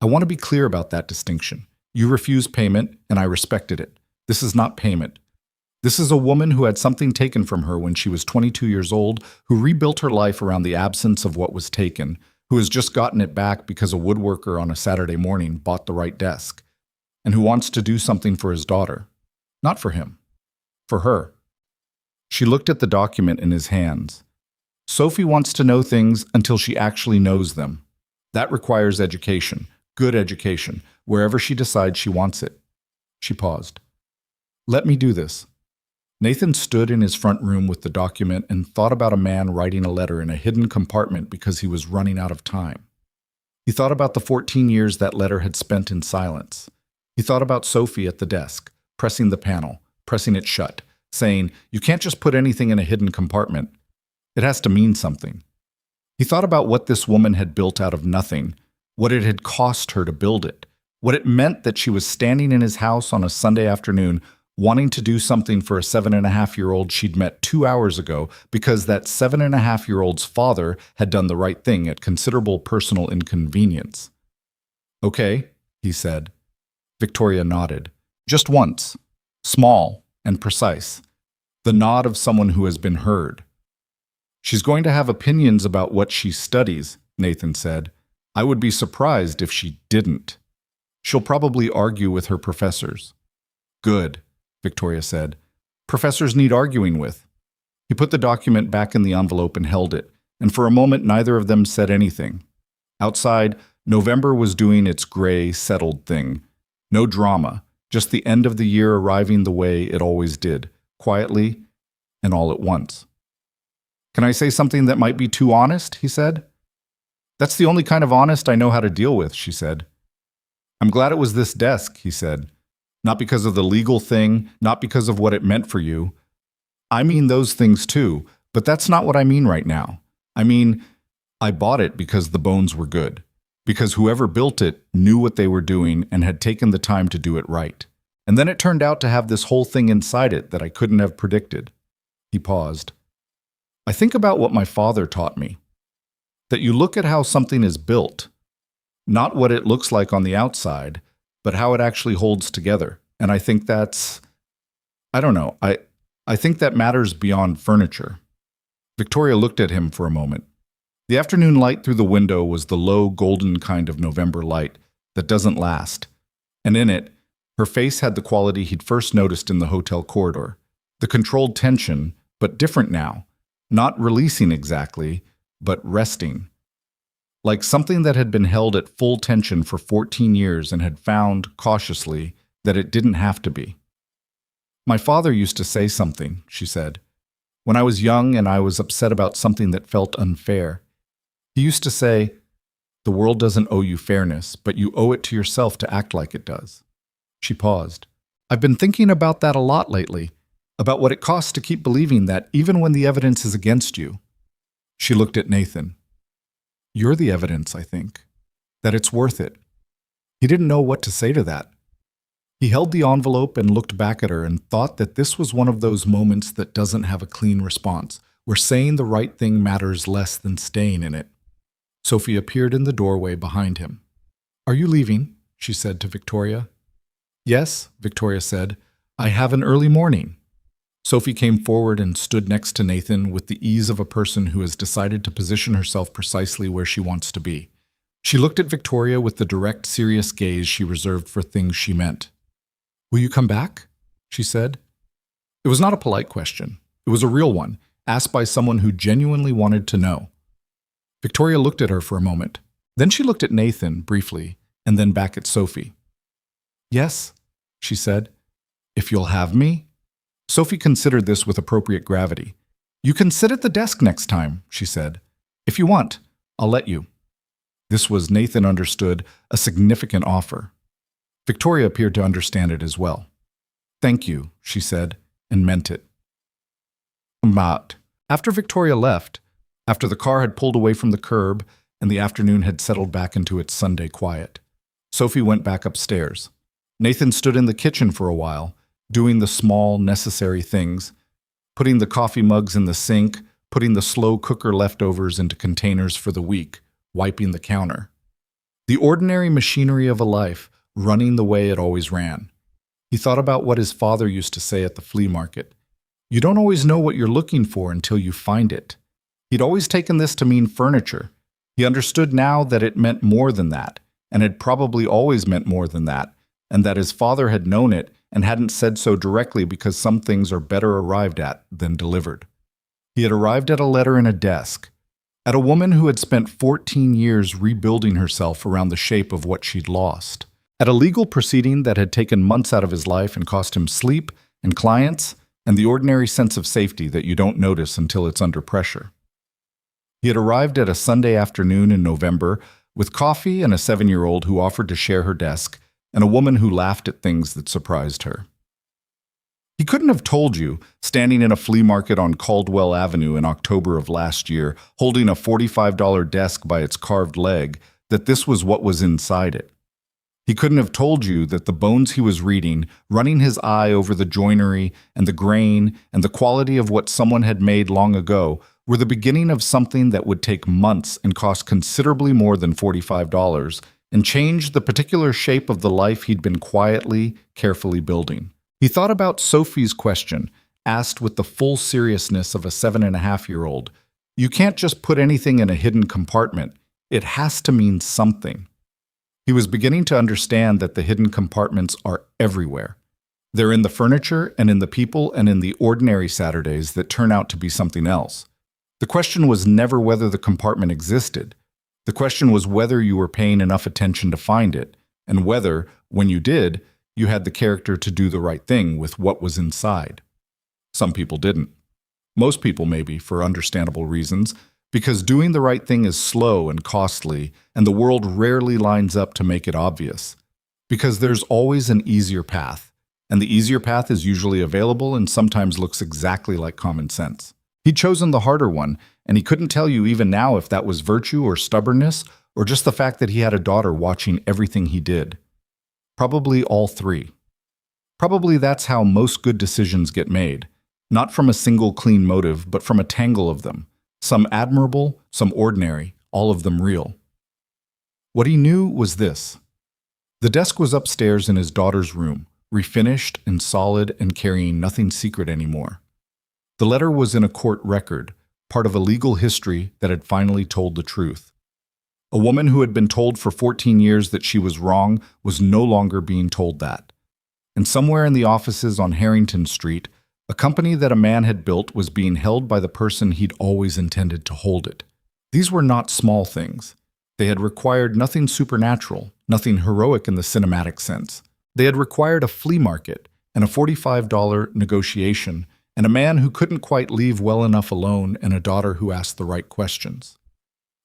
I want to be clear about that distinction. You refused payment, and I respected it. This is not payment. This is a woman who had something taken from her when she was 22 years old, who rebuilt her life around the absence of what was taken, who has just gotten it back because a woodworker on a Saturday morning bought the right desk, and who wants to do something for his daughter. Not for him. For her. She looked at the document in his hands. Sophie wants to know things until she actually knows them. That requires education, good education, wherever she decides she wants it. She paused. Let me do this. Nathan stood in his front room with the document and thought about a man writing a letter in a hidden compartment because he was running out of time. He thought about the 14 years that letter had spent in silence. He thought about Sophie at the desk, pressing the panel, pressing it shut, saying, "You can't just put anything in a hidden compartment. It has to mean something." He thought about what this woman had built out of nothing, what it had cost her to build it, what it meant that she was standing in his house on a Sunday afternoon wanting to do something for a 7.5-year-old she'd met 2 hours ago because that 7.5-year-old's father had done the right thing at considerable personal inconvenience. Okay, he said. Victoria nodded. Just once. Small and precise. The nod of someone who has been heard. She's going to have opinions about what she studies, Nathan said. I would be surprised if she didn't. She'll probably argue with her professors. Good, Victoria said. Professors need arguing with. He put the document back in the envelope and held it, and for a moment neither of them said anything. Outside, November was doing its gray, settled thing. No drama, just the end of the year arriving the way it always did, quietly and all at once. Can I say something that might be too honest? He said. That's the only kind of honest I know how to deal with, she said. I'm glad it was this desk, he said. Not because of the legal thing, not because of what it meant for you. I mean those things too, but that's not what I mean right now. I mean, I bought it because the bones were good, because whoever built it knew what they were doing and had taken the time to do it right. And then it turned out to have this whole thing inside it that I couldn't have predicted. He paused. I think about what my father taught me. That you look at how something is built, not what it looks like on the outside, but how it actually holds together. And I think that's, I don't know, I think that matters beyond furniture. Victoria looked at him for a moment. The afternoon light through the window was the low, golden kind of November light that doesn't last. And in it, her face had the quality he'd first noticed in the hotel corridor. The controlled tension, but different now. Not releasing exactly, but resting. Like something that had been held at full tension for 14 years and had found, cautiously, that it didn't have to be. My father used to say something, she said. When I was young and I was upset about something that felt unfair, he used to say, the world doesn't owe you fairness, but you owe it to yourself to act like it does. She paused. I've been thinking about that a lot lately, about what it costs to keep believing that even when the evidence is against you. She looked at Nathan. You're the evidence, I think, that it's worth it. He didn't know what to say to that. He held the envelope and looked back at her and thought that this was one of those moments that doesn't have a clean response, where saying the right thing matters less than staying in it. Sophie appeared in the doorway behind him. Are you leaving? She said to Victoria. Yes, Victoria said. I have an early morning. Sophie came forward and stood next to Nathan with the ease of a person who has decided to position herself precisely where she wants to be. She looked at Victoria with the direct, serious gaze she reserved for things she meant. Will you come back? She said. It was not a polite question. It was a real one, asked by someone who genuinely wanted to know. Victoria looked at her for a moment. Then she looked at Nathan briefly, and then back at Sophie. Yes, she said. If you'll have me? Sophie considered this with appropriate gravity. You can sit at the desk next time, she said. If you want, I'll let you. This was, Nathan understood, a significant offer. Victoria appeared to understand it as well. Thank you, she said, and meant it. But after Victoria left, after the car had pulled away from the curb and the afternoon had settled back into its Sunday quiet. Sophie went back upstairs. Nathan stood in the kitchen for a while, doing the small, necessary things, putting the coffee mugs in the sink, putting the slow cooker leftovers into containers for the week, wiping the counter. The ordinary machinery of a life, running the way it always ran. He thought about what his father used to say at the flea market. You don't always know what you're looking for until you find it. He'd always taken this to mean furniture. He understood now that it meant more than that, and had probably always meant more than that, and that his father had known it and hadn't said so directly because some things are better arrived at than delivered. He had arrived at a letter in a desk, at a woman who had spent 14 years rebuilding herself around the shape of what she'd lost, at a legal proceeding that had taken months out of his life and cost him sleep and clients and the ordinary sense of safety that you don't notice until it's under pressure. He had arrived at a Sunday afternoon in November with coffee and a 7-year-old who offered to share her desk and a woman who laughed at things that surprised her. He couldn't have told you, standing in a flea market on Caldwell Avenue in October of last year, holding a $45 desk by its carved leg, that this was what was inside it. He couldn't have told you that the bones he was reading, running his eye over the joinery and the grain and the quality of what someone had made long ago, were the beginning of something that would take months and cost considerably more than $45 and change the particular shape of the life he'd been quietly, carefully building. He thought about Sophie's question, asked with the full seriousness of a 7.5-year-old. You can't just put anything in a hidden compartment. It has to mean something. He was beginning to understand that the hidden compartments are everywhere. They're in the furniture and in the people and in the ordinary Saturdays that turn out to be something else. The question was never whether the compartment existed. The question was whether you were paying enough attention to find it, and whether, when you did, you had the character to do the right thing with what was inside. Some people didn't. Most people maybe, for understandable reasons, because doing the right thing is slow and costly, and the world rarely lines up to make it obvious. Because there's always an easier path, and the easier path is usually available and sometimes looks exactly like common sense. He'd chosen the harder one, and he couldn't tell you even now if that was virtue or stubbornness, or just the fact that he had a daughter watching everything he did. Probably all three. Probably that's how most good decisions get made, not from a single clean motive, but from a tangle of them. Some admirable, some ordinary, all of them real. What he knew was this. The desk was upstairs in his daughter's room, refinished and solid and carrying nothing secret anymore. The letter was in a court record, part of a legal history that had finally told the truth. A woman who had been told for 14 years that she was wrong was no longer being told that. And somewhere in the offices on Harrington Street, a company that a man had built was being held by the person he'd always intended to hold it. These were not small things. They had required nothing supernatural, nothing heroic in the cinematic sense. They had required a flea market and a $45 negotiation and a man who couldn't quite leave well enough alone and a daughter who asked the right questions.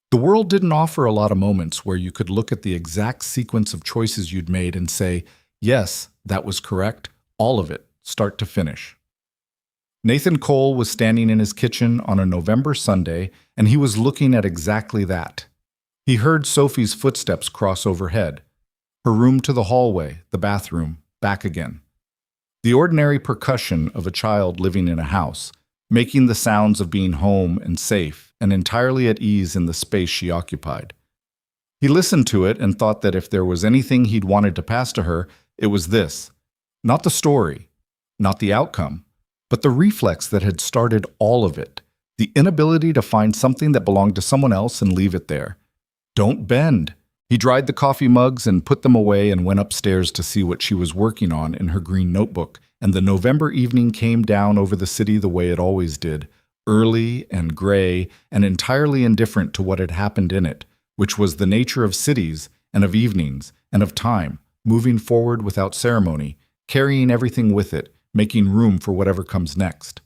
The world didn't offer a lot of moments where you could look at the exact sequence of choices you'd made and say, yes, that was correct, all of it, start to finish. Nathan Cole was standing in his kitchen on a November Sunday, and he was looking at exactly that. He heard Sophie's footsteps cross overhead. Her room to the hallway, the bathroom, back again. The ordinary percussion of a child living in a house, making the sounds of being home and safe and entirely at ease in the space she occupied. He listened to it and thought that if there was anything he'd wanted to pass to her, it was this. Not the story, not the outcome, but the reflex that had started all of it, the inability to find something that belonged to someone else and leave it there. Don't bend. He dried the coffee mugs and put them away and went upstairs to see what she was working on in her green notebook, and the November evening came down over the city the way it always did, early and gray and entirely indifferent to what had happened in it, which was the nature of cities and of evenings and of time, moving forward without ceremony, carrying everything with it, making room for whatever comes next.